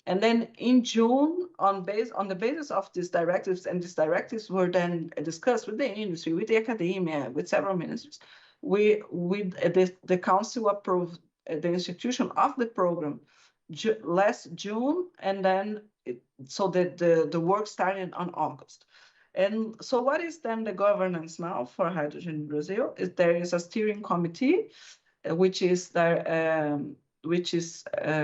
And then in June, on the basis of these directives, and these directives were then discussed with the industry, with the academia, with several ministers, the council approved the institution of the program last June, and then so that the work started on August. And so what is then the governance now for hydrogen in Brazil? There is a steering committee, which is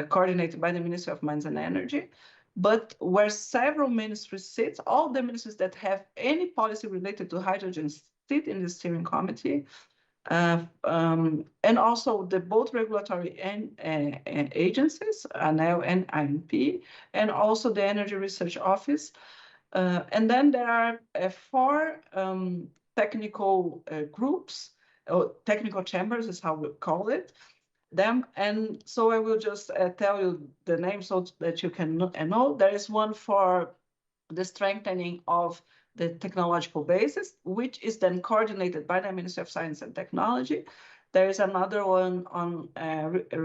coordinated by the Ministry of Mines and Energy, but where several ministries sit, all the ministries that have any policy related to hydrogen sit in the steering committee, and also both regulatory agencies, ANEEL and INP, and also the Energy Research Office. And then there are 4 technical groups, or technical chambers is how we call it, them. And so I will just tell you the name so that you can know. There is one for the strengthening of the technological basis, which is then coordinated by the Ministry of Science and Technology. There is another one on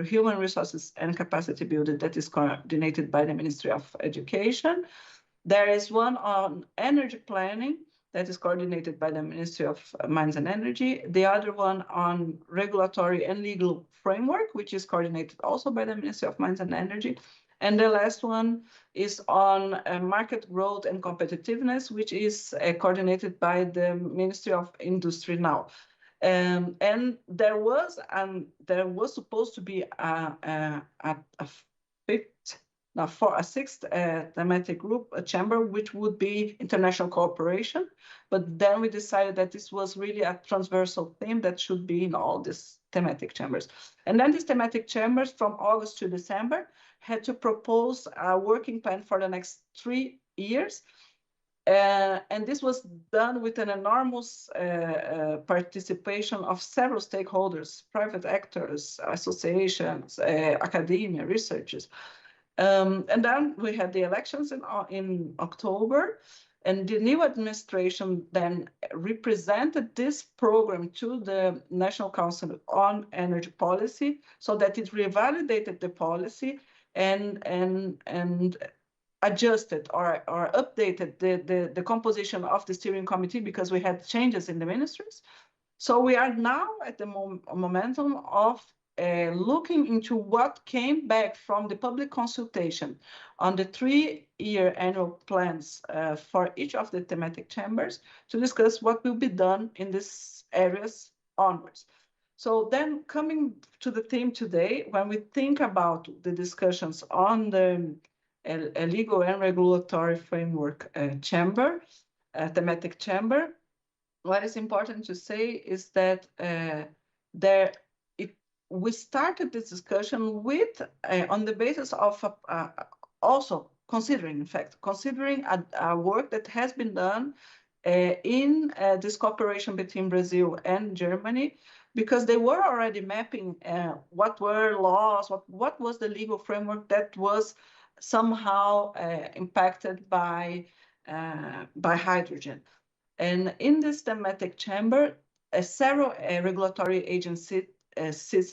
human resources and capacity building that is coordinated by the Ministry of Education. There is one on energy planning that is coordinated by the Ministry of Mines and Energy. The other one on regulatory and legal framework, which is coordinated also by the Ministry of Mines and Energy. And the last one is on market growth and competitiveness, which is coordinated by the Ministry of Industry now. And there was supposed to be a 5th Now, for a sixth thematic group, a chamber, which would be international cooperation. But then we decided that this was really a transversal theme that should be in all these thematic chambers. And then these thematic chambers from August to December had to propose a working plan for the next 3 years. And this was done with an enormous participation of several stakeholders, private actors, associations, academia, researchers. And then we had the elections in October, and the new administration then represented this program to the National Council on Energy Policy so that it revalidated the policy and adjusted or updated the composition of the steering committee because we had changes in the ministries. So we are now at the momentum of looking into what came back from the public consultation on the 3-year annual plans for each of the thematic chambers to discuss what will be done in these areas onwards. So then coming to the theme today, when we think about the discussions on the legal and regulatory framework chamber, thematic chamber, what is important to say is that we started this discussion with on the basis of also considering a work that has been done in this cooperation between Brazil and Germany, because they were already mapping what were laws, what was the legal framework that was somehow impacted by hydrogen. And in this thematic chamber, several regulatory agencies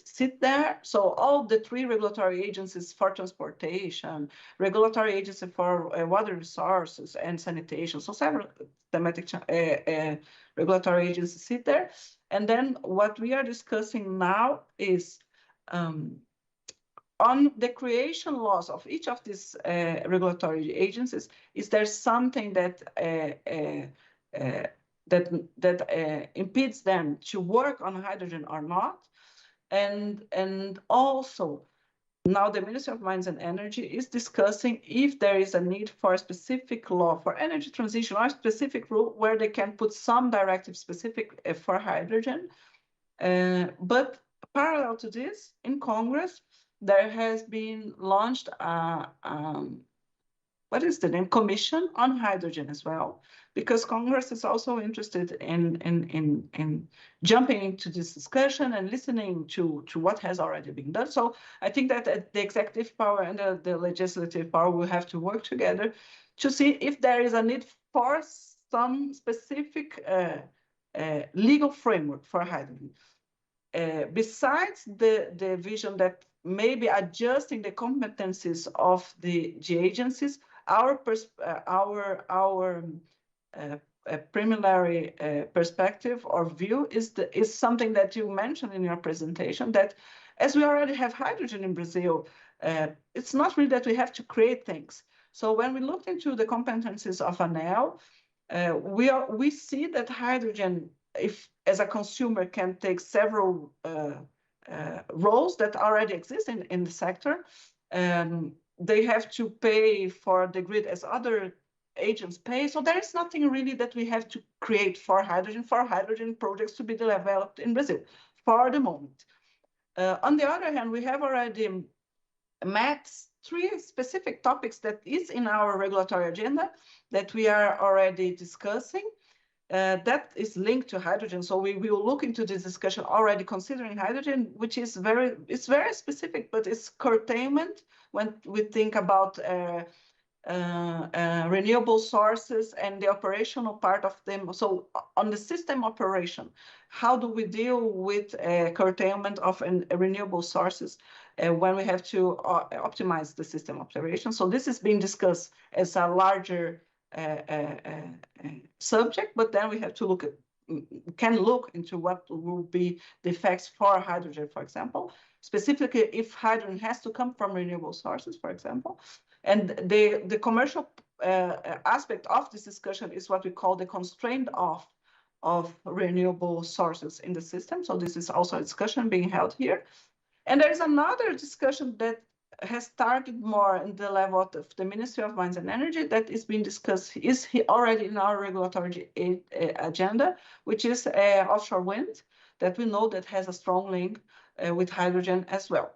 sit there. So all the 3 regulatory agencies for transportation, regulatory agency for water resources and sanitation, so several thematic regulatory agencies sit there. And then what we are discussing now is on the creation laws of each of these regulatory agencies, is there something that impedes them to work on hydrogen or not? And also, now the Ministry of Mines and Energy is discussing if there is a need for a specific law for energy transition or a specific rule where they can put some directive specific for hydrogen. But parallel to this, in Congress, there has been launched what is the name? Commission on hydrogen as well, because Congress is also interested in jumping into this discussion and listening to what has already been done. So I think that the executive power and the legislative power will have to work together to see if there is a need for some specific legal framework for hydrogen. Besides the vision that maybe adjusting the competencies of the agencies, our preliminary perspective or view is something that you mentioned in your presentation, that as we already have hydrogen in Brazil, it's not really that we have to create things. So when we looked into the competencies of ANEEL, we see that hydrogen, if as a consumer, can take several roles that already exist in the sector. They have to pay for the grid as other agents pay. So there is nothing really that we have to create for hydrogen projects to be developed in Brazil for the moment. On the other hand, we have already met 3 specific topics that is in our regulatory agenda that we are already discussing. That is linked to hydrogen. So we will look into this discussion already considering hydrogen, which is very specific, but it's curtailment when we think about renewable sources and the operational part of them. So on the system operation, how do we deal with curtailment of renewable sources when we have to optimize the system operation? So this is being discussed as a larger subject, but then we have to look into what will be the effects for hydrogen, for example, specifically if hydrogen has to come from renewable sources, for example. And the commercial aspect of this discussion is what we call the constraint of renewable sources in the system. So this is also a discussion being held here. And there is another discussion that has started more in the level of the Ministry of Mines and Energy that is being discussed, is already in our regulatory agenda, which is offshore wind, that we know that has a strong link with hydrogen as well.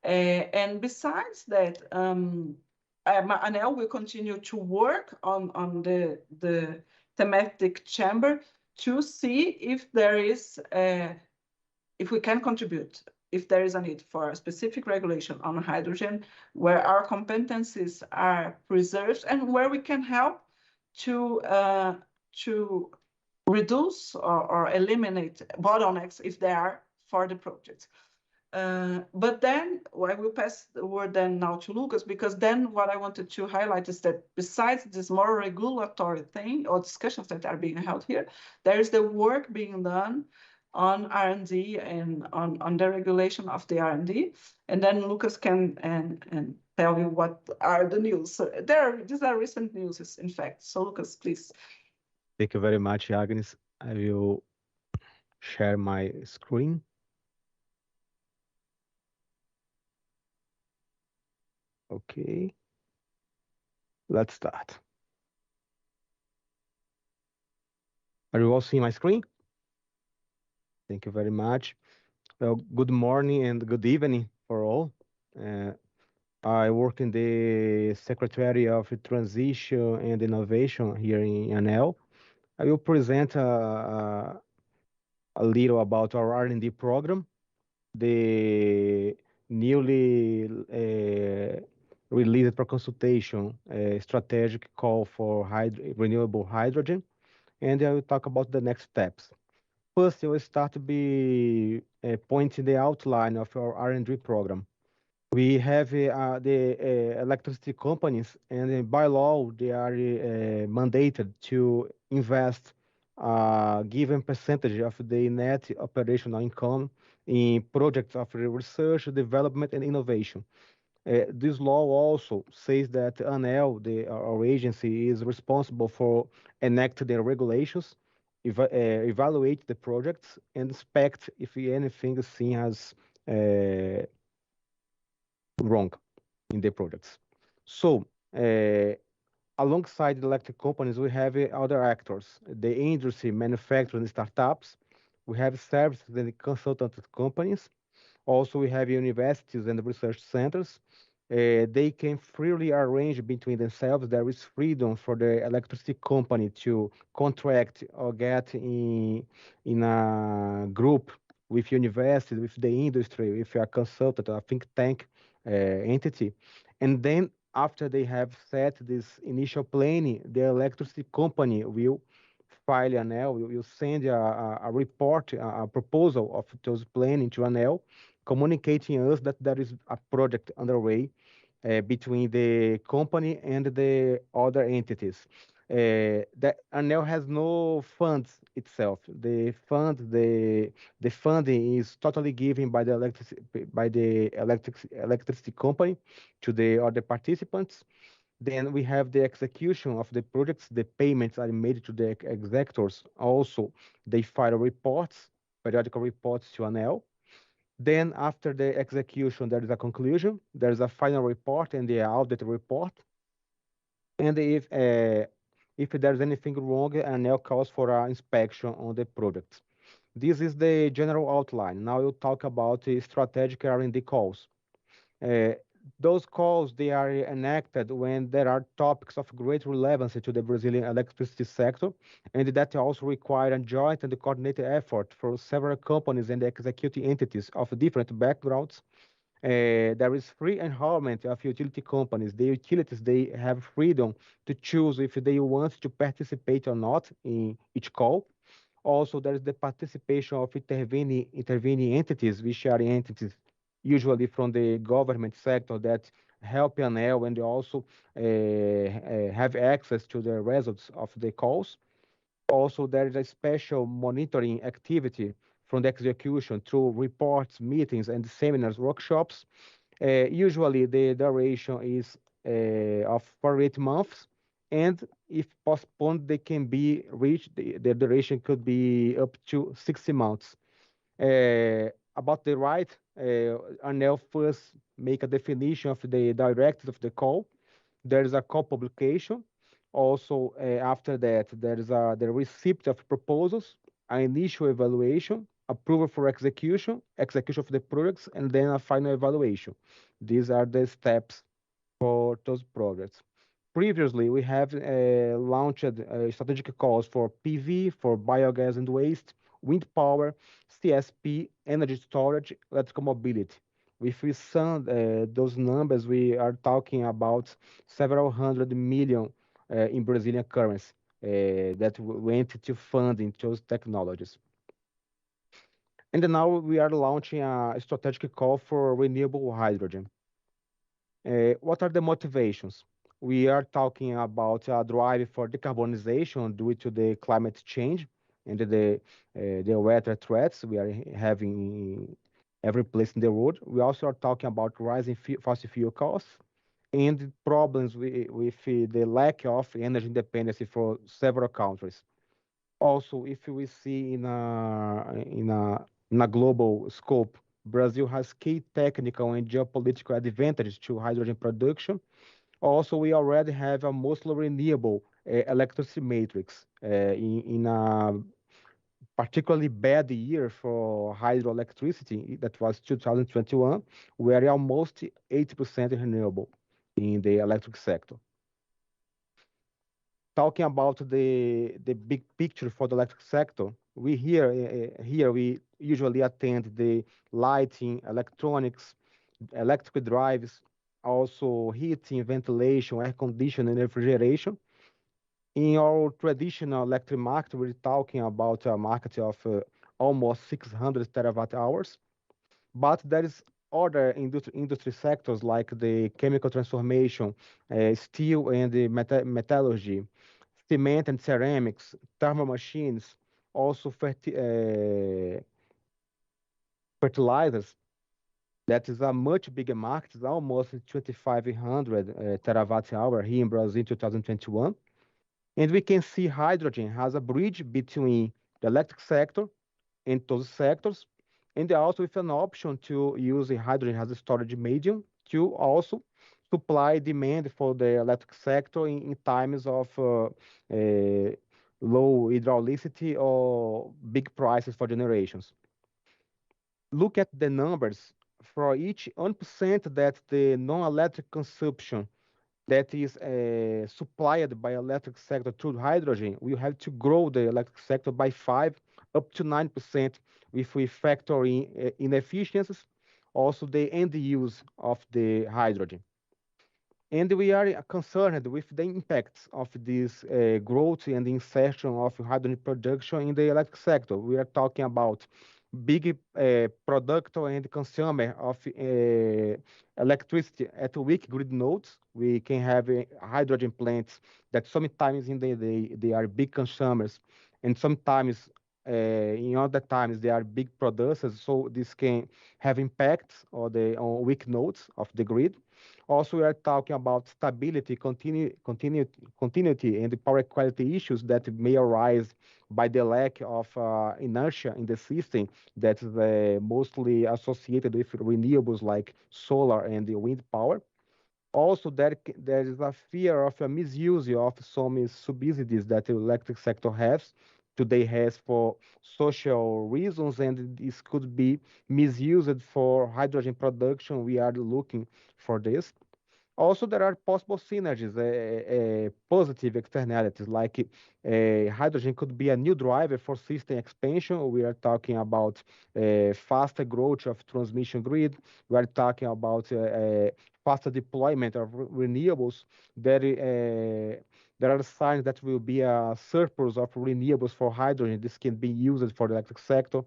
And besides that, ANEEL will continue to work on the thematic chamber to see if there is, if we can contribute, if there is a need for a specific regulation on hydrogen, where our competencies are preserved and where we can help to reduce or eliminate bottlenecks if there are for the projects. But then I will pass the word then now to Lucas, because then what I wanted to highlight is that besides this more regulatory thing or discussions that are being held here, there is the work being done on R&D and on the regulation of the R&D. And then Lucas can and tell you what are the news. So these are recent news, in fact. So Lucas, please. Thank you very much, Agnes. I will share my screen. Okay, let's start. Are you all seeing my screen? Thank you very much. Well, good morning and good evening for all. I work in the Secretary of Transition and Innovation here in ANEEL. I will present a little about our R&D program, the newly released for consultation strategic call for renewable hydrogen, and I will talk about the next steps. First, I will start to be pointing the outline of our R&D program. We have the electricity companies, and by law, they are mandated to invest a given percentage of the net operational income in projects of research, development, and innovation. This law also says that ANEEL, our agency, is responsible for enacting the regulations, evaluate the projects, and inspect if anything is seen as wrong in the projects. So, alongside the electric companies, we have other actors, the industry, manufacturing startups. We have services and consultant companies. Also, we have universities and research centers. They can freely arrange between themselves. There is freedom for the electricity company to contract or get in a group with university, with the industry, with a consultant, a think tank entity. And then after they have set this initial planning, the electricity company will file ANEEL, will send a report, a proposal of those planning to ANEEL, communicating us that there is a project underway between the company and the other entities. That ANEEL has no funds itself. The funding is totally given by the electricity company to the other participants. Then we have the execution of the projects. The payments are made to the executors. Also, they file reports, periodical reports to ANEEL. Then after the execution, there is a conclusion. There is a final report and the audit report. And if there's anything wrong, ANEEL calls for an inspection on the project. This is the general outline. Now we'll talk about the strategic R&D calls. Those calls, they are enacted when there are topics of great relevancy to the Brazilian electricity sector, and that also require a joint and coordinated effort for several companies and executing entities of different backgrounds. There is free empowerment of utility companies. The utilities, they have freedom to choose if they want to participate or not in each call. Also, there is the participation of intervening entities, which are entities usually from the government sector that help ANEEL, and they also have access to the results of the calls. Also, there is a special monitoring activity from the execution through reports, meetings, and seminars, workshops. Usually, the duration is of 48 months, and if postponed, they can be reached. The duration could be up to 60 months. About the right, ANEEL first make a definition of the directives of the call. There is a call publication. Also, after that, there is the receipt of proposals, an initial evaluation, approval for execution of the products, and then a final evaluation. These are the steps for those projects. Previously, we have launched strategic calls for PV, for biogas and waste, wind power, CSP, energy storage, electrical mobility. If we sum those numbers, we are talking about several 100 million in Brazilian currency that went to funding those technologies. And now we are launching a strategic call for renewable hydrogen. What are the motivations? We are talking about a drive for decarbonization due to the climate change and the weather threats we are having in every place in the world. We also are talking about rising fossil fuel costs and problems with the lack of energy independence for several countries. Also, if we see in a global scope, Brazil has key technical and geopolitical advantages to hydrogen production. Also, we already have a mostly renewable electricity matrix in a particularly bad year for hydroelectricity, that was 2021, we are almost 80% renewable in the electric sector. Talking about the big picture for the electric sector, we here we usually attend the lighting, electronics, electric drives, also heating, ventilation, air conditioning, and refrigeration. In our traditional electric market, we're talking about a market of almost 600 terawatt hours. But there is other industry sectors like the chemical transformation, steel and the metallurgy, cement and ceramics, thermal machines, also fertilizers. That is a much bigger market, it's almost 2,500 terawatt hour here in Brazil in 2021. And we can see hydrogen has a bridge between the electric sector and those sectors, and also with an option to use hydrogen as a storage medium to also supply demand for the electric sector in times of low hydraulicity or big prices for generations. Look at the numbers. For each 1% that the non-electric consumption that is supplied by electric sector through hydrogen, we have to grow the electric sector by 5 up to 9% if we factor in inefficiencies, also the end use of the hydrogen. And we are concerned with the impacts of this growth and insertion of hydrogen production in the electric sector. We are talking about big producer and consumer of electricity at weak grid nodes. We can have hydrogen plants that sometimes in the day they are big consumers, and sometimes in other times they are big producers. So this can have impacts on weak nodes of the grid. Also, we are talking about stability, continuity, and the power quality issues that may arise by the lack of inertia in the system that is mostly associated with renewables like solar and the wind power. Also, there is a fear of a misuse of some subsidies that the electric sector today has for social reasons, and this could be misused for hydrogen production. We are looking for this. Also, there are possible synergies, positive externalities, like hydrogen could be a new driver for system expansion. We are talking about faster growth of transmission grid. We are talking about faster deployment of renewables. There are signs that will be a surplus of renewables for hydrogen. This can be used for the electric sector.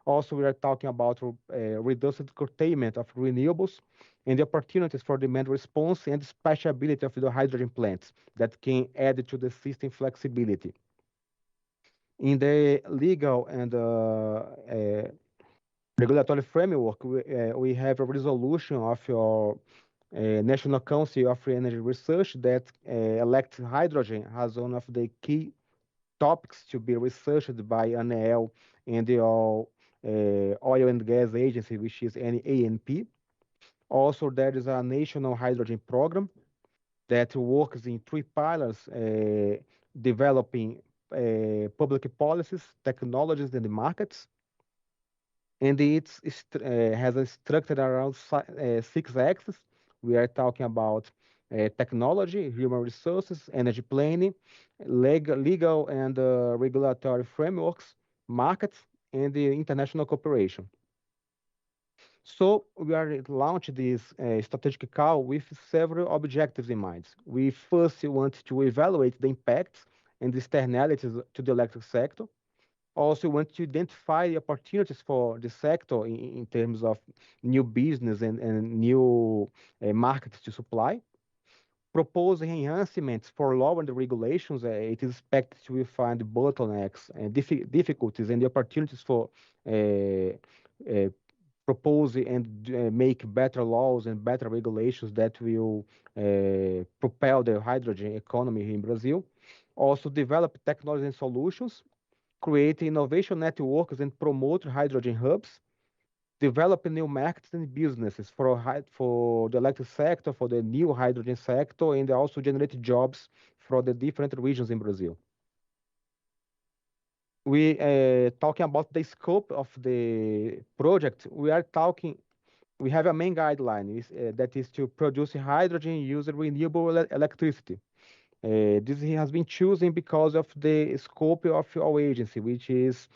Also, we are talking about reduced curtailment of renewables and the opportunities for demand response and spatiality of the hydrogen plants that can add to the system flexibility. In the legal and regulatory framework, we have a resolution of your National Council of Energy Research that elects hydrogen as one of the key topics to be researched by ANEEL and the Oil and Gas Agency, which is ANP. Also, there is a national hydrogen program that works in 3 pillars, developing public policies, technologies, and the markets. And it has a structure around 6 axes. We are talking about technology, human resources, energy planning, legal and regulatory frameworks, markets, and the international cooperation. So we are launching this strategic call with several objectives in mind. We first want to evaluate the impacts and the externalities to the electric sector. Also want to identify the opportunities for the sector in terms of new business and new markets to supply. Propose enhancements for law and regulations. It is expected to find bottlenecks and difficulties and the opportunities for propose and make better laws and better regulations that will propel the hydrogen economy here in Brazil. Also develop technology and solutions, create innovation networks and promote hydrogen hubs, develop new markets and businesses for the electric sector, for the new hydrogen sector, and also generate jobs for the different regions in Brazil. We talking about the scope of the project. We have a main guideline that is to produce hydrogen using renewable electricity. This has been chosen because of the scope of our agency, which is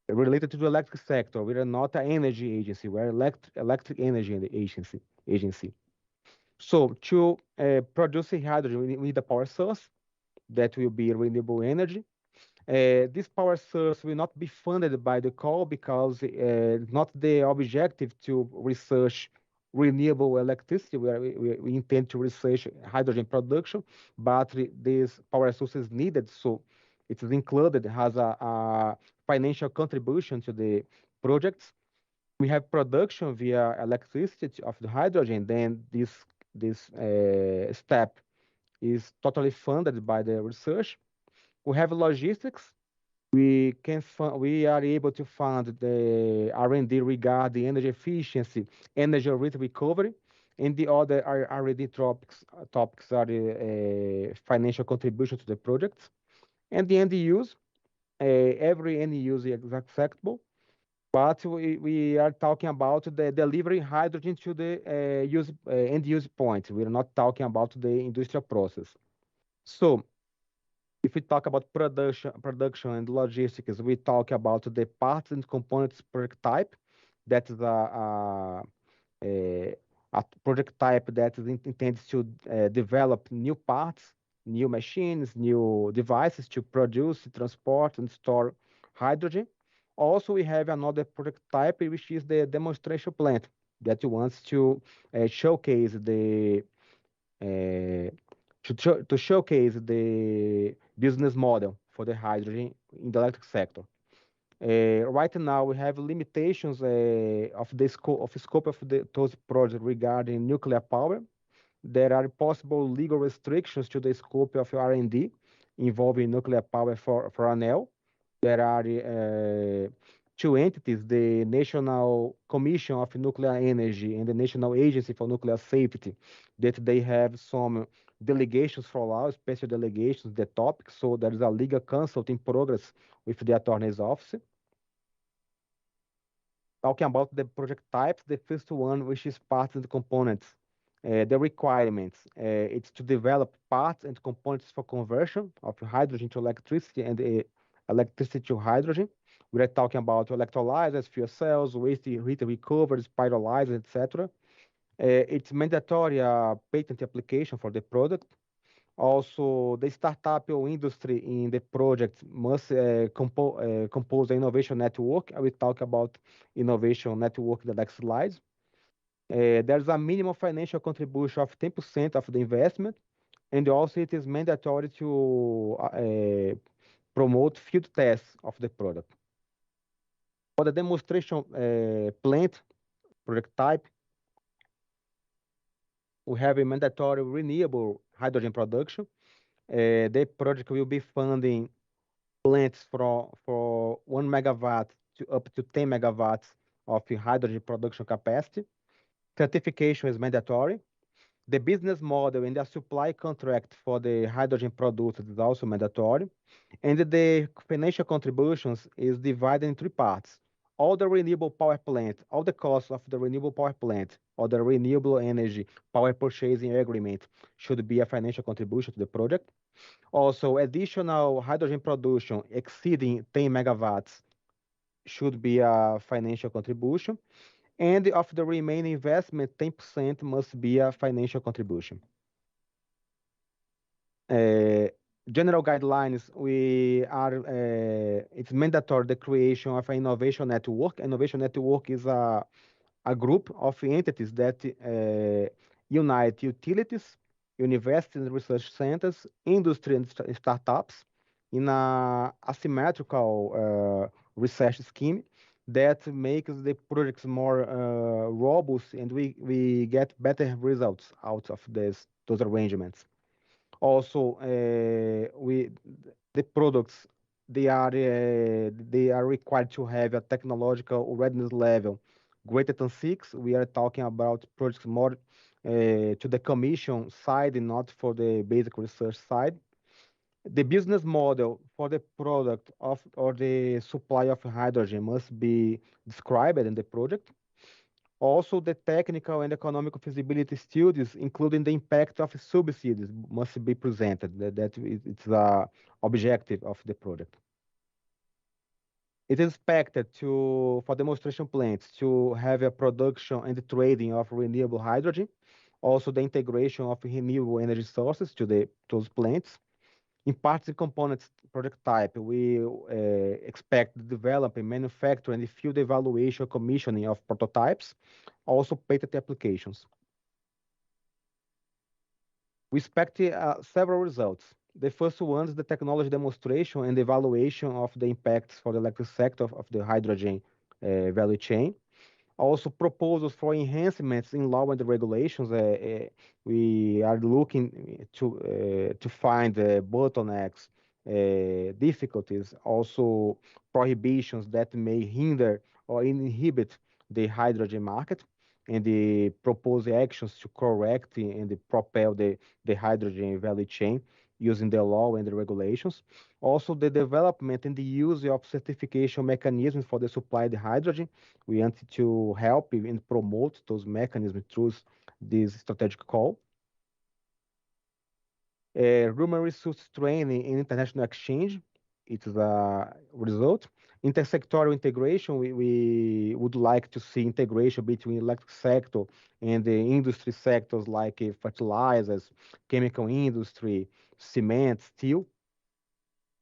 related to the electric sector. We are not an energy agency. We are electric energy agency. So to produce hydrogen, we need a power source that will be renewable energy. This power source will not be funded by the call because it's not the objective to research renewable electricity. We intend to research hydrogen production, but this power source is needed, so it is included as a financial contribution to the projects. We have production via electricity of the hydrogen. Then this step is totally funded by the research. We have logistics. We are able to fund the R&D regarding energy efficiency, energy rate recovery, and the other R&D topics are the financial contribution to the projects. And the end use, every end use is acceptable, but we are talking about the delivering hydrogen to the end use point. We are not talking about the industrial process. So if we talk about production and logistics, we talk about the parts and components project type. That is a project type that is intended to develop new parts, new machines, new devices to produce, transport, and store hydrogen. Also, we have another project type, which is the demonstration plant that wants to showcase the showcase the business model for the hydrogen in the electric sector. Right now, we have limitations of the scope of those projects regarding nuclear power. There are possible legal restrictions to the scope of R&D involving nuclear power for ANEEL. There are 2 entities, the National Commission of Nuclear Energy and the National Agency for Nuclear Safety, that they have some delegations for law, special delegations, the topic. So there is a legal consult in progress with the attorney's office. Talking about the project types, the first one, which is parts and components. The requirements, it's to develop parts and components for conversion of hydrogen to electricity and electricity to hydrogen. We are talking about electrolyzers, fuel cells, waste heat recovery, pyrolyzers, etc. It's mandatory patent application for the product. Also, the startup or industry in the project must compose an innovation network. I will talk about innovation network in the next slides. There's a minimum financial contribution of 10% of the investment, and also it is mandatory to promote field tests of the product. For the demonstration plant project type, we have a mandatory renewable hydrogen production. The project will be funding plants for 1 megawatt to up to 10 megawatts of hydrogen production capacity. Certification is mandatory. The business model and the supply contract for the hydrogen produced is also mandatory. And the financial contributions is divided in three parts. All the renewable power plant, all the costs of the renewable power plant or the renewable energy power purchasing agreement should be a financial contribution to the project. Also, additional hydrogen production exceeding 10 megawatts should be a financial contribution. And of the remaining investment, 10% must be a financial contribution. General guidelines, it's mandatory the creation of an innovation network. Innovation network is a group of entities that unite utilities, universities and research centers, industry and startups in a asymmetrical research scheme that makes the projects more robust, and we get better results out of those arrangements. Also, the products they are required to have a technological readiness level greater than 6. We are talking about projects more to the commission side and not for the basic research side. The business model for the product of or the supply of hydrogen must be described in the project. Also, the technical and economic feasibility studies, including the impact of subsidies, must be presented. It's the objective of the project. It is expected for demonstration plants to have a production and the trading of renewable hydrogen, also the integration of renewable energy sources to those plants. In parts and components project type, we expect the development, manufacturing, and field evaluation, commissioning of prototypes, also patent applications. We expect several results. The first one is the technology demonstration and evaluation of the impacts for the electric sector of the hydrogen value chain. Also, proposals for enhancements in law and regulations. We are looking to find bottlenecks, difficulties, also prohibitions that may hinder or inhibit the hydrogen market, and the proposed actions to correct and propel the hydrogen value chain using the law and the regulations. Also, the development and the use of certification mechanisms for the supply of the hydrogen. We want to help and promote those mechanisms through this strategic call. Human resource training and international exchange, it is a result. Intersectoral integration, we would like to see integration between electric sector and the industry sectors like fertilizers, chemical industry, cement, steel.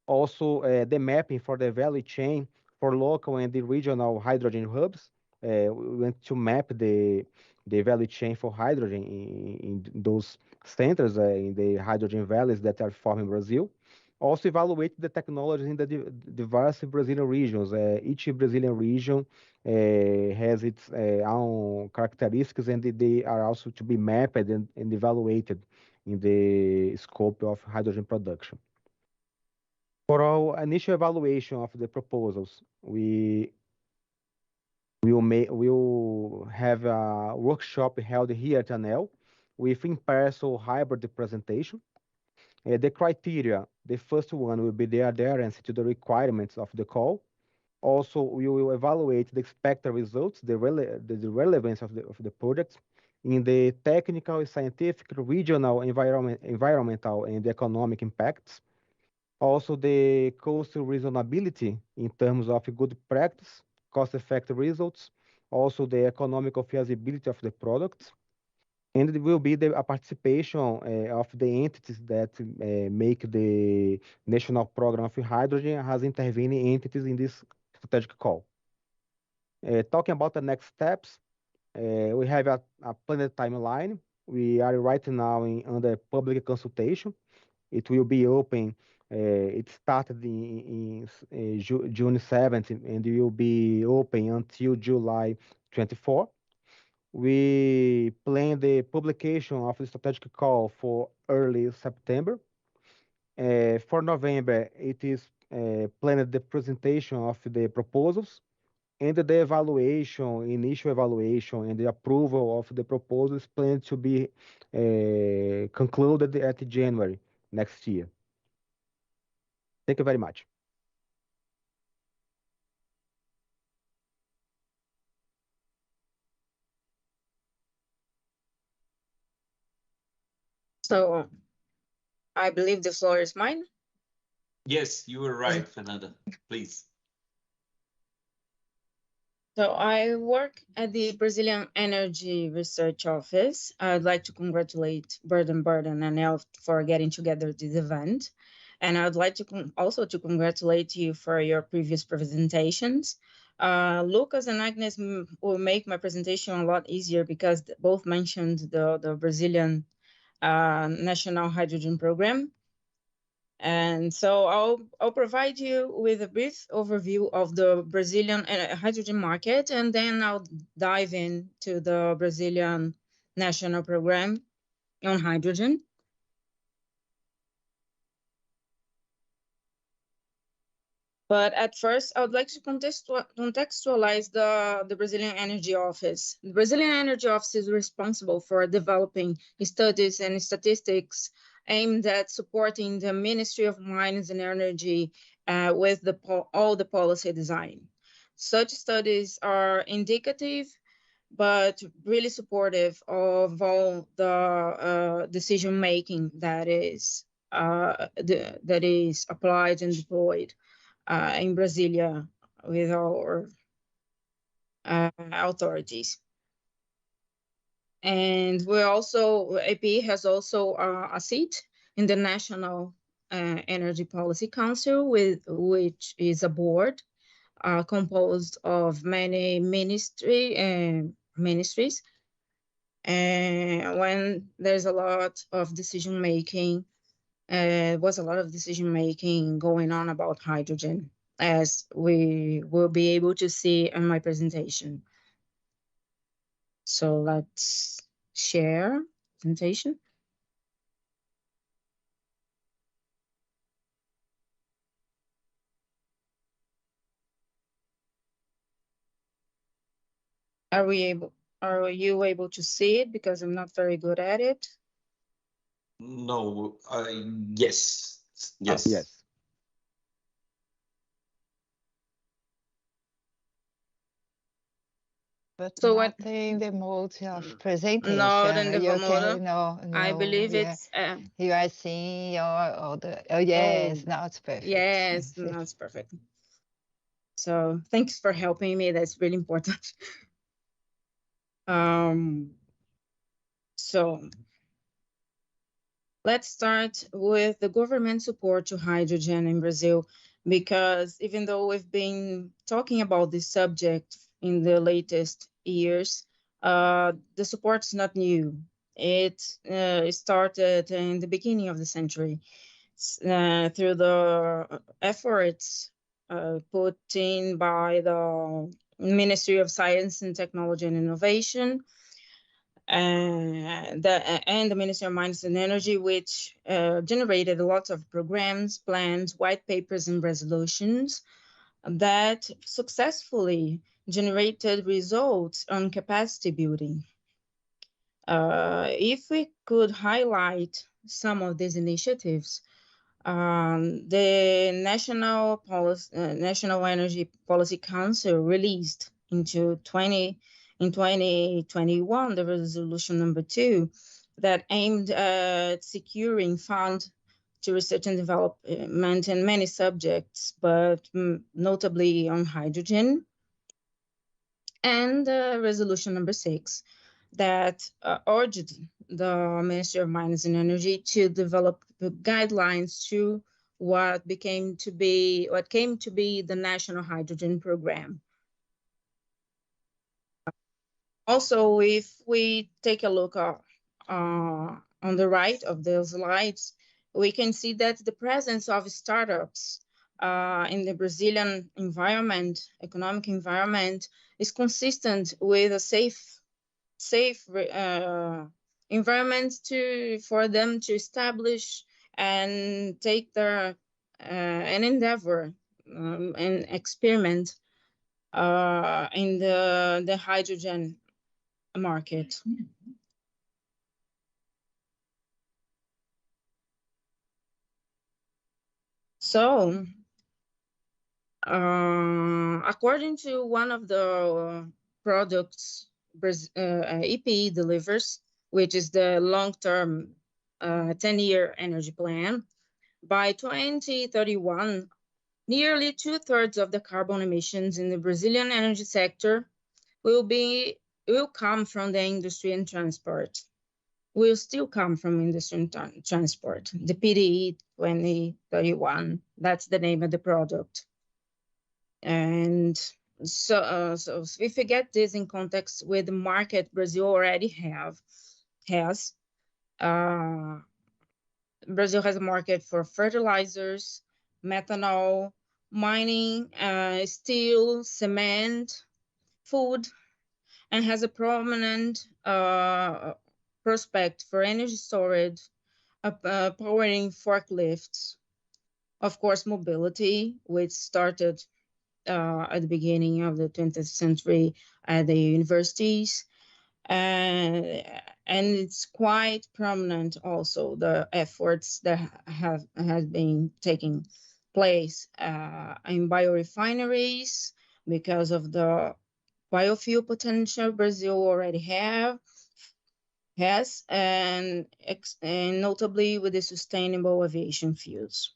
Also, the mapping for the value chain for local and the regional hydrogen hubs. We want to map the value chain for hydrogen in those centers, in the hydrogen valleys that are forming Brazil. Also evaluate the technologies in the diverse Brazilian regions. Each Brazilian region has its own characteristics, and they are also to be mapped and evaluated in the scope of hydrogen production. For our initial evaluation of the proposals, we will have a workshop held here at ANEEL with in-person hybrid presentation. The criteria, the first one will be the adherence to the requirements of the call. Also, we will evaluate the expected results, the relevance of the project in the technical, scientific, regional, environmental, and economic impacts. Also, the cost reasonability in terms of good practice, cost-effective results, also the economical feasibility of the products. And it will be a participation of the entities that make the National Program of Hydrogen as intervening entities in this strategic call. Talking about the next steps, we have a planned timeline. We are right now under public consultation. It will be open. It started in June 7th, and it will be open until July 24. We plan the publication of the strategic call for early September. For November, it is planned the presentation of the proposals and the evaluation, initial evaluation, and the approval of the proposal is planned to be concluded at January next year. Thank you very much. So I believe the floor is mine. Yes, you were right, Fernanda. Please. So I work at the Brazilian Energy Research Office. I'd like to congratulate Bird and ANEEL for getting together this event. And I'd like to also to congratulate you for your previous presentations. Lucas and Agnes will make my presentation a lot easier because both mentioned the Brazilian National Hydrogen Program. And so I'll provide you with a brief overview of the Brazilian hydrogen market, and then I'll dive into the Brazilian National Program on hydrogen. But at first, I would like to contextualize the Brazilian Energy Office. The Brazilian Energy Office is responsible for developing studies and statistics aimed at supporting the Ministry of Mines and Energy with all the policy design. Such studies are indicative, but really supportive of all the decision-making that is applied and deployed in Brasilia with our authorities. And AP has also a seat in the National Energy Policy Council, which is a board composed of many ministries. And when there's a lot of decision-making, was a lot of decision-making going on about hydrogen, as we will be able to see in my presentation. So let's share presentation. Are you able to see it? Because I'm not very good at it. No, yes. Yes. Yes. But So not in the mode of presentation. Not in the you mode. No, I believe it's. You are seeing all the. Oh yes, now it's perfect. Yes, now it's perfect. So thanks for helping me. That's really important. So let's start with the government support to hydrogen in Brazil, because even though we've been talking about this subject in the latest years, the support is not new. It started in the beginning of the century through the efforts put in by the Ministry of Science and Technology and Innovation, and the Ministry of Mines and Energy, which generated lots of programs, plans, white papers, and resolutions that successfully generated results on capacity building. If we could highlight some of these initiatives, the National Energy Policy Council released in 2021 the resolution number 2 that aimed at securing funds to research and development in many subjects, but notably on hydrogen. And resolution number 6 that urged the Ministry of Mines and Energy to develop guidelines to what came to be the National Hydrogen Program. Also, if we take a look on the right of those slides, we can see that the presence of startups in the Brazilian economic environment, is consistent with a safe environment for them to establish and take their an endeavor and experiment in the hydrogen market. So, according to one of the products EPE delivers, which is the long-term 10-year energy plan, by 2031, nearly 2/3 of the carbon emissions in the Brazilian energy sector will come from the industry and transport. Will still come from industry and transport. The PD&I 2031, that's the name of the product. And so if we get this in context with the market Brazil already has, Brazil has a market for fertilizers, methanol, mining, steel, cement, food, and has a prominent prospect for energy storage, powering forklifts, of course, mobility, which started at the beginning of the 20th century at the universities. And it's quite prominent also, the efforts that have been taking place in biorefineries because of the biofuel potential Brazil already has, and notably with the sustainable aviation fuels.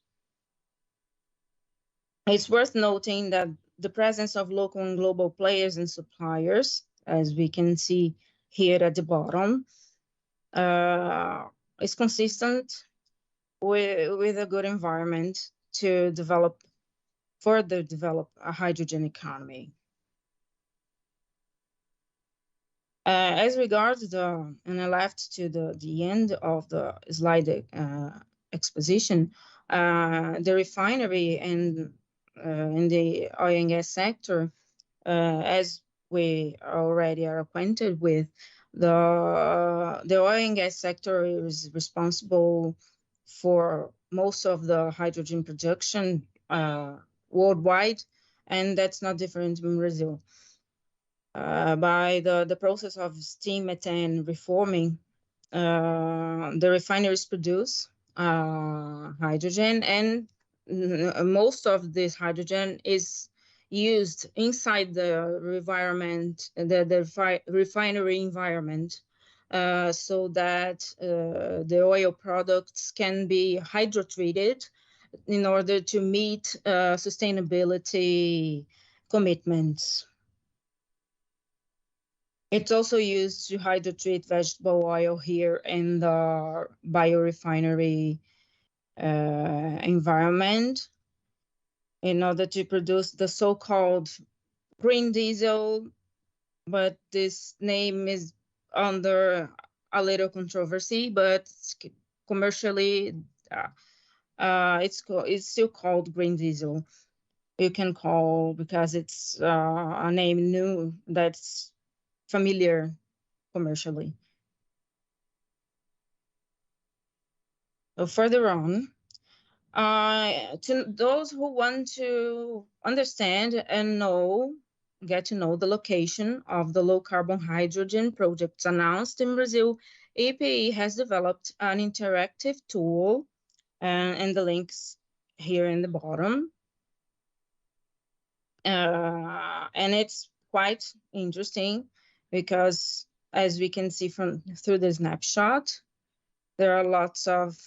It's worth noting that the presence of local and global players and suppliers, as we can see here at the bottom, is consistent with a good environment to further develop a hydrogen economy. As regards on the left to the end of the slide exposition, the refinery and in the oil and gas sector, as we already are acquainted with, the oil and gas sector is responsible for most of the hydrogen production worldwide, and that's not different in Brazil. By the process of steam methane reforming, the refineries produce hydrogen, and most of this hydrogen is used inside the environment, the refinery environment, so that the oil products can be hydrotreated in order to meet sustainability commitments. It's also used to hydrotreat vegetable oil here in the biorefinery environment in order to produce the so-called green diesel, but this name is under a little controversy, but commercially it's still called green diesel. You can call, because it's a name new that's familiar commercially. So further on, to those who want to understand and get to know the location of the low carbon hydrogen projects announced in Brazil, EPE has developed an interactive tool, and the links here in the bottom. And it's quite interesting because, as we can see through the snapshot, there are lots of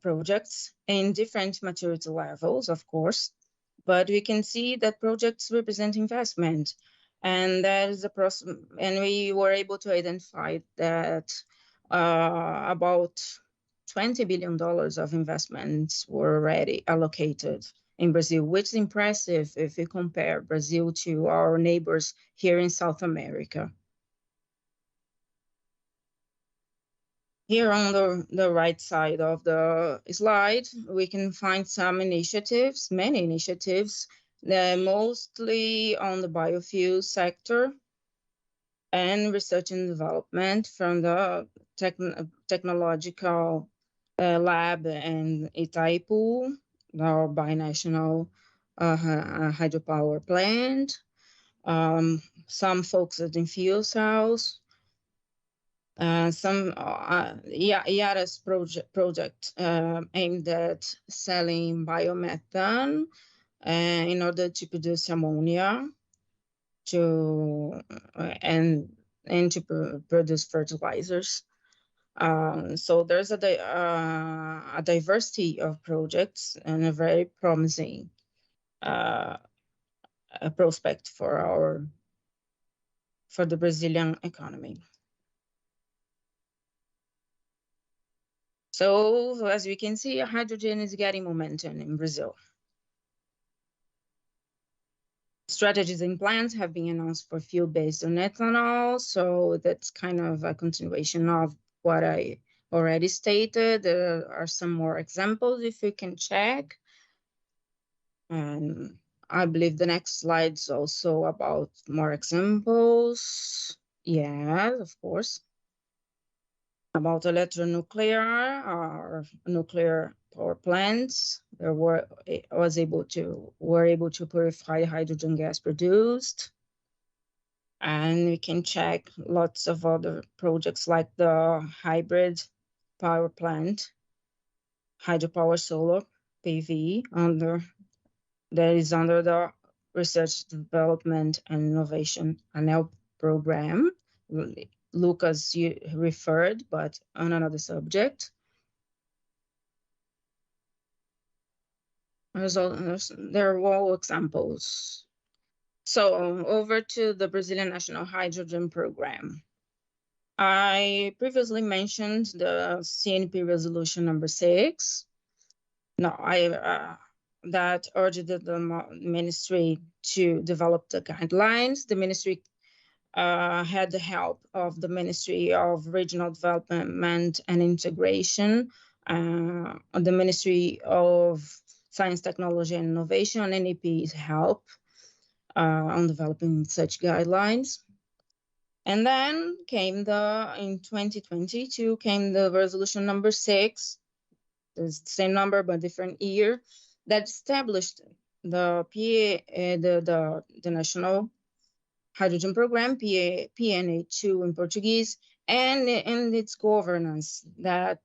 projects in different maturity levels, of course, but we can see that projects represent investment, and that is and we were able to identify that about $20 billion of investments were already allocated in Brazil, which is impressive if we compare Brazil to our neighbors here in South America. Here on the right side of the slide, we can find some initiatives, many initiatives, mostly on the biofuel sector and research and development from the technological lab in Itaipu, our binational hydropower plant, some focused in fuel cells, some IARA's project aimed at selling biomethane in order to produce ammonia and to produce fertilizers. So there's a diversity of projects and a very promising prospect for the Brazilian economy. So as we can see, hydrogen is getting momentum in Brazil. Strategies and plans have been announced for fuel based on ethanol. So that's kind of a continuation of what I already stated. There are some more examples if you can check. And I believe the next slide's also about more examples. Yeah, of course. About electronuclear or nuclear power plants. Were able to purify hydrogen gas produced. And we can check lots of other projects like the hybrid power plant, hydropower solar PV that is under the Research, Development and Innovation ANEEL program. Lucas, you referred, but on another subject. There are all examples. So over to the Brazilian National Hydrogen Program. I previously mentioned the CNP resolution number 6. No, that urged the ministry to develop the guidelines. The ministry had the help of the Ministry of Regional Development and Integration, the Ministry of Science, Technology and Innovation, NEP's help on developing such guidelines. And then in 2022 came the resolution number 6, it's the same number but different year, that established the National Hydrogen Program, PNA2 in Portuguese, and its governance that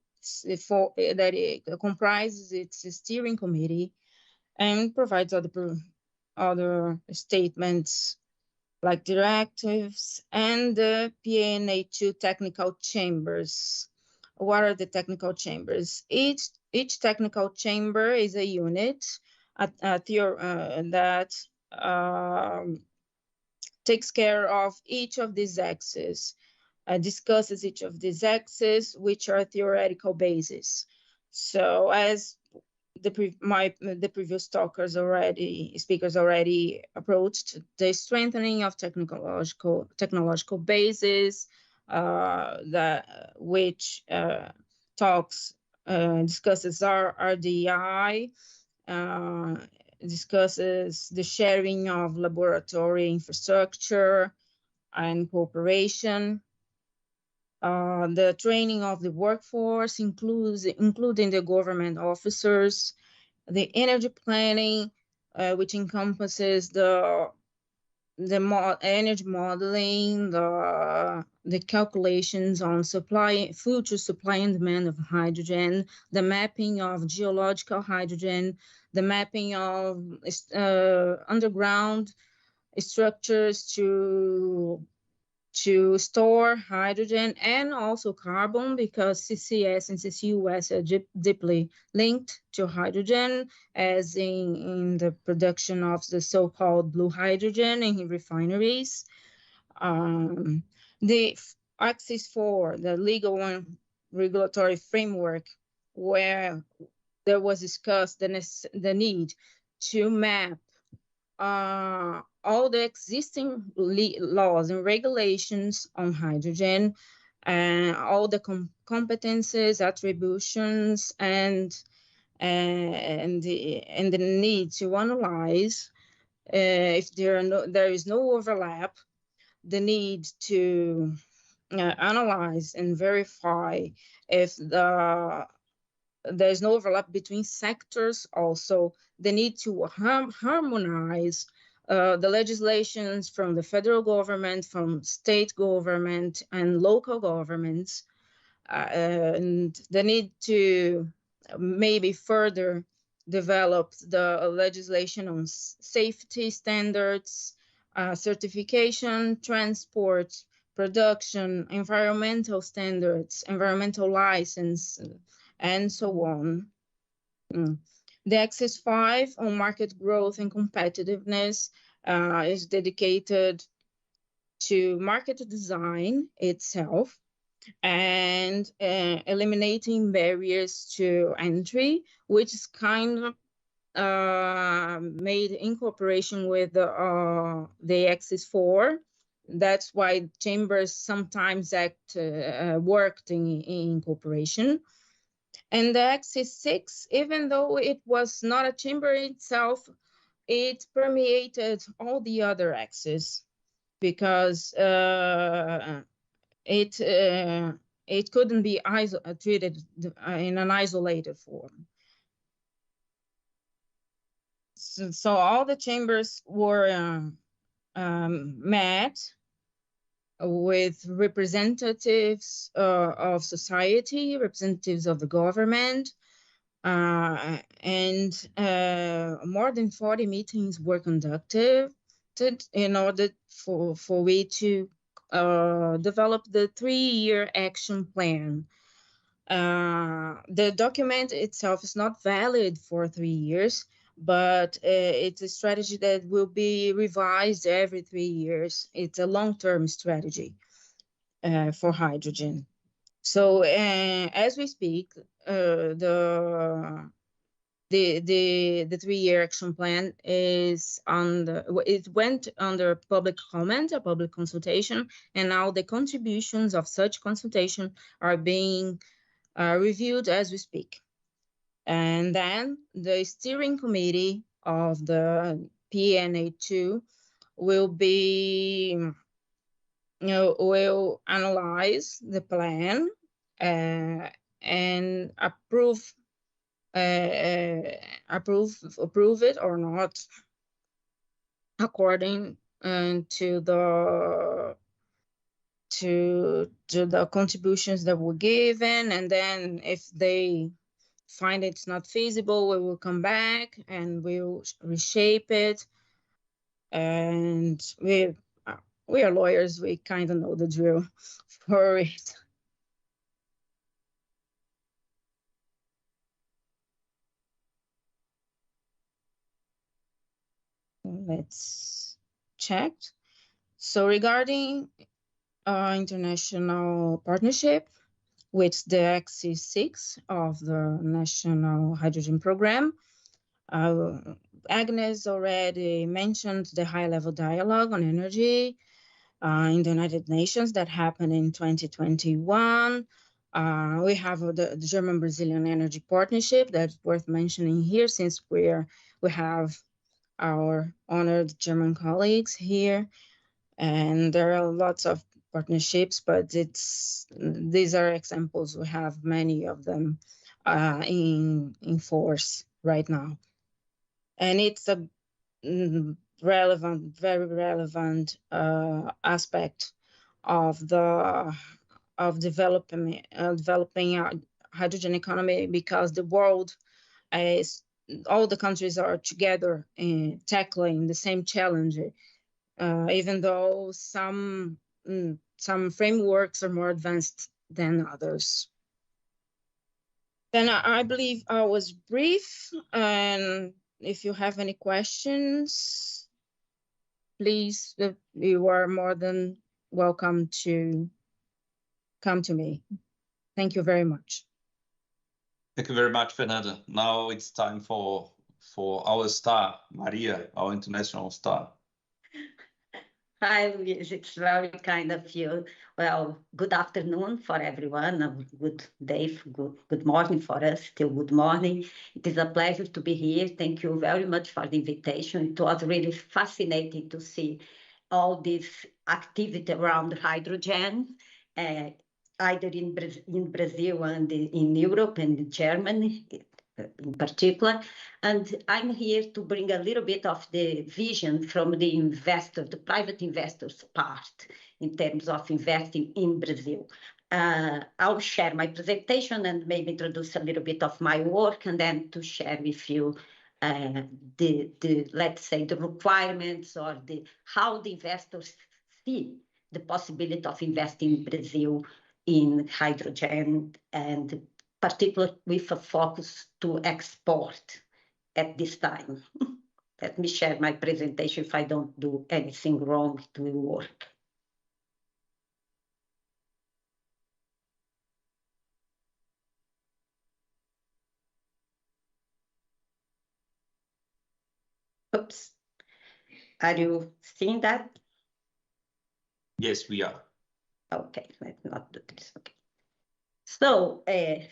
it comprises its steering committee and provides other statements like directives and the PNA2 technical chambers. What are the technical chambers? Each technical chamber is a unit that takes care of each of these axes, discusses each of these axes, which are theoretical bases. So as the previous speakers already approached, the strengthening of technological bases, which discusses RDI, discusses the sharing of laboratory infrastructure and cooperation, the training of the workforce, including the government officers, the energy planning, which encompasses the energy modeling, the calculations on future supply and demand of hydrogen, the mapping of geological hydrogen, the mapping of underground structures to store hydrogen and also carbon, because CCS and CCUS are deeply linked to hydrogen, as in the production of the so-called blue hydrogen in refineries. The axis 4, the legal and regulatory framework, where there was discussed the need to map all the existing laws and regulations on hydrogen, and all the competences, attributions, and the need to analyze if there is no overlap, the need to analyze and verify if the there's no overlap between sectors. Also, the need to harmonize the legislations from the federal government, from state government and local governments, and the need to maybe further develop the legislation on safety standards, certification, transport, production, environmental standards, environmental license, and so on. The Axis 5 on market growth and competitiveness is dedicated to market design itself and eliminating barriers to entry, which is kind of made in cooperation with the Axis 4. That's why chambers sometimes worked in cooperation. And the Axis 6, even though it was not a chamber itself, it permeated all the other axes because it couldn't be treated in an isolated form. So all the chambers were met with representatives of society, representatives of the government, and more than 40 meetings were conducted in order for we to develop the 3-year action plan. The document itself is not valid for 3 years, but it's a strategy that will be revised every 3 years. It's a long-term strategy for hydrogen. So as we speak, the 3-year action plan is it went under public comment, a public consultation, and now the contributions of such consultation are being reviewed as we speak. And then the steering committee of the PNA2 will analyze the plan and approve it or not according to the contributions that were given. And then if they find it's not feasible, we will come back and we'll reshape it. And we are lawyers, we kind of know the drill for it. Let's check. So regarding international partnership with the Axis 6 of the National Hydrogen Program, Agnes already mentioned the high-level dialogue on energy in the United Nations that happened in 2021. We have the German-Brazilian Energy Partnership that's worth mentioning here, since we have our honored German colleagues here, and there are lots of partnerships, but these are examples. We have many of them in force right now, and it's a very relevant aspect of developing a hydrogen economy, because the world all the countries are together in tackling the same challenge, even though some frameworks are more advanced than others. Then I believe I was brief, and if you have any questions, please, you are more than welcome to come to me. Thank you very much. Thank you very much, Fernanda. Now it's time for our star, Maria, our international star. Hi, Luis. It's very kind of you. Well, good afternoon for everyone. A good day, good morning for us. Still good morning. It is a pleasure to be here. Thank you very much for the invitation. It was really fascinating to see all this activity around hydrogen. either in Brazil and in Europe and in Germany in particular. And I'm here to bring a little bit of the vision from the investor, the private investors part in terms of investing in Brazil. I'll share my presentation and maybe introduce a little bit of my work, and then to share with you let's say the requirements or how the investors see the possibility of investing in Brazil in hydrogen, and particularly with a focus to export at this time. Let me share my presentation if I don't do anything wrong, it will work. Oops. Are you seeing that? Yes, we are. Okay, let's not do this. Okay. So,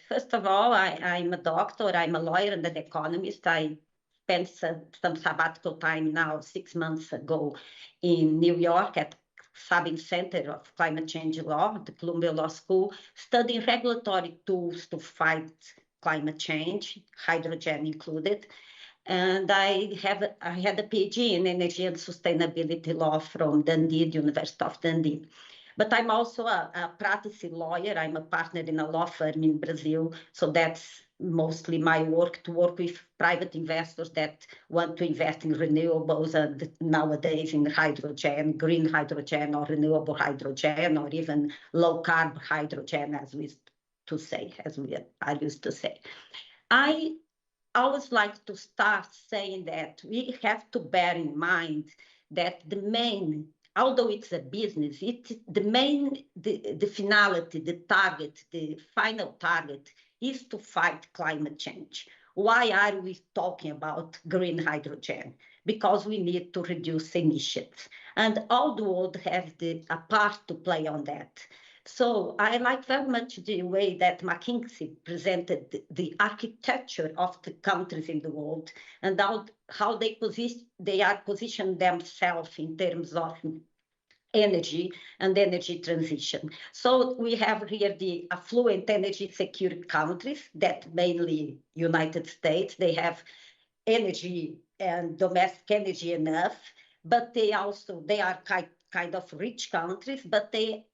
first of all, I'm a doctor, I'm a lawyer and an economist. I spent some sabbatical time now, 6 months ago, in New York at Sabin Center of Climate Change Law, the Columbia Law School, studying regulatory tools to fight climate change, hydrogen included. And I had a PhD in energy and sustainability law from Dundee, the University of Dundee. But I'm also a practicing lawyer. I'm a partner in a law firm in Brazil. So that's mostly my work, to work with private investors that want to invest in renewables and nowadays in hydrogen, green hydrogen or renewable hydrogen, or even low carb hydrogen, as we are used to say. I always like to start saying that we have to bear in mind that although it's a business, the finality, the target, the final target is to fight climate change. Why are we talking about green hydrogen? Because we need to reduce emissions. And all the world has a part to play on that. So I like very much the way that McKinsey presented the architecture of the countries in the world and how they are positioned themselves in terms of energy and energy transition. So we have here the affluent energy secure countries, that mainly United States. They have energy and domestic energy enough, but they are kind of rich countries, but they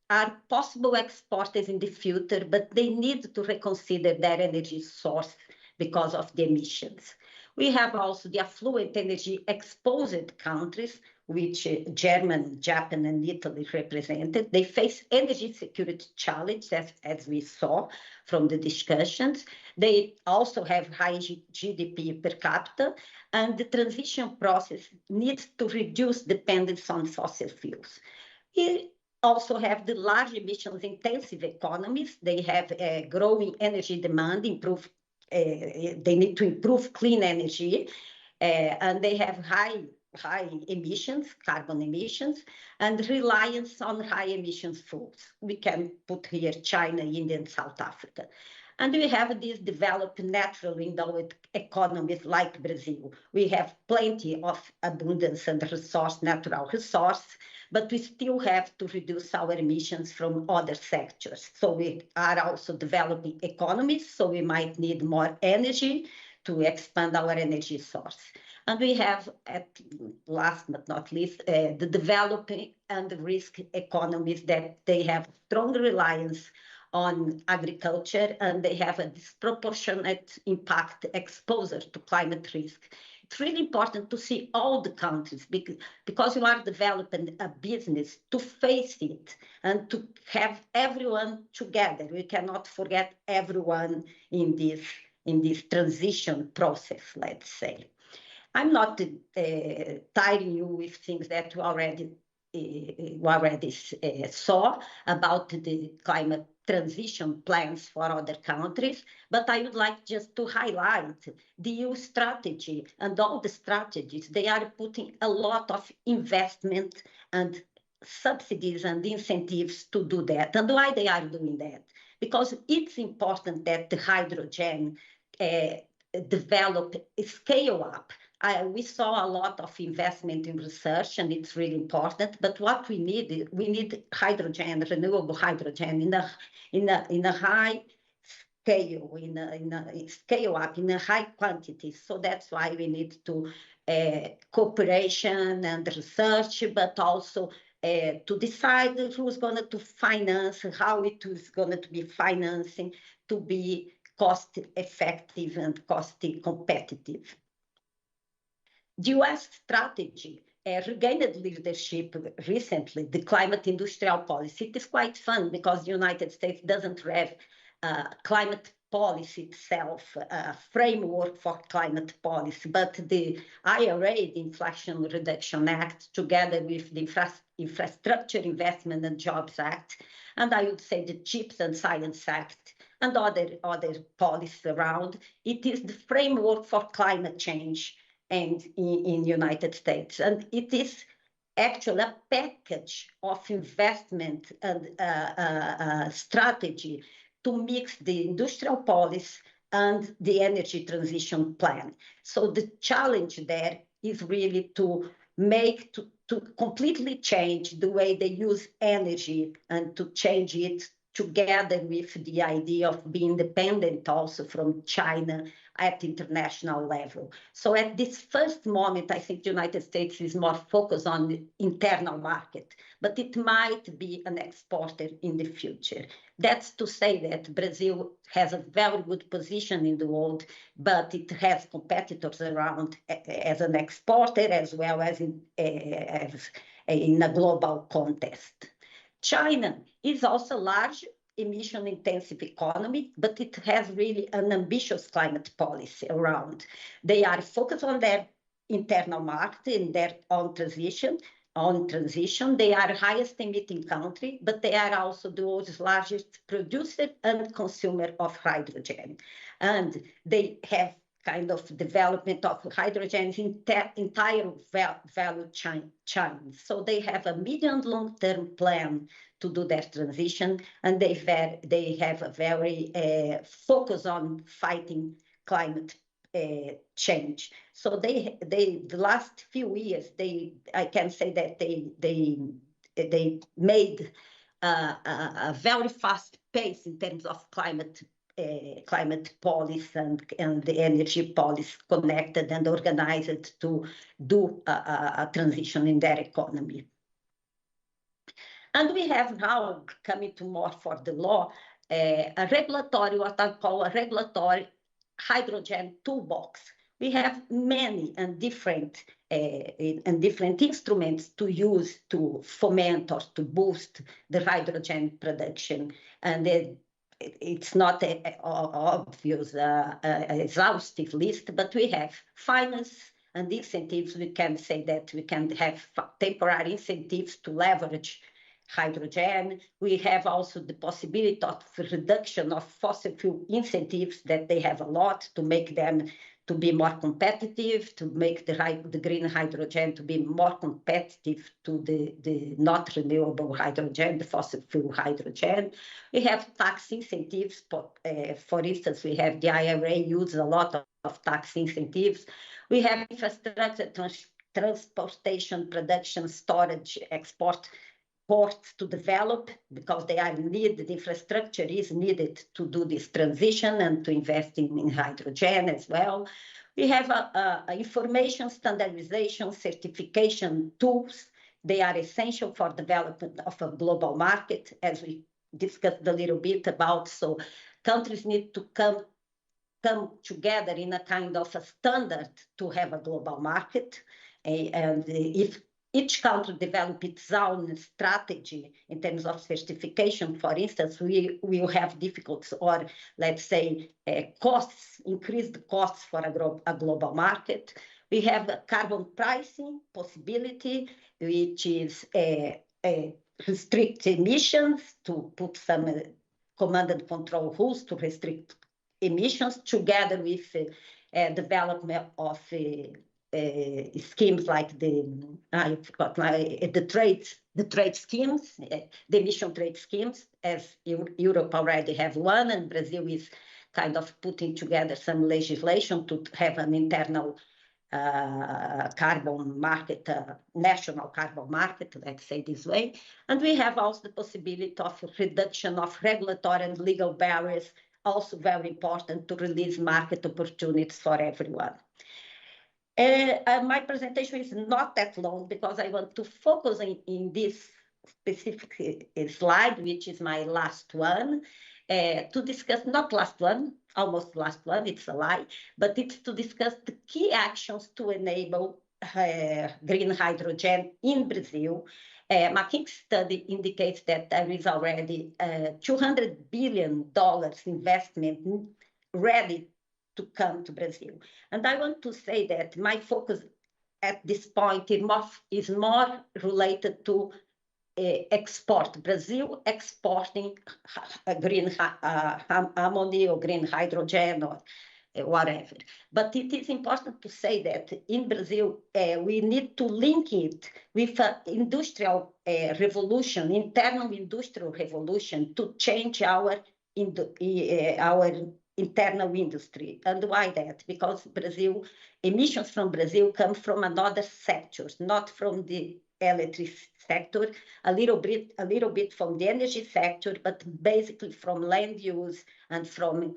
are possible exporters in the future, but they need to reconsider their energy source because of the emissions. We have also the affluent energy exposed countries, which Germany, Japan, and Italy represented. They face energy security challenges, as we saw from the discussions. They also have high GDP per capita, and the transition process needs to reduce dependence on fossil fuels. We also have the large emissions-intensive economies. They have a growing energy demand, they need to improve clean energy, and they have high emissions, carbon emissions, and reliance on high emissions fuels. We can put here China, India, and South Africa. And we have these developed naturally endowed economies like Brazil. We have plenty of abundance and natural resource, but we still have to reduce our emissions from other sectors. So we are also developing economies, so we might need more energy to expand our energy source. And we have, last but not least, the developing and risk economies that they have strong reliance on agriculture, and they have a disproportionate impact exposure to climate risk. It's really important to see all the countries because you are developing a business to face it and to have everyone together. We cannot forget everyone in this transition process, let's say. I'm not tiring you with things that you already saw about the climate transition plans for other countries, but I would like just to highlight the EU strategy and all the strategies. They are putting a lot of investment and subsidies and incentives to do that. And why they are doing that? Because it's important that the hydrogen develop, scale up we saw a lot of investment in research, and it's really important. But what we need hydrogen, renewable hydrogen, in a high scale, in a scale up, in a high quantity. So that's why we need to cooperation and research, but also to decide who's going to finance, how it is going to be financing to be cost effective and cost competitive. The US strategy regained leadership recently, the climate industrial policy. It is quite fun because the United States doesn't have climate policy itself, a framework for climate policy, but the IRA, the Inflation Reduction Act, together with the Infrastructure Investment and Jobs Act, and I would say the CHIPS and Science Act, and other policies around, it is the framework for climate change and in the United States. And it is actually a package of investment and strategy to mix the industrial policy and the energy transition plan. So the challenge there is really to completely change the way they use energy and to change it together with the idea of being dependent also from China at international level. So at this first moment, I think the United States is more focused on the internal market, but it might be an exporter in the future. That's to say that Brazil has a very good position in the world, but it has competitors around as an exporter as well as in a global context. China is also a large emission-intensive economy, but it has really an ambitious climate policy around. They are focused on their internal market and their own transition. They are highest emitting country, but they are also the world's largest producer and consumer of hydrogen. And they have kind of development of hydrogen in entire value chain. So they have a medium long-term plan to do their transition, and they have a very focus on fighting climate change. So the last few years, I can say that they made a very fast pace in terms of climate policy and the energy policy connected and organized to do a transition in their economy. And we have now coming to more for the law, a regulatory, what I call a regulatory hydrogen toolbox. We have many and different instruments to use to foment or to boost the hydrogen production. And it's not an obvious exhaustive list, but we have finance and incentives. We can say that we can have temporary incentives to leverage hydrogen. We have also the possibility of reduction of fossil fuel incentives that they have a lot to make them to be more competitive, to make the green hydrogen to be more competitive to the not renewable hydrogen, the fossil fuel hydrogen. We have tax incentives. For instance, we have the IRA uses a lot of tax incentives. We have infrastructure, transportation, production, storage, export, ports to develop because they are needed. The infrastructure is needed to do this transition and to invest in hydrogen as well. We have information standardization certification tools. They are essential for development of a global market, as we discussed a little bit about. So countries need to come together in a kind of a standard to have a global market. And if each country develops its own strategy in terms of certification, for instance, we will have difficulties or, let's say, increased costs for a global market. We have a carbon pricing possibility, which is restrict emissions, to put some command and control rules to restrict emissions, together with development of schemes like the trade schemes, the emission trade schemes, as Europe already have one, and Brazil is kind of putting together some legislation to have an internal carbon market, national carbon market, let's say this way. And we have also the possibility of reduction of regulatory and legal barriers, also very important to release market opportunities for everyone. My presentation is not that long because I want to focus in this specific slide, which is my last one, to discuss, not last one, almost last one, it's a lie, but it's to discuss the key actions to enable green hydrogen in Brazil. McKinsey study indicates that there is already $200 billion investment ready to come to Brazil. And I want to say that my focus at this point is more related to export. Brazil exporting green ammonia or green hydrogen or whatever. But it is important to say that in Brazil, we need to link it with an industrial revolution, internal industrial revolution to change our internal industry. And why that? Because emissions from Brazil come from another sectors, not from the electric sector, a little bit from the energy sector, but basically from land use and from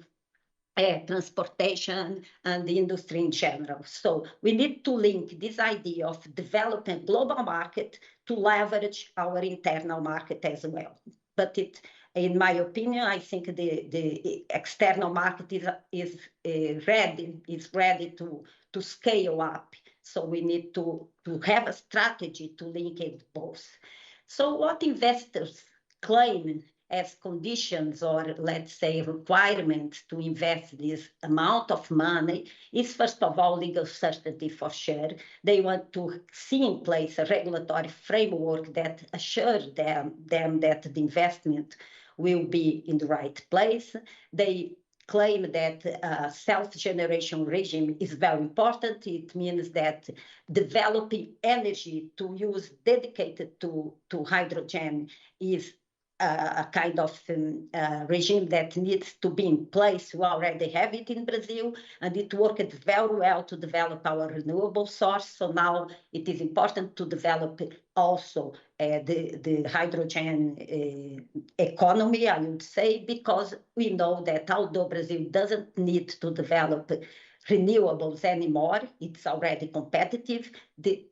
transportation and the industry in general. So we need to link this idea of developing global market to leverage our internal market as well. But in my opinion, I think the external market is ready to scale up. So we need to have a strategy to link it both. So what investors claim as conditions or, let's say, requirements to invest this amount of money is, first of all, legal certainty for sure. They want to see in place a regulatory framework that assures them that the investment will be in the right place. They claim that self-generation regime is very important. It means that developing energy to use dedicated to hydrogen is a kind of regime that needs to be in place. We already have it in Brazil, and it worked very well to develop our renewable source. So now it is important to develop also the hydrogen economy, I would say, because we know that although Brazil doesn't need to develop renewables anymore, it's already competitive. The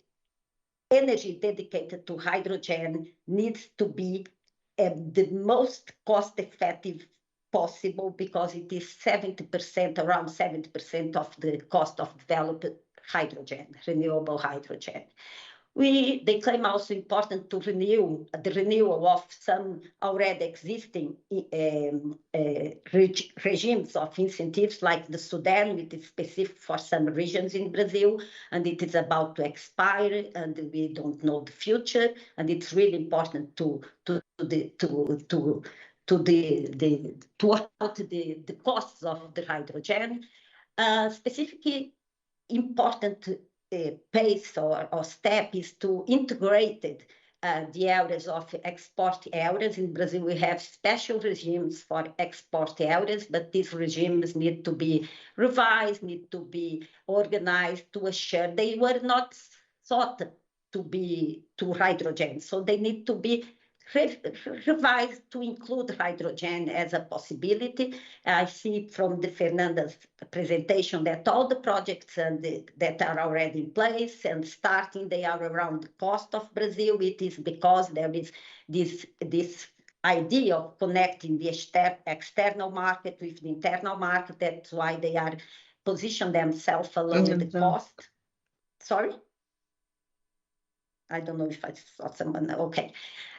energy dedicated to hydrogen needs to be the most cost-effective possible because it is 70%, around 70% of the cost of developed hydrogen, renewable hydrogen. They claim also important to renew the renewal of some already existing regimes of incentives like the Sudan, which is specific for some regions in Brazil, and it is about to expire, and we don't know the future, and it's really important to out the costs of the hydrogen. Specifically important pace or step is to integrate the areas of export areas. In Brazil, we have special regimes for export areas, but these regimes need to be revised, need to be organized to assure they were not thought to be to hydrogen. So they need to be revised to include hydrogen as a possibility. I see from the Fernanda's presentation that all the projects that are already in place and starting, they are around the cost of Brazil. It is because there is this idea of connecting the external market with the internal market. That's why they are positioned themselves along the cost. Sorry? I don't know if I saw someone. Okay.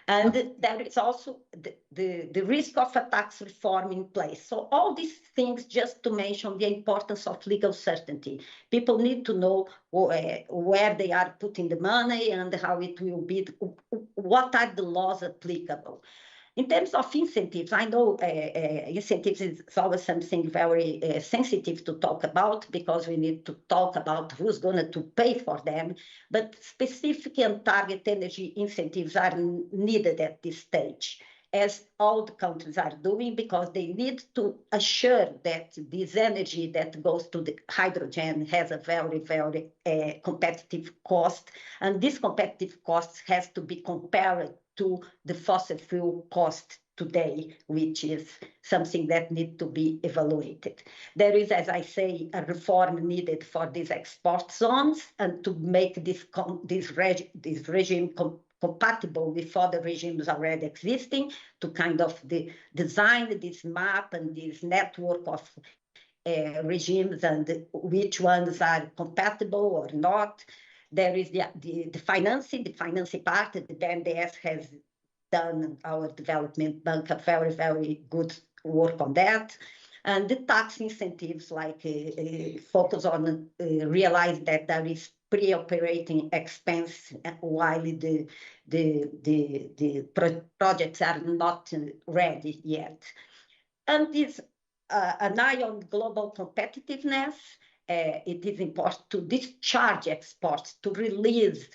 And there is also the risk of a tax reform in place. So all these things, just to mention the importance of legal certainty. People need to know where they are putting the money and how it will be, what are the laws applicable. In terms of incentives, I know incentives is always something very sensitive to talk about because we need to talk about who's going to pay for them, but specific and target energy incentives are needed at this stage. as all the countries are doing, because they need to assure that this energy that goes to the hydrogen has a very, very competitive cost. And this competitive cost has to be compared to the fossil fuel cost today, which is something that needs to be evaluated. There is, as I say, a reform needed for these export zones and to make this regime compatible with other regimes already existing, to kind of design this map and this network of regimes and which ones are compatible or not. There is the financing part. The BNDES has done, our development bank, a very, very good work on that. And the tax incentives, like focus on realize that there is pre-operating expense while the projects are not ready yet. And this an eye on global competitiveness. It is important to discharge exports, to release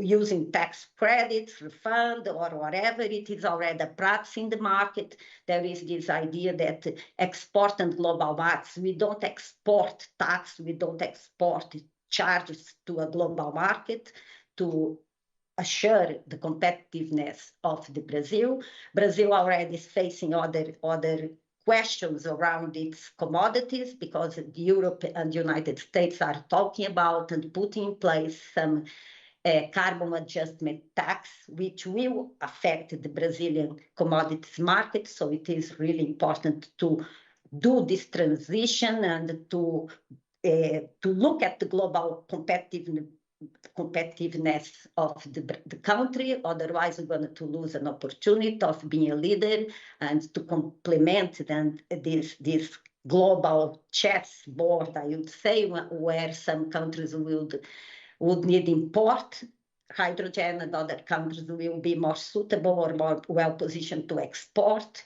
using tax credits, refund, or whatever. It is already a practice in the market. There is this idea that export and global markets, we don't export tax, we don't export charges to a global market to assure the competitiveness of the Brazil. Brazil already is facing other questions around its commodities, because Europe and the United States are talking about and putting in place some carbon adjustment tax, which will affect the Brazilian commodities market. So it is really important to do this transition and to look at the global competitiveness of the country. Otherwise, we're going to lose an opportunity of being a leader and to complement then this global chessboard, I would say, where some countries would need import hydrogen and other countries will be more suitable or more well-positioned to export.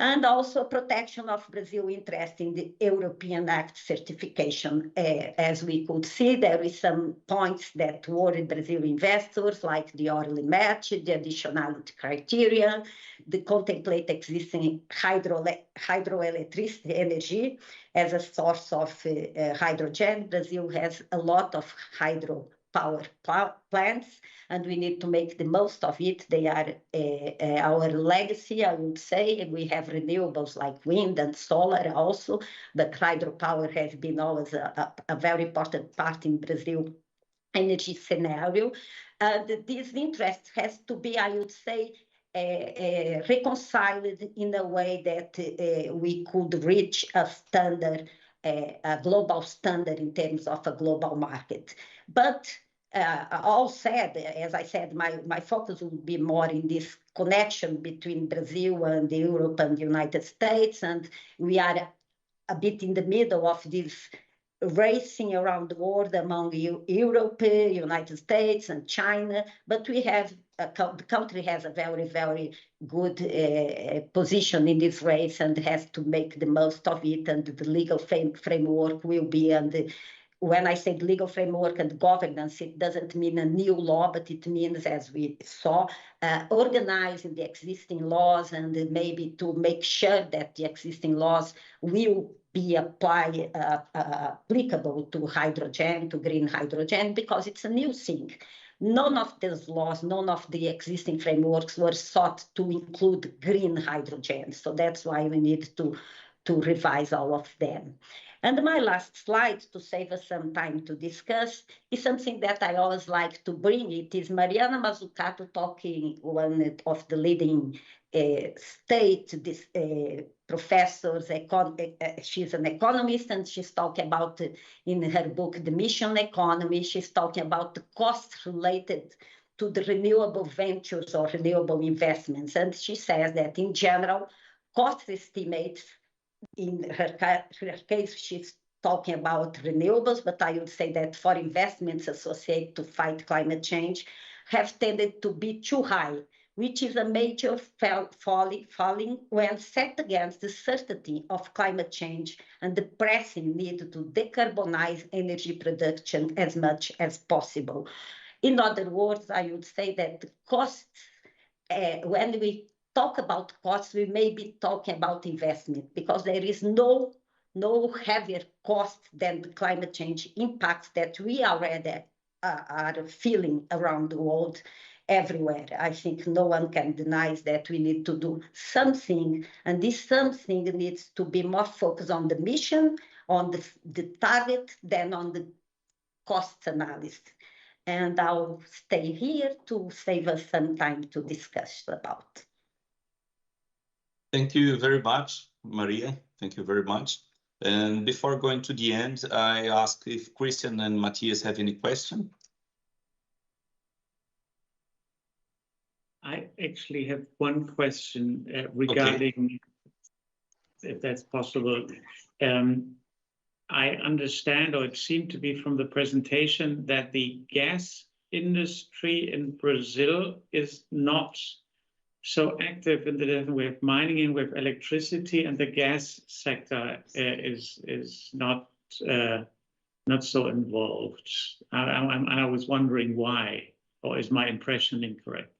And also protection of Brazil interest in the European Act certification. As we could see, there is some points that worry Brazil investors, like the hourly match, the additionality criteria, the contemplate existing hydroelectricity energy as a source of hydrogen. Brazil has a lot of hydropower plants, and we need to make the most of it. They are our legacy, I would say. We have renewables like wind and solar also, but hydropower has been always a very important part in Brazil energy scenario. This interest has to be, I would say, reconciled in a way that we could reach a standard, a global standard in terms of a global market. But all said, as I said, my focus will be more in this connection between Brazil and Europe and the United States. And we are a bit in the middle of this racing around the world among Europe, United States, and China. But we have, the country has a very, very good position in this race and has to make the most of it. And the legal framework will be, and when I say legal framework and governance, it doesn't mean a new law, but it means, as we saw, organizing the existing laws and maybe to make sure that the existing laws will be applicable to hydrogen, to green hydrogen, because it's a new thing. None of these laws, none of the existing frameworks were sought to include green hydrogen. So that's why we need to revise all of them. And my last slide, to save us some time to discuss, is something that I always like to bring. It is Mariana Mazzucato talking, one of the leading professors, she's an economist, and she's talking about, in her book, The Mission Economy, she's talking about the costs related to the renewable ventures or renewable investments. And she says that in general, cost estimates, in her case, she's talking about renewables, but I would say that for investments associated to fight climate change have tended to be too high, which is a major falling when set against the certainty of climate change and the pressing need to decarbonize energy production as much as possible. In other words, I would say that the costs, when we talk about costs, we may be talking about investment, because there is no heavier cost than the climate change impacts that we already are feeling around the world, everywhere. I think no one can deny that we need to do something, and this something needs to be more focused on the mission, on the target, than on the cost analysis. And I'll stay here to save us some time to discuss about. Thank you very much, Maria. Thank you very much. And before going to the end, I ask if Christian and Matthias have any question. I actually have one question regarding, if that's possible. I understand, or it seemed to be from the presentation, that the gas industry in Brazil is not so active in the different way of mining and with electricity, and the gas sector is not so involved. I was wondering why, or is my impression incorrect?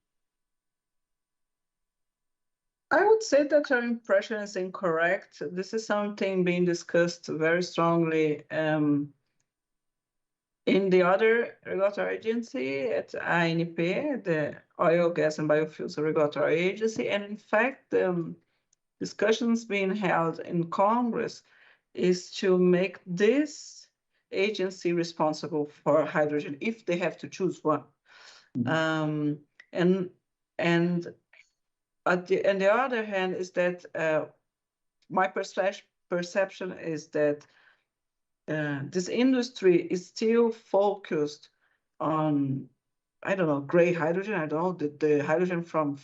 I would say that your impression is incorrect. This is something being discussed very strongly in the other regulatory agency at ANP, the Oil, Gas and Biofuels Regulatory Agency. And in fact, discussions being held in Congress is to make this agency responsible for hydrogen if they have to choose one. Mm-hmm. On the other hand, is that my perception is that this industry is still focused on, I don't know, gray hydrogen. I don't know, the hydrogen from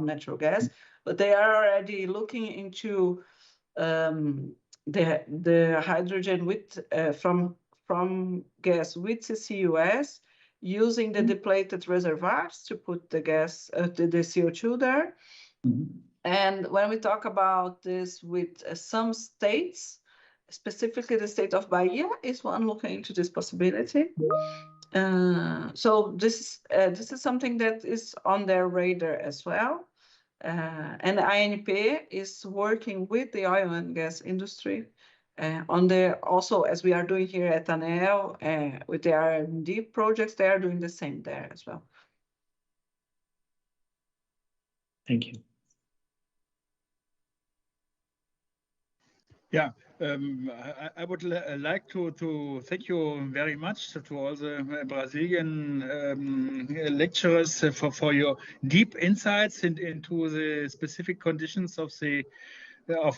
natural gas, but they are already looking into the hydrogen with from gas with CCUS, using the depleted reservoirs to put the gas, the CO2 there. Mm-hmm. And when we talk about this with some states, specifically the state of Bahia is one looking into this possibility. So this is something that is on their radar as well. And ANP is working with the oil and gas industry on the, also as we are doing here at ANEEL with the R&D projects, they are doing the same there as well. Thank you. Yeah, I would like to thank you very much to all the Brazilian lecturers for your deep insights into the specific conditions of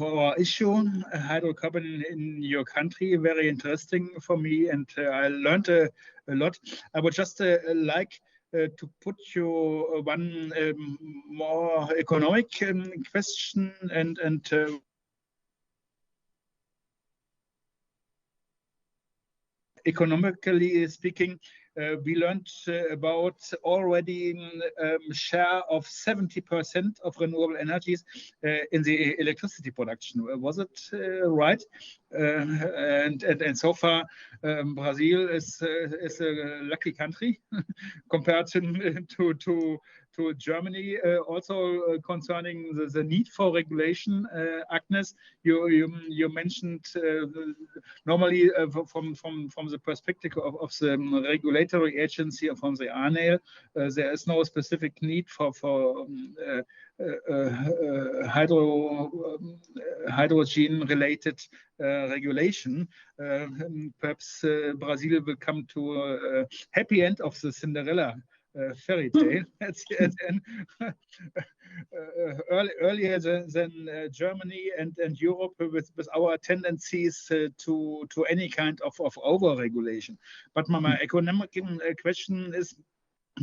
our issue, hydrocarbon in your country. Very interesting for me, and I learned a lot. I would just like to put you one more economic question, and economically speaking, we learned about already share of 70% of renewable energies in the electricity production. Was it right? And so far, Brazil is a lucky country compared to Germany. Also concerning the need for regulation, Agnes, you mentioned normally from the perspective of the regulatory agency, from the ANEEL, there is no specific need for hydrogen-related regulation. Perhaps Brazil will come to a happy end of the Cinderella fairy tale earlier than Germany and Europe, with our tendencies to any kind of over-regulation. But my economic question is,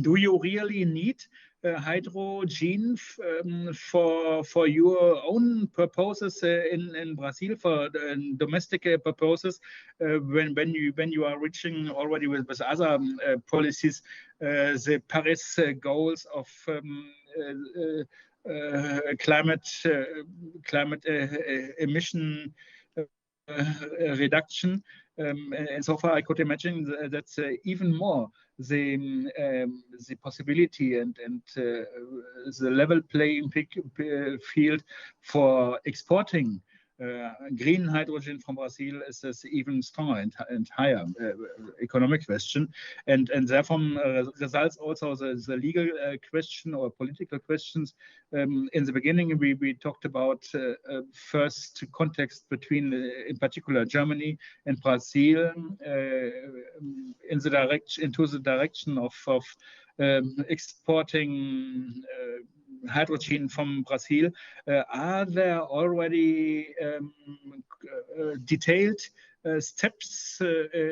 do you really need hydrogen for your own purposes in Brazil, for domestic purposes, when you are reaching already with other policies the Paris goals of climate emission reduction? And so far, I could imagine that's even more the possibility and the level playing field for exporting green hydrogen from Brazil is even stronger and higher economic question, and therefore results also the legal question or political questions. In the beginning, we talked about first context between, in particular, Germany and Brazil into the direction of exporting hydrogen from Brazil. Are there already detailed steps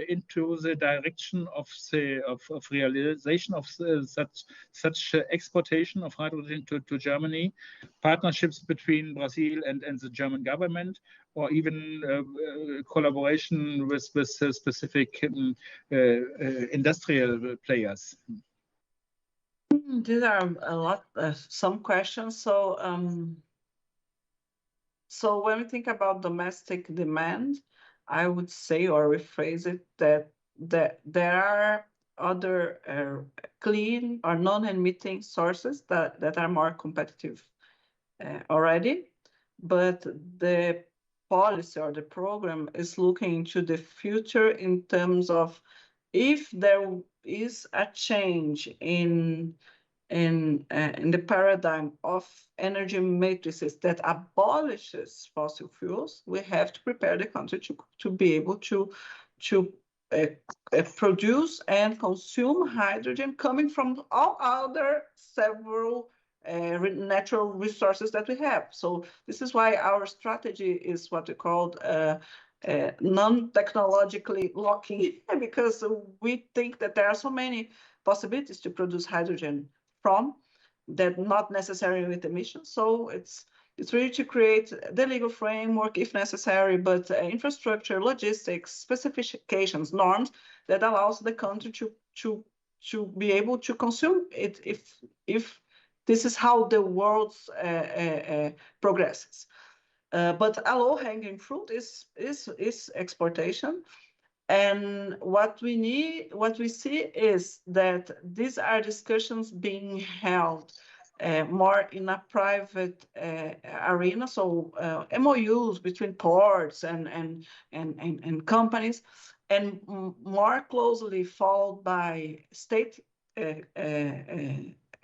into the direction of realization of such exportation of hydrogen to Germany? Partnerships between Brazil and the German government, or even collaboration with specific industrial players? These are some questions. So when we think about domestic demand, I would say, or rephrase it, that there are other clean or non-emitting sources that are more competitive already, but the policy or the program is looking to the future in terms of if there is a change in the paradigm of energy matrices that abolishes fossil fuels, we have to prepare the country to be able to produce and consume hydrogen coming from all other several natural resources that we have. So this is why our strategy is what we call non-technologically locking, because we think that there are so many possibilities to produce hydrogen from that, not necessarily with emissions. So it's really to create the legal framework if necessary, but infrastructure, logistics, specifications, norms that allows the country to be able to consume it if this is how the world progresses. But a low-hanging fruit is exportation. And what we see is that these are discussions being held more in a private arena, so MOUs between ports and companies, and more closely followed by state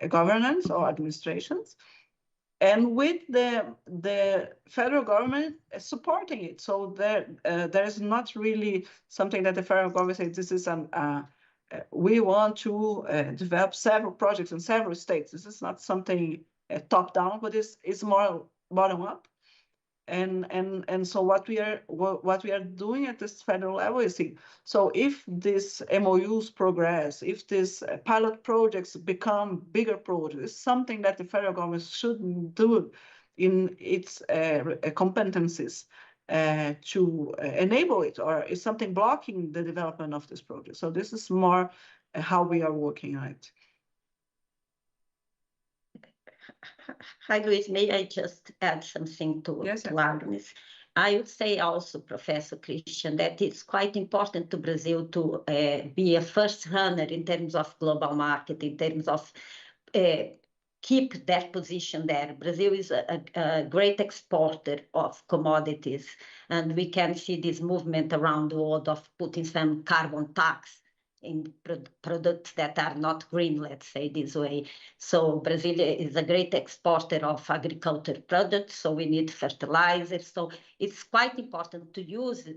governance or administrations, and with the federal government supporting it. So there is not really something that the federal government says, this is we want to develop several projects in several states. This is not something top down, but it's more bottom up. And so what we are doing at this federal level is so if these MOUs progress, if these pilot projects become bigger projects, it's something that the federal government should do in its competencies to enable it, or is something blocking the development of this project. So this is more how we are working on it. Hi, Luis, may I just add something to Agnes? I would say also, Professor Christian, that it's quite important to Brazil to be a first runner in terms of global market, in terms of keep that position there. Brazil is a great exporter of commodities, and we can see this movement around the world of putting some carbon tax in products that are not green, let's say this way. So Brazil is a great exporter of agricultural products, so we need fertilizers. So it's quite important to use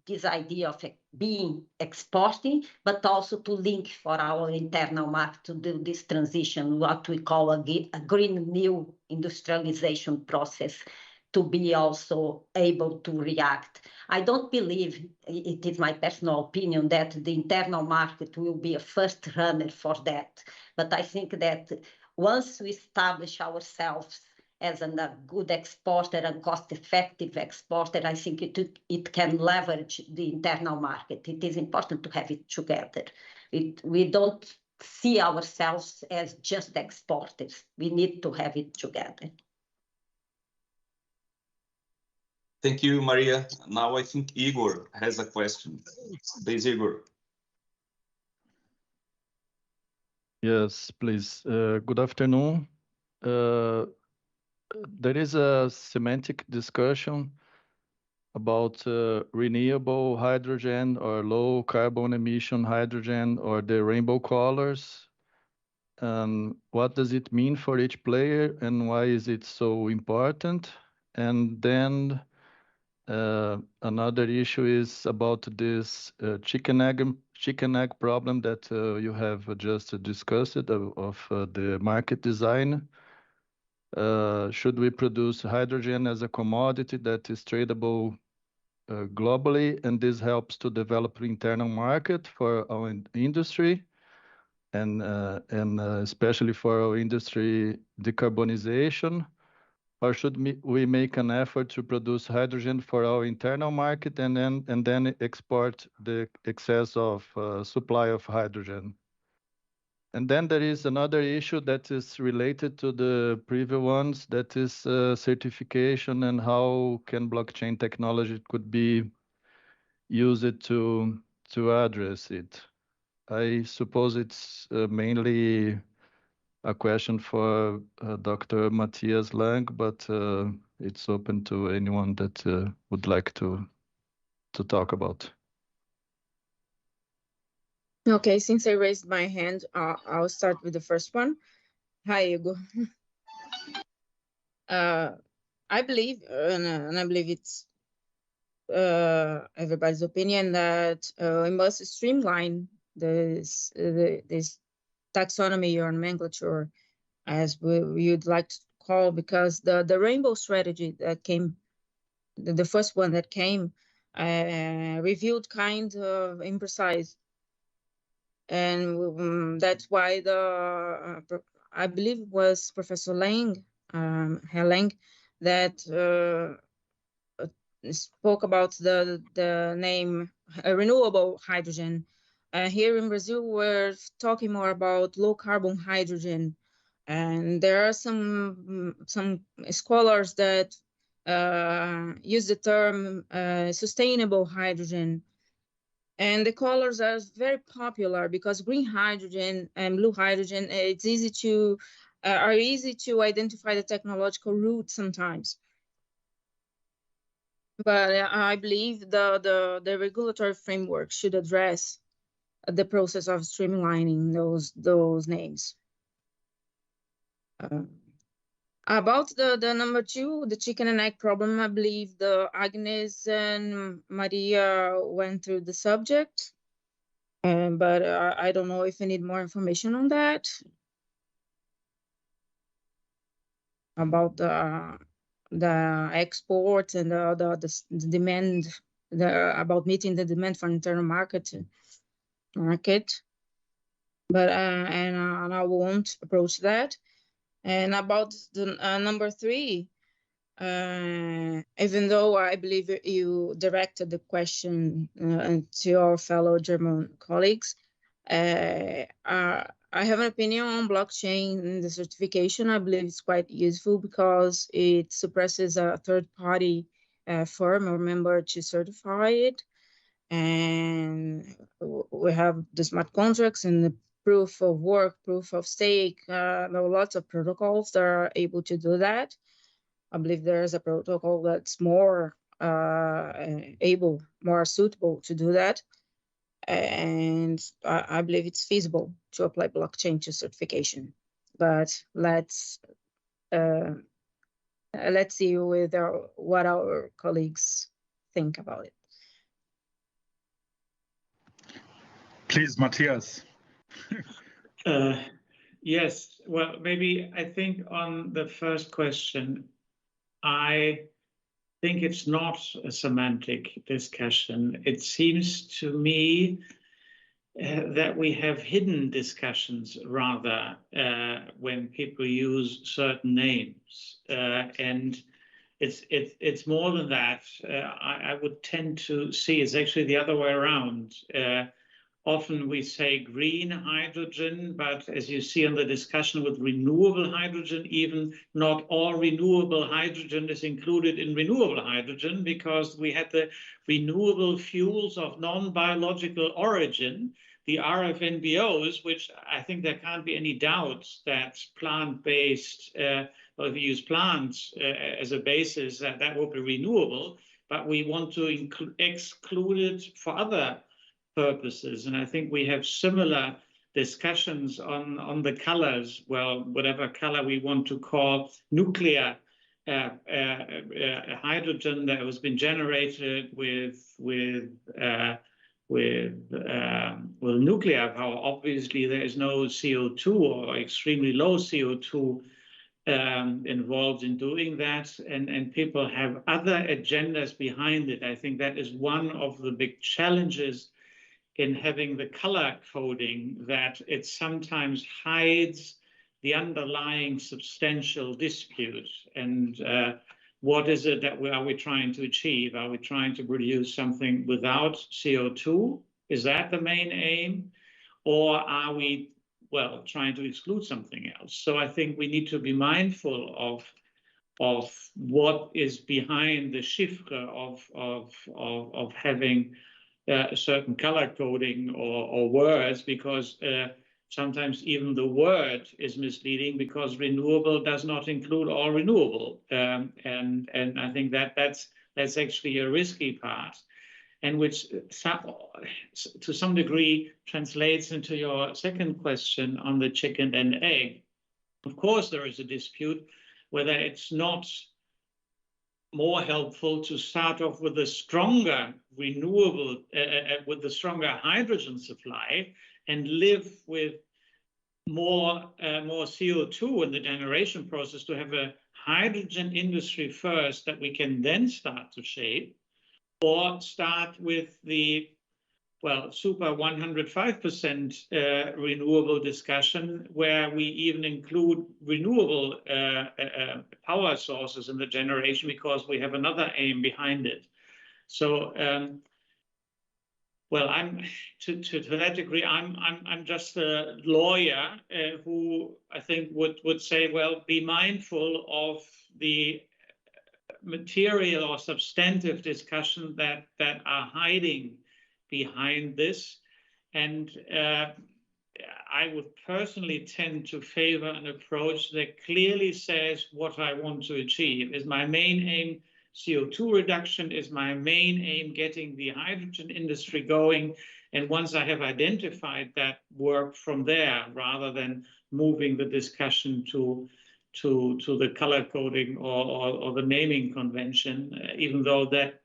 this idea of being exporting, but also to link for our internal market to do this transition, what we call a green new industrialization process, to be also able to react. I don't believe, it is my personal opinion, that the internal market will be a first runner for that. But I think that once we establish ourselves as a good exporter and cost-effective exporter, I think it can leverage the internal market. It is important to have it together. We don't see ourselves as just exporters. We need to have it together. Thank you, Maria. Now I think Igor has a question. Please, Igor. Yes, please. Good afternoon. There is a semantic discussion about renewable hydrogen or low carbon emission hydrogen or the rainbow colors. What does it mean for each player and why is it so important? And then another issue is about this chicken egg problem that you have just discussed of the market design. Should we produce hydrogen as a commodity that is tradable globally, and this helps to develop internal market for our industry, and especially for our industry decarbonization? Or should we make an effort to produce hydrogen for our internal market and then export the excess of supply of hydrogen? And then there is another issue that is related to the previous ones, that is certification and how can blockchain technology could be used to address it. I suppose it's mainly a question for Dr. Matthias Lang, but it's open to anyone that would like to talk about. Okay, since I raised my hand, I'll start with the first one. Hi, Hugo. I believe, and I believe it's everybody's opinion, that we must streamline this taxonomy or nomenclature, as we'd like to call, because the rainbow strategy that came, the first one that came, revealed kind of imprecise. And that's why I believe it was Professor Lang, Herr Lang, that spoke about the name renewable hydrogen. Here in Brazil, we're talking more about low carbon hydrogen, and there are some scholars that use the term sustainable hydrogen. And the colors are very popular because green hydrogen and blue hydrogen, it's easy to are easy to identify the technological route sometimes. But I believe the regulatory framework should address the process of streamlining those names. About the number two, the chicken and egg problem, I believe Agnes and Maria went through the subject, but I don't know if you need more information on that. About the export and the demand, about meeting the demand for internal market. But and I won't approach that. And about the number three, even though I believe you directed the question to your fellow German colleagues, I have an opinion on blockchain and the certification. I believe it's quite useful because it suppresses a third-party firm or member to certify it. And we have the smart contracts and the proof of work, proof of stake. There are lots of protocols that are able to do that. I believe there's a protocol that's more more suitable to do that. And I believe it's feasible to apply blockchain to certification. But let's see what our colleagues think about it. Please, Matthias. Yes, well, maybe I think on the first question, I think it's not a semantic discussion. It seems to me that we have hidden discussions rather when people use certain names, and it's more than that. I would tend to see it's actually the other way around. Often we say green hydrogen, but as you see in the discussion with renewable hydrogen, even not all renewable hydrogen is included in renewable hydrogen, because we had the renewable fuels of non-biological origin, the RFNBOs, which I think there can't be any doubt that plant-based, or if you use plants as a basis, that will be renewable, but we want to exclude it for other purposes. And I think we have similar discussions on the colors, well, whatever color we want to call nuclear hydrogen that has been generated with nuclear power. Obviously, there is no CO2 or extremely low CO2 involved in doing that, and people have other agendas behind it. I think that is one of the big challenges in having the color coding, that it sometimes hides the underlying substantial dispute. And what is it that are we trying to achieve? Are we trying to produce something without CO2? Is that the main aim? Or are we, well, trying to exclude something else? So I think we need to be mindful of what is behind the chiffre of having a certain color coding or words, because sometimes even the word is misleading, because renewable does not include all renewable, and I think that's actually a risky part, and which to some degree translates into your second question on the chicken and egg. Of course, there is a dispute whether it's not more helpful to start off with a stronger renewable, with a stronger hydrogen supply, and live with more CO2 in the generation process, to have a hydrogen industry first that we can then start to shape, or start with the, well, super 105% renewable discussion, where we even include renewable power sources in the generation, because we have another aim behind it. So, well, to that degree, I'm just a lawyer who I think would say, well, be mindful of the material or substantive discussion that are hiding behind this. And I would personally tend to favor an approach that clearly says what I want to achieve. Is my main aim CO2 reduction? Is my main aim getting the hydrogen industry going? And once I have identified that, work from there, rather than moving the discussion to the color coding or the naming convention, even though that,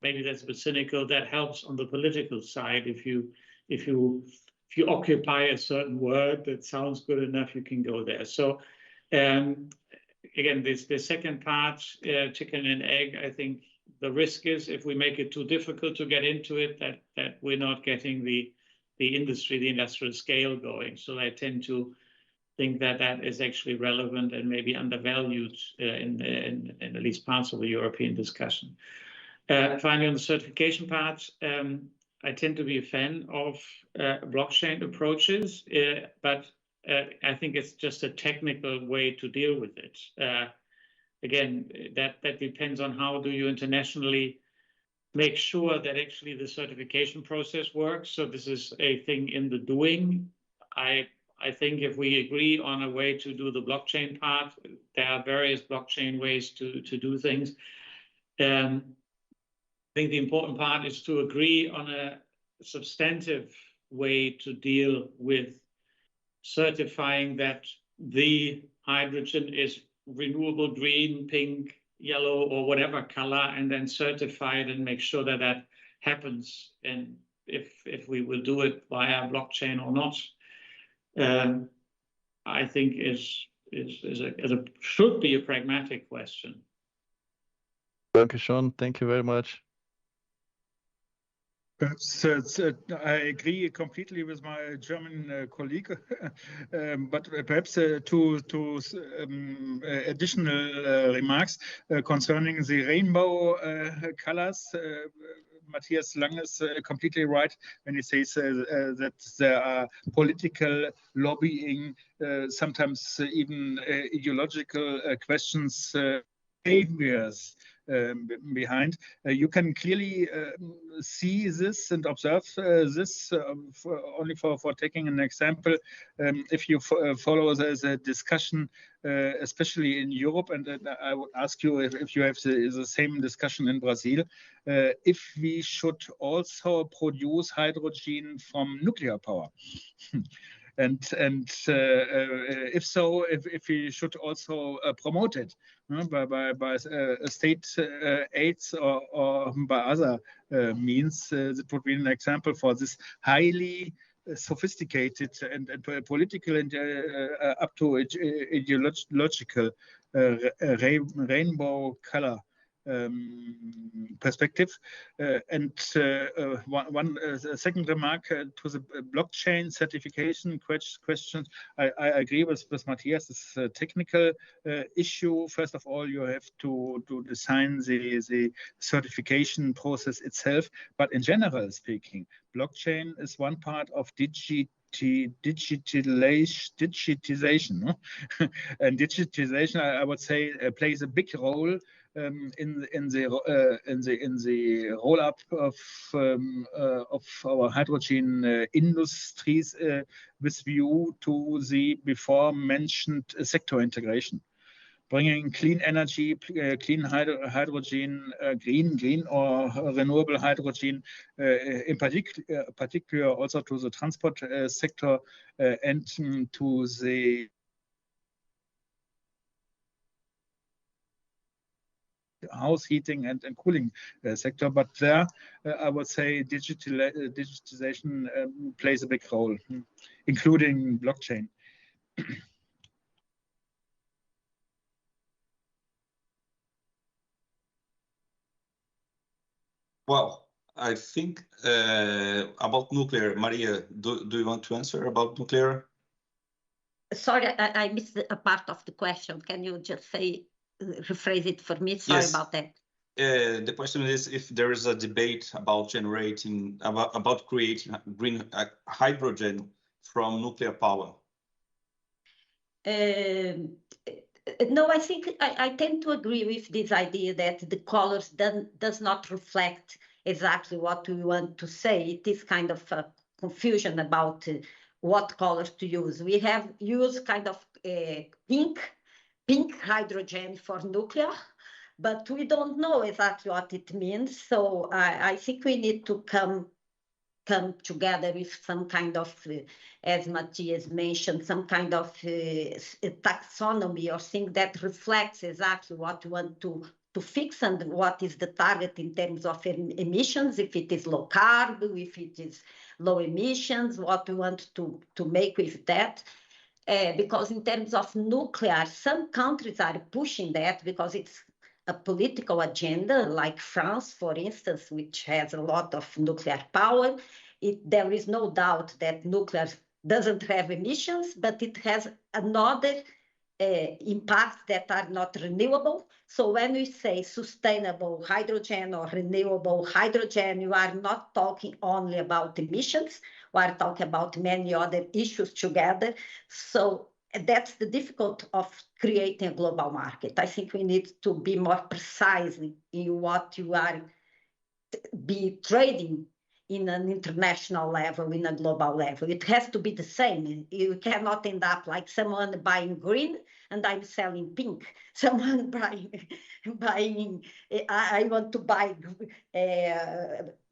maybe that's a bit cynical, that helps on the political side. If you occupy a certain word that sounds good enough, you can go there. So again, the second part, chicken and egg, I think the risk is, if we make it too difficult to get into it, that we're not getting the industry, the industrial scale going. So I tend to think that that is actually relevant and maybe undervalued in at least parts of the European discussion. Finally, on the certification part, I tend to be a fan of blockchain approaches, but I think it's just a technical way to deal with it. Again, that depends on how do you internationally make sure that actually the certification process works. So this is a thing in the doing. I think if we agree on a way to do the blockchain part, there are various blockchain ways to do things. I think the important part is to agree on a substantive way to deal with certifying that the hydrogen is renewable green, pink, yellow, or whatever color, and then certify it and make sure that that happens. And if we will do it via blockchain or not, I think should be a pragmatic question. Dankeschön. Thank you very much. Perhaps I agree completely with my German colleague, but perhaps two additional remarks concerning the rainbow colors. Matthias Lang is completely right when he says that there are political lobbying, sometimes even ideological questions behaviors behind. You can clearly see this and observe this only for taking an example. If you follow the discussion, especially in Europe, and I would ask you if you have the same discussion in Brazil, if we should also produce hydrogen from nuclear power. And if so, if we should also promote it by state aids or by other means, that would be an example for this highly sophisticated and political and up to ideological rainbow color perspective. And one second remark to the blockchain certification question. I agree with Matthias. It's a technical issue. First of all, you have to design the certification process itself. But in general speaking, blockchain is one part of digitization, no? And digitization, I would say, plays a big role in the roll up of our hydrogen industries with view to the before mentioned sector integration, bringing clean energy, clean hydrogen, green or renewable hydrogen, in particular also to the transport sector and to the house heating and cooling sector. But there, I would say digitization plays a big role, including blockchain. Well, I think about nuclear, Maria, do you want to answer about nuclear? Sorry, I missed a part of the question. Can you just say, rephrase it for me? Sorry about that. The question is if there is a debate about generating, about creating green hydrogen from nuclear power. No, I think I tend to agree with this idea that the colors does not reflect exactly what we want to say. It is kind of a confusion about what colors to use. We have used kind of pink hydrogen for nuclear, but we don't know exactly what it means. So I think we need to come together with some kind of, as Matthias mentioned, some kind of taxonomy or thing that reflects exactly what we want to fix and what is the target in terms of emissions, if it is low carbon, if it is low emissions, what we want to make with that. Because in terms of nuclear, some countries are pushing that because it's a political agenda, like France, for instance, which has a lot of nuclear power. There is no doubt that nuclear doesn't have emissions, but it has another impacts that are not renewable. So when we say sustainable hydrogen or renewable hydrogen, you are not talking only about emissions, we are talking about many other issues together. So that's the difficulty of creating a global market. I think we need to be more precise in what you are trading in an international level, in a global level. It has to be the same. You cannot end up like someone buying green and I'm selling pink. Someone buying I want to buy,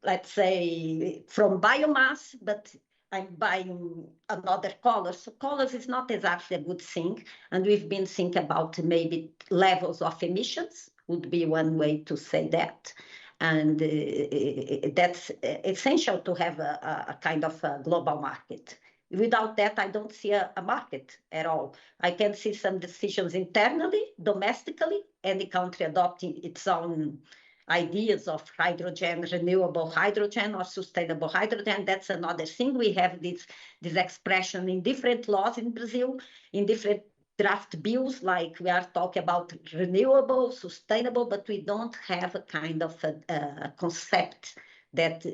let's say, from biomass, but I'm buying another color. So colors is not exactly a good thing. And we've been thinking about maybe levels of emissions would be one way to say that. And that's essential to have a kind of a global market. Without that, I don't see a market at all. I can see some decisions internally, domestically, any country adopting its own ideas of hydrogen, renewable hydrogen or sustainable hydrogen. That's another thing. We have this expression in different laws in Brazil, in different draft bills, like we are talking about renewable, sustainable, but we don't have a kind of a concept that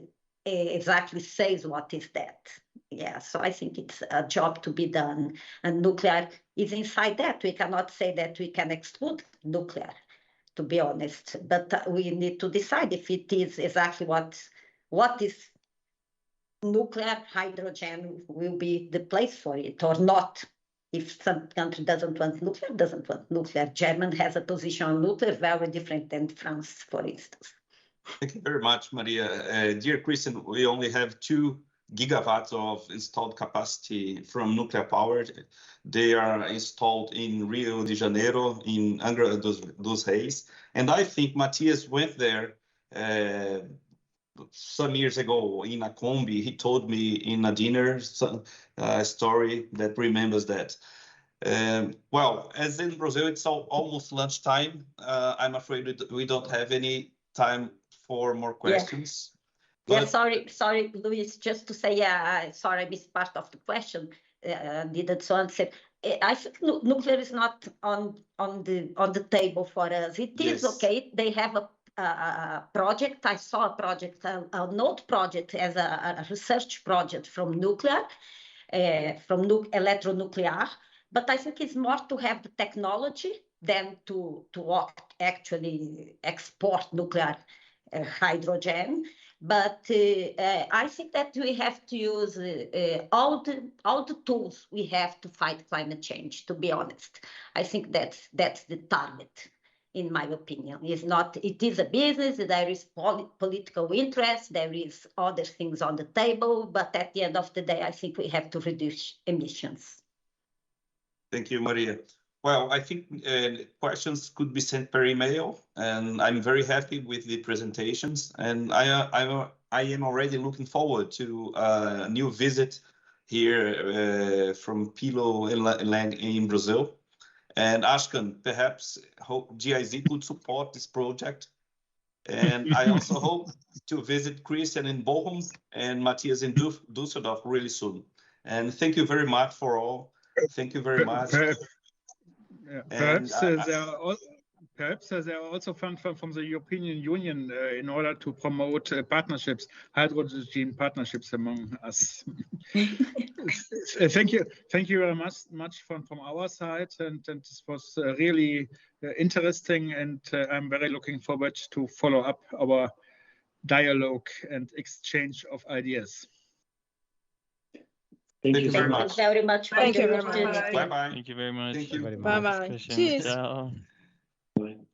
exactly says what is that. Yeah, so I think it's a job to be done. And nuclear is inside that. We cannot say that we can exclude nuclear. to be honest. But we need to decide if it is exactly what is nuclear. Hydrogen will be the place for it or not. If some country doesn't want nuclear, Germany has a position on nuclear very different than France, for instance. Thank you very much, Maria. Dear Christian, we only have 2 gigawatts of installed capacity from nuclear power. They are installed in Rio de Janeiro, in Angra dos Reis. And I think Matthias went there some years ago in a combi. He told me in a dinner story that remembers that. Well, as in Brazil, it's almost lunchtime. I'm afraid we don't have any time for more questions. Yeah, sorry, Luis, just to say, sorry, I missed part of the question. Didn't so answer. I think nuclear is not on the table for us. It is okay. They have a project. I saw a project, a node project as a research project from nuclear, from electronuclear. But I think it's more to have the technology than to actually export nuclear hydrogen. But I think that we have to use all the tools we have to fight climate change, to be honest. I think that's the target, in my opinion. It is a business, there is political interest, there is other things on the table, but at the end of the day, I think we have to reduce emissions. Thank you, Maria. Well, I think questions could be sent per email, and I'm very happy with the presentations. And I am already looking forward to a new visit here from Pilo in Brazil. And Ashkan, perhaps hope GIZ could support this project. And I also hope to visit Christian in Bochum and Matthias in Düsseldorf really soon. And thank you very much for all. Thank you very much. Perhaps there are also funds from the European Union in order to promote partnerships, hydrogen partnerships among us. Thank you very much from our side, and this was really interesting, and I'm very looking forward to follow up our dialogue and exchange of ideas. Thank you very much. Thank you very much. Thank you very much. Bye-bye. Thank you very much. Thank you. Very much. Bye-bye. Cheers. Ciao. Bye.